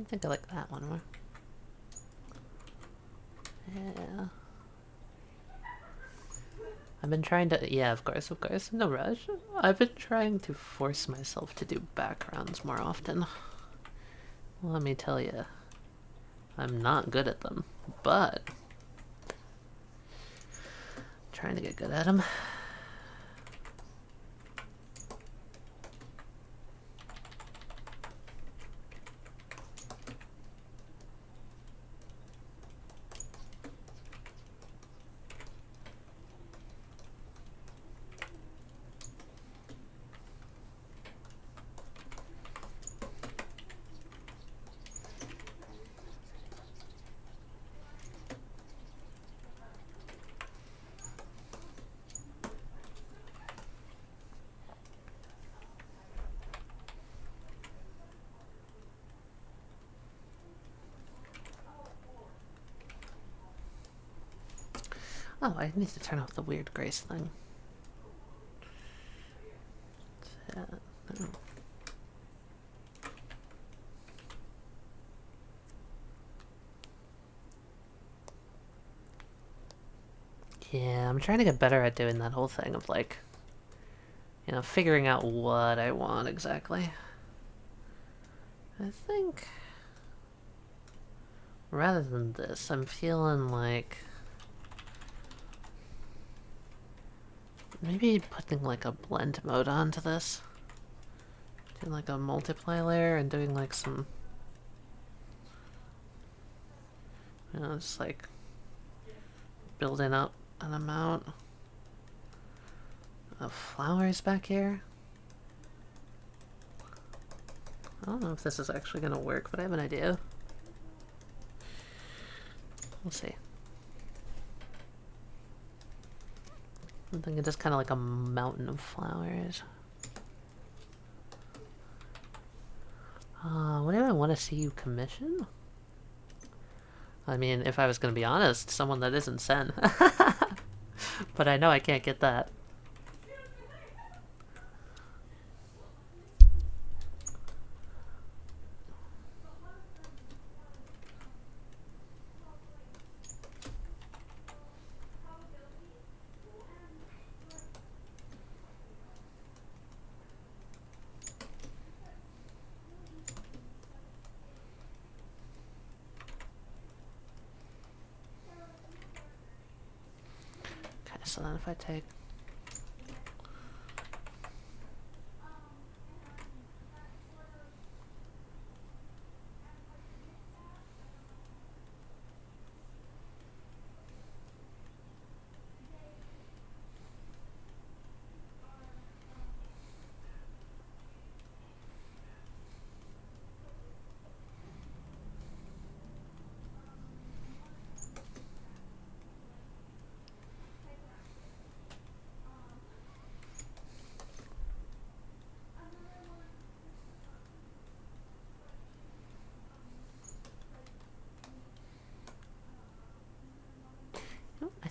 think I like that one more. Yeah. I've been trying to... Yeah, of course, no rush. I've been trying to force myself to do backgrounds more often. Let me tell you, I'm not good at them, but I'm trying to get good at them. Oh, I need to turn off the weird grace thing. Yeah, I'm trying to get better at doing that whole thing of like, you know, figuring out what I want exactly. I think rather than this, I'm feeling like maybe putting like a blend mode onto this. Doing like a multiply layer and doing like some, you know, just like building up an amount of flowers back here. I don't know if this is actually gonna work, but I have an idea. We'll see. I'm thinking just kind of like a mountain of flowers. What do I want to see you commission? I mean, if I was going to be honest, someone that isn't Sen. But I know I can't get that. Okay, so then if I take...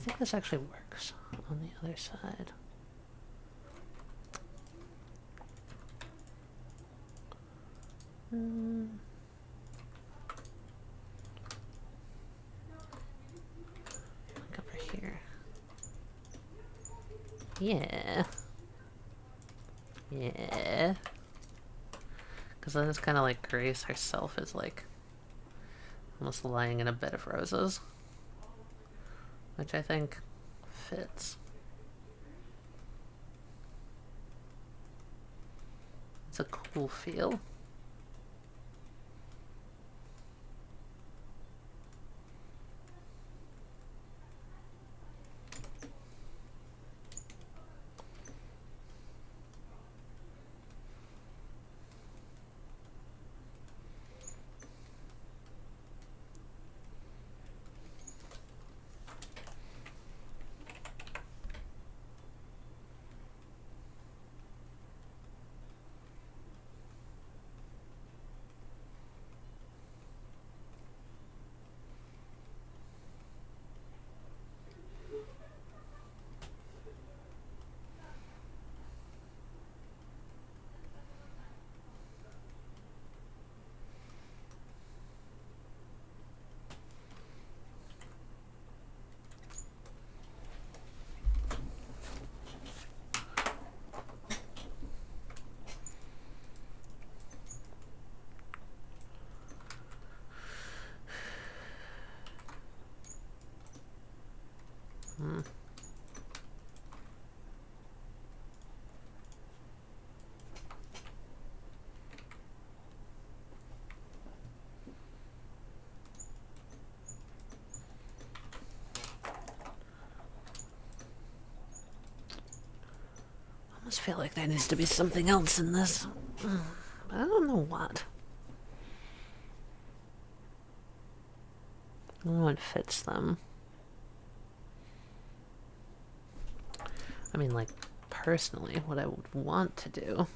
think this actually works on the other side. Look over here. Yeah. Yeah. Because then it's kind of like Grace herself is like almost lying in a bed of roses. Which I think fits. It's a cool feel. I almost feel like there needs to be something else in this. I don't know what. I don't know what fits them. I mean, like, personally, what I would want to do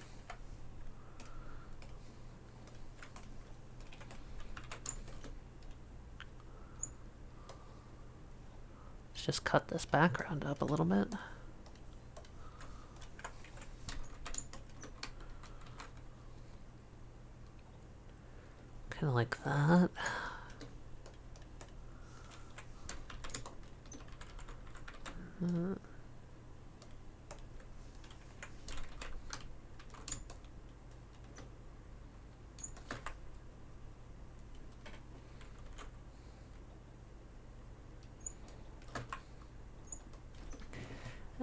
is just cut this background up a little bit. Kind of like that.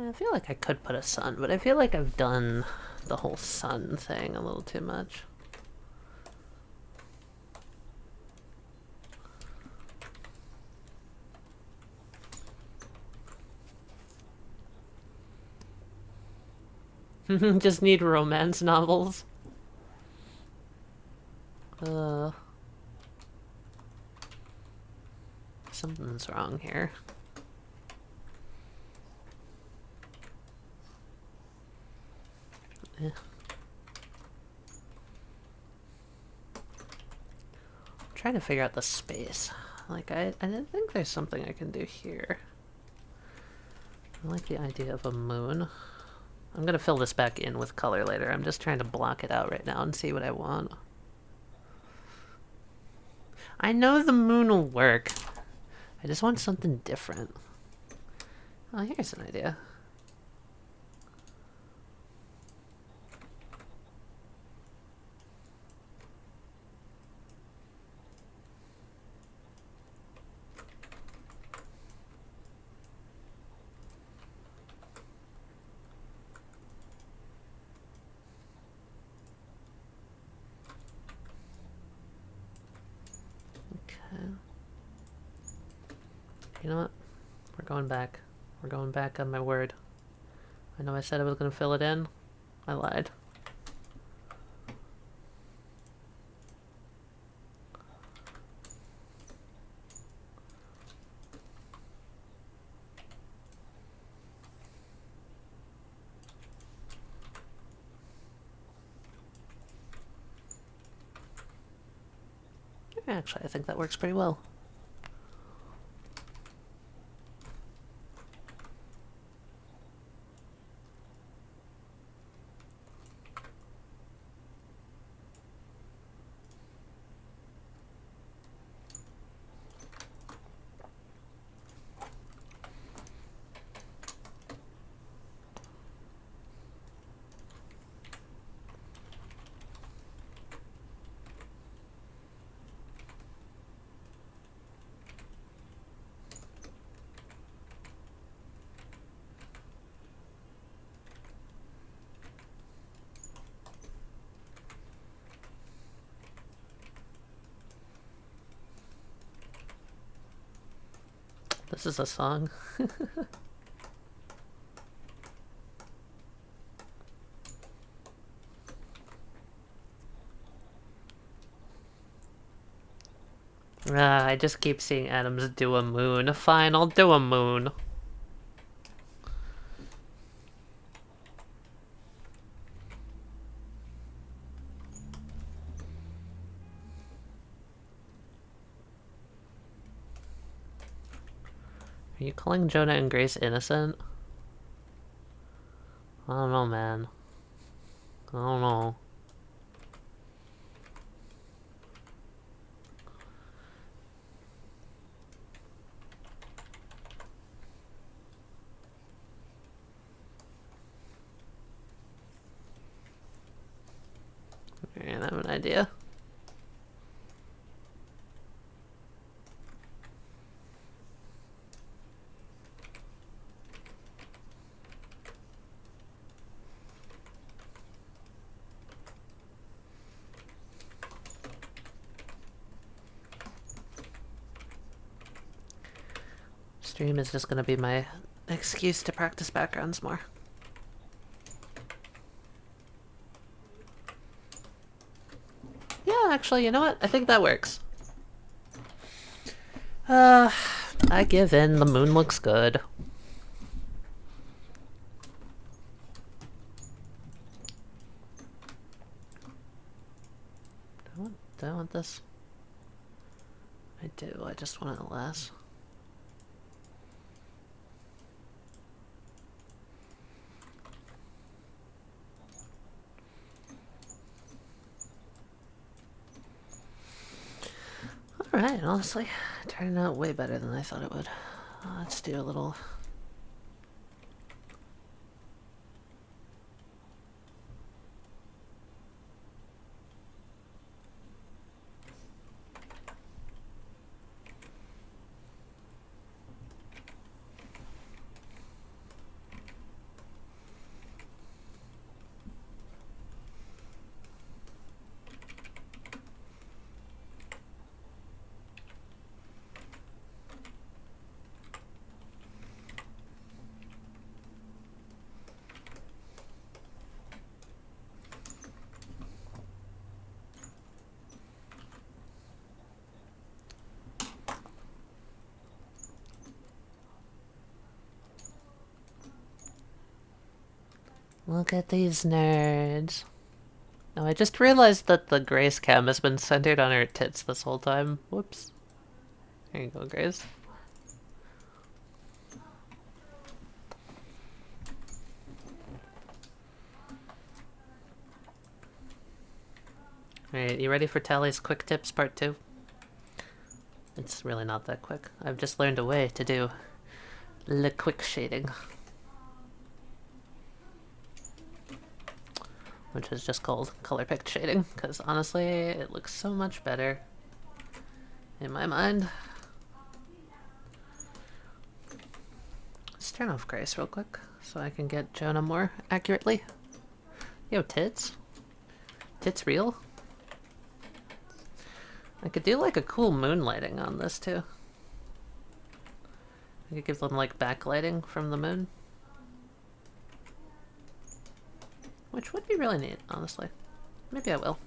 I feel like I could put a sun, but I feel like I've done the whole sun thing a little too much. Just need romance novels. Something's wrong here. I'm trying to figure out the space. Like, I think there's something I can do here. I like the idea of a moon. I'm gonna fill this back in with color later. I'm just trying to block it out right now and see what I want. I know the moon will work. I just want something different. Oh, here's an idea. You know what? We're going back. We're going back on my word. I know I said I was going to fill it in. I lied. Actually, I think that works pretty well. This is a song. I just keep seeing Adams do a moon. Fine, I'll do a moon. Are you calling Jonah and Grace innocent? I don't know, man. I don't know. Alright, I have an idea. Stream is just gonna be my excuse to practice backgrounds more. Yeah, actually, you know what? I think that works. I give in. The moon looks good. Do I want this? I do. I just want it less. Alright, honestly, it turned out way better than I thought it would. Let's do a little... Look at these nerds. No, I just realized that the Grace cam has been centered on her tits this whole time. Whoops. There you go, Grace. Alright, you ready for Tally's quick tips part 2? It's really not that quick. I've just learned a way to do the quick shading. Which is just called color picked shading, because honestly, it looks so much better in my mind. Let's turn off Grace real quick so I can get Jonah more accurately. Yo, tits? Tits real? I could do like a cool moonlighting on this too. I could give them like backlighting from the moon. Which would be really neat, honestly. Maybe I will.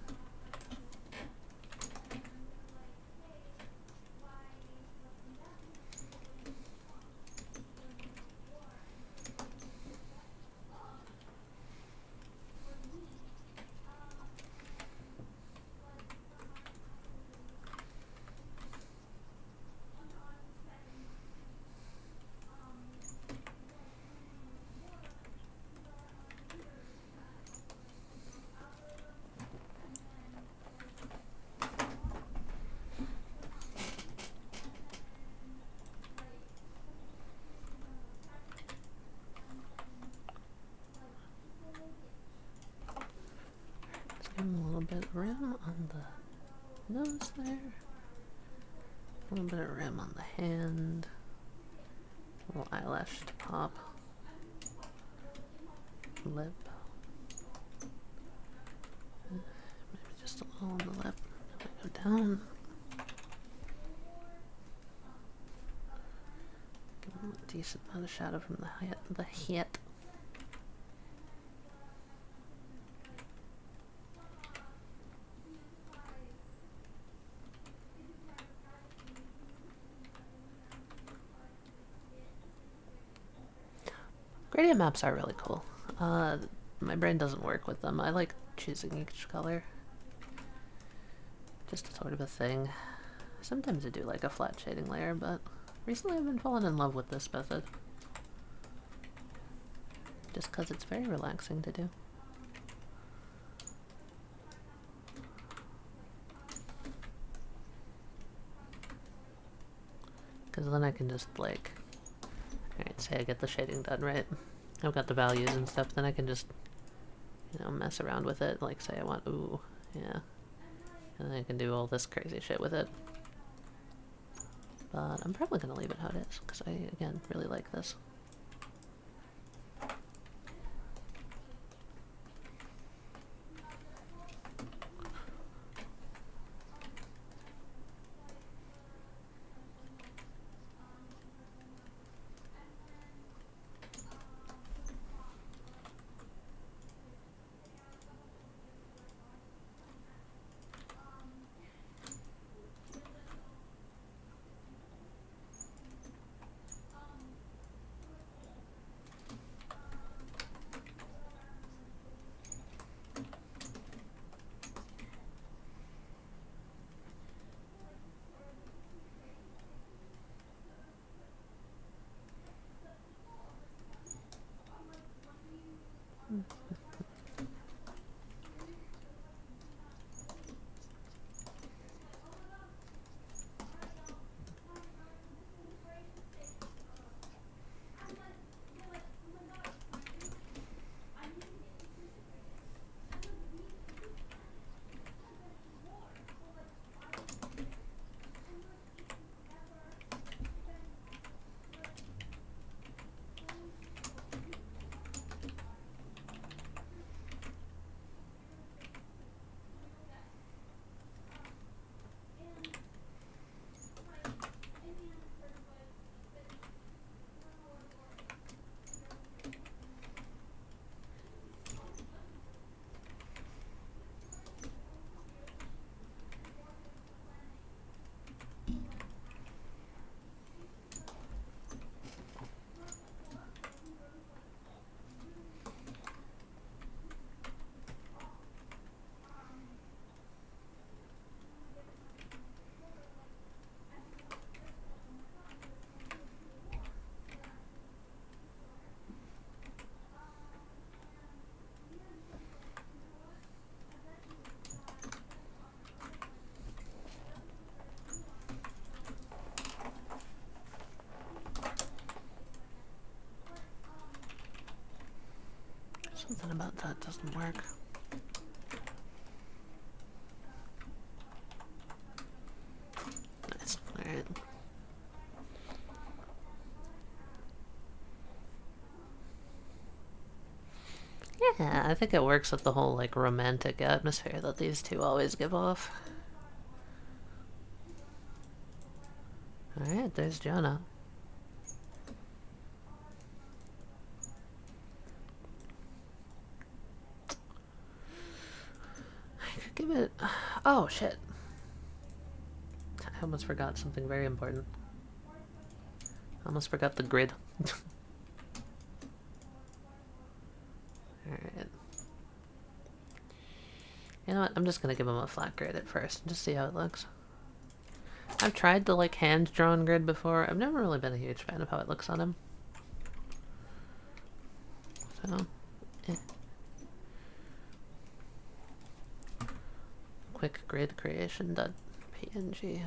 A little bit of rim on the nose there. A little bit of rim on the hand. A little eyelash to pop. Lip. Maybe just a little on the lip. Go down. decent amount of shadow from the hit. Gradient maps are really cool. My brain doesn't work with them. I like choosing each color. Just sort of a thing. Sometimes I do like a flat shading layer, but recently I've been falling in love with this method. Just because it's very relaxing to do. Because then I can just like, alright, say I get the shading done right. I've got the values and stuff, then I can just, you know, mess around with it. Like say I want, ooh, yeah. And then I can do all this crazy shit with it. But I'm probably going to leave it how it is, because I, again, really like this. Something about that doesn't work. Nice. Alright. Yeah, I think it works with the whole, like, romantic atmosphere that these two always give off. Alright, there's Jonah. I could give it... Oh, shit. I almost forgot something very important. I almost forgot the grid. Alright. You know what? I'm just gonna give him a flat grid at first and just see how it looks. I've tried the, like, hand-drawn grid before. I've never really been a huge fan of how it looks on him. So, eh. Quick grid creation.png.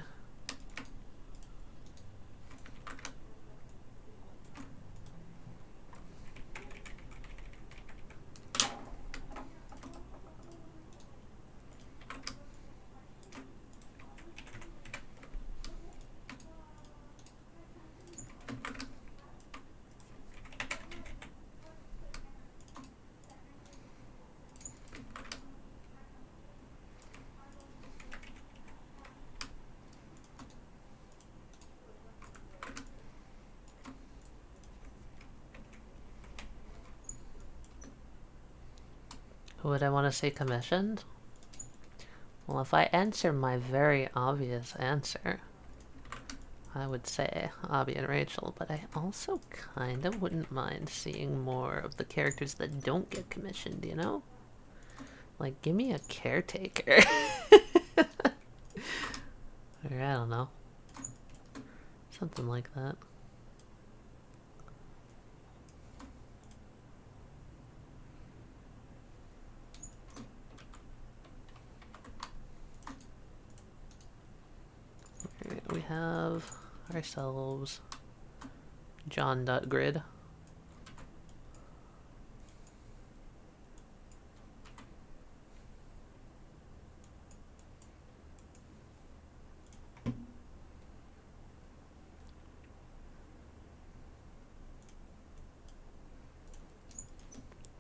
Would I want to see commissioned? Well, if I answer my very obvious answer, I would say Abby and Rachel, but I also kind of wouldn't mind seeing more of the characters that don't get commissioned, you know? Like, give me a caretaker. Or I don't know. Something like that. Alright, we have ourselves John.grid.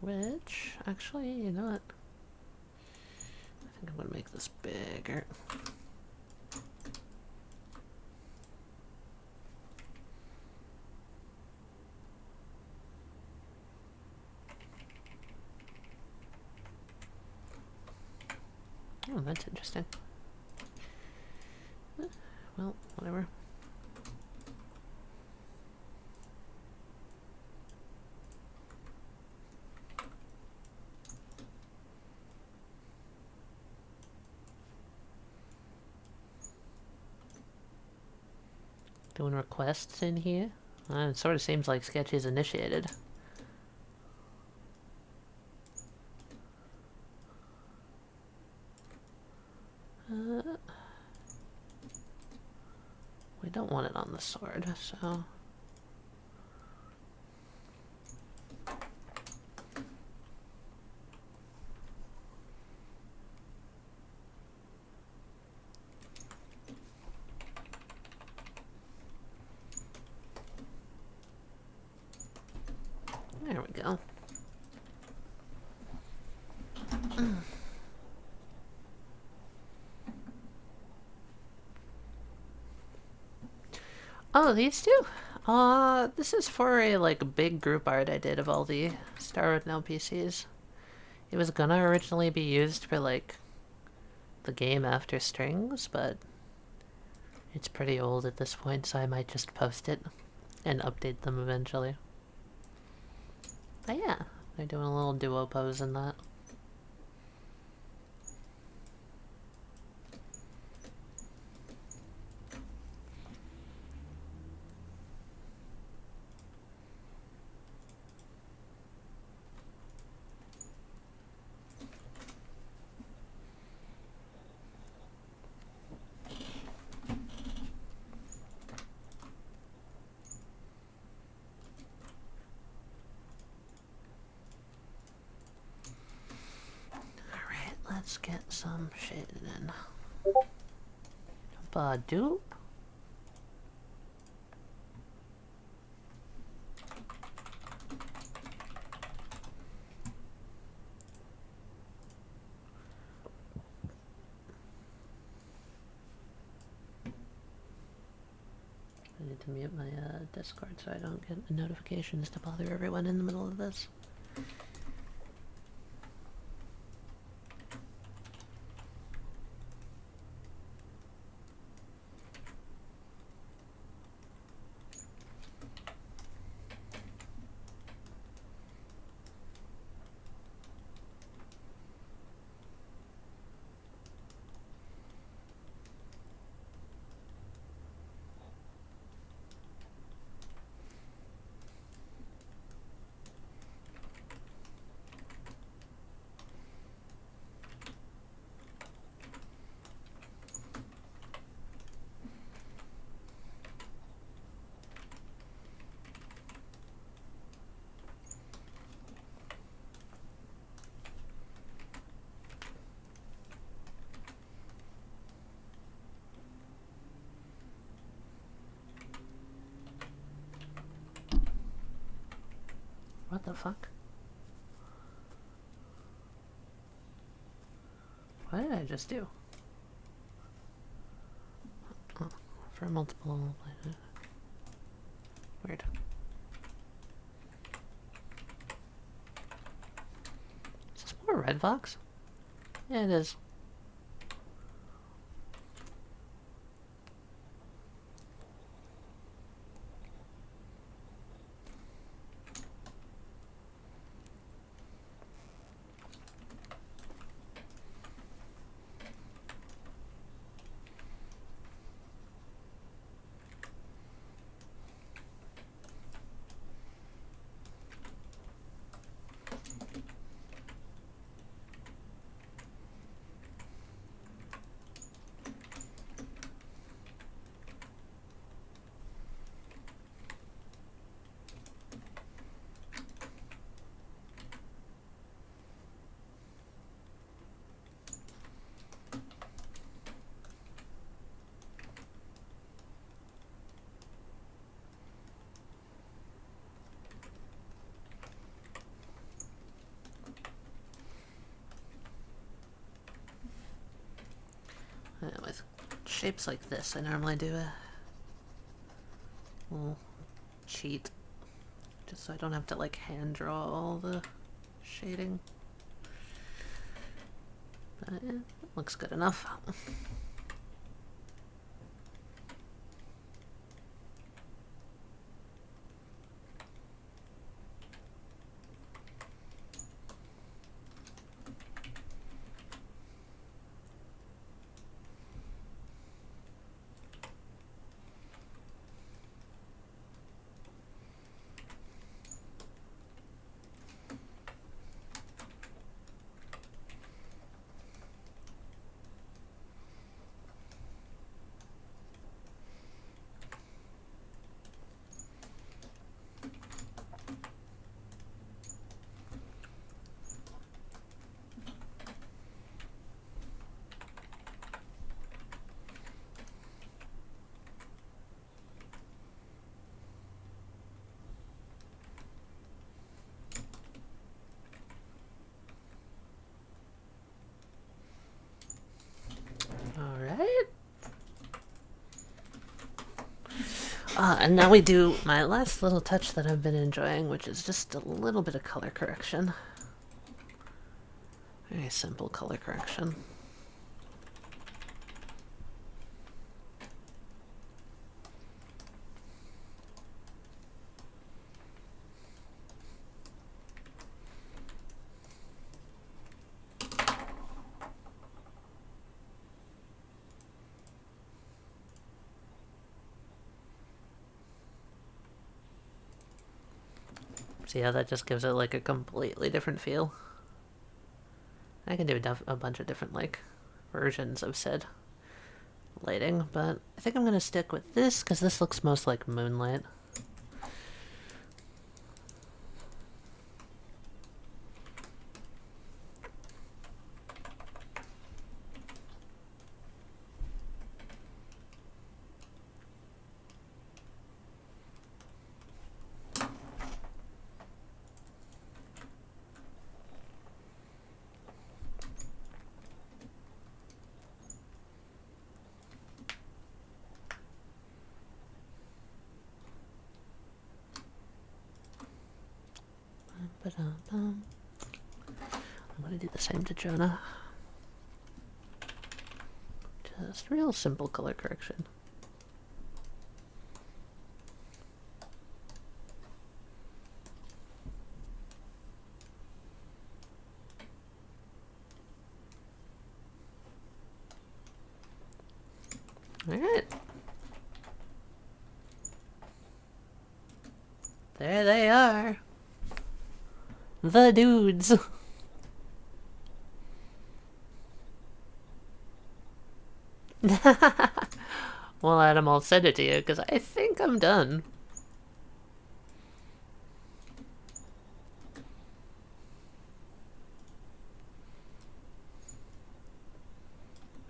Which, actually, you know what? I think I'm gonna make this bigger. Oh, that's interesting. Well, whatever. Doing requests in here? It sort of seems like Sketchy's initiated. We don't want it on the sword, so... There we go. Oh, these two? This is for a, like, big group art I did of all the Star Road NPCs. It was gonna originally be used for, like, the game after Strings, but it's pretty old at this point, so I might just post it and update them eventually. But yeah, they're doing a little duo pose in that. Let's get some shaded in. Badoop. I need to mute my Discord so I don't get notifications to bother everyone in the middle of this. What the fuck? What did I just do? Oh, for multiple... Weird. Is this more red fox? Yeah, it is. With shapes like this, I normally do a little cheat, just so I don't have to like hand draw all the shading. But yeah, it looks good enough. Alright. And now we do my last little touch that I've been enjoying, which is just a little bit of color correction. Very simple color correction. See how that just gives it like a completely different feel? I can do a bunch of different like versions of said lighting, but I think I'm gonna stick with this because this looks most like moonlight. I'm gonna do the same to Jonah. Just real simple color correction. Alright. There they are. The dudes. Well, Adam, I'll send it to you because I think I'm done.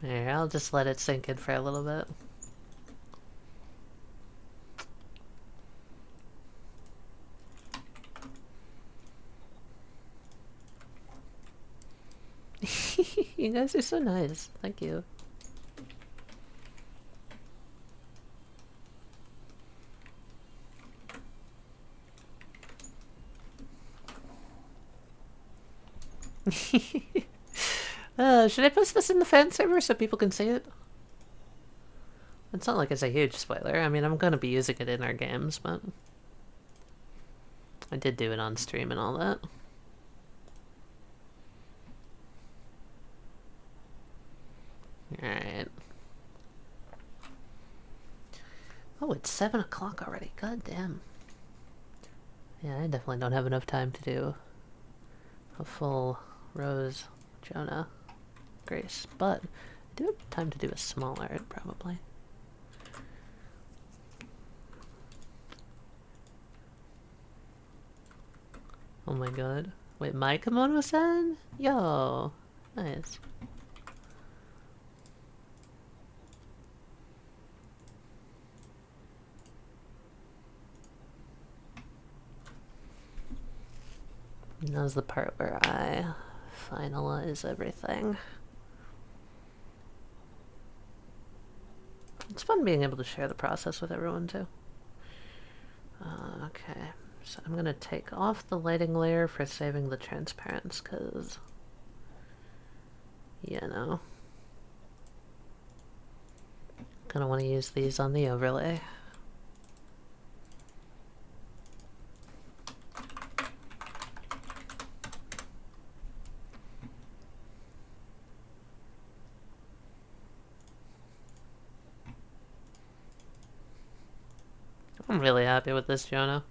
Here, I'll just let it sink in for a little bit. You guys are so nice. Thank you. Should I post this in the fan server so people can see it? It's not like it's a huge spoiler. I mean, I'm gonna be using it in our games, but I did do it on stream and all that. Alright. Oh, it's 7 o'clock already. God damn. Yeah, I definitely don't have enough time to do a full Rose, Jonah, Grace, but I do have time to do a small art, probably. Oh my god. Wait, my kimono-san? Yo! Nice. Now's the part where I finalize everything. It's fun being able to share the process with everyone too. Okay, so I'm gonna take off the lighting layer for saving the transparency, because, you know, gonna want to use these on the overlay. I'm really happy with this, Jonah.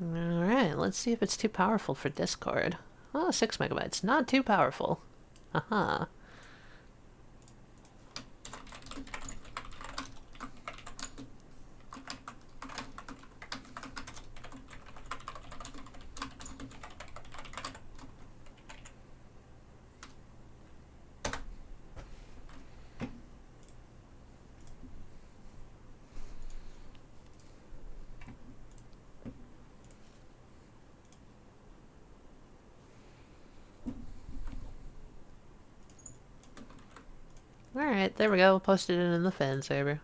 Alright, let's see if it's too powerful for Discord. Oh, 6 megabytes. Not too powerful. Haha. Alright, there we go. Posted it in the fan server.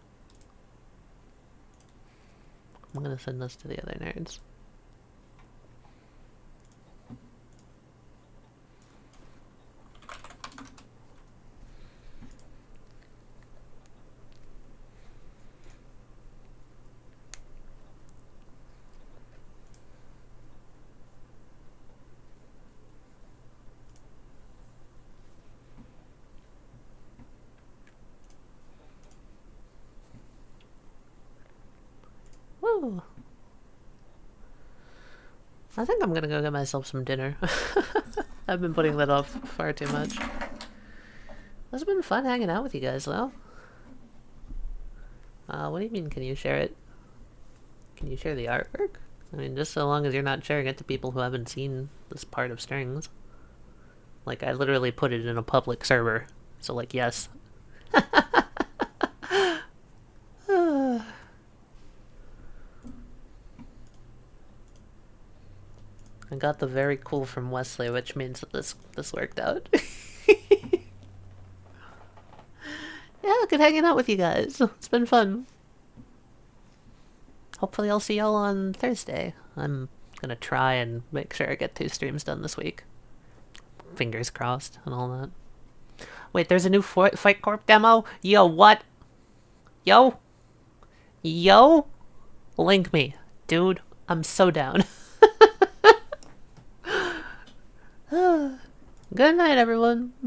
I'm gonna send this to the other nerds. Woo! I think I'm gonna go get myself some dinner. I've been putting that off far too much. It's been fun hanging out with you guys, though. What do you mean, can you share it? Can you share the artwork? I mean, just so long as you're not sharing it to people who haven't seen this part of strings. Like, I literally put it in a public server. So, like, yes. I got the very cool from Wesley, which means that this worked out. Yeah, good hanging out with you guys. It's been fun. Hopefully I'll see y'all on Thursday. I'm gonna try and make sure I get 2 streams done this week. Fingers crossed and all that. Wait, there's a new Fight Corp demo? Yo, what? Yo? Yo? Link me. Dude, I'm so down. Good night, everyone.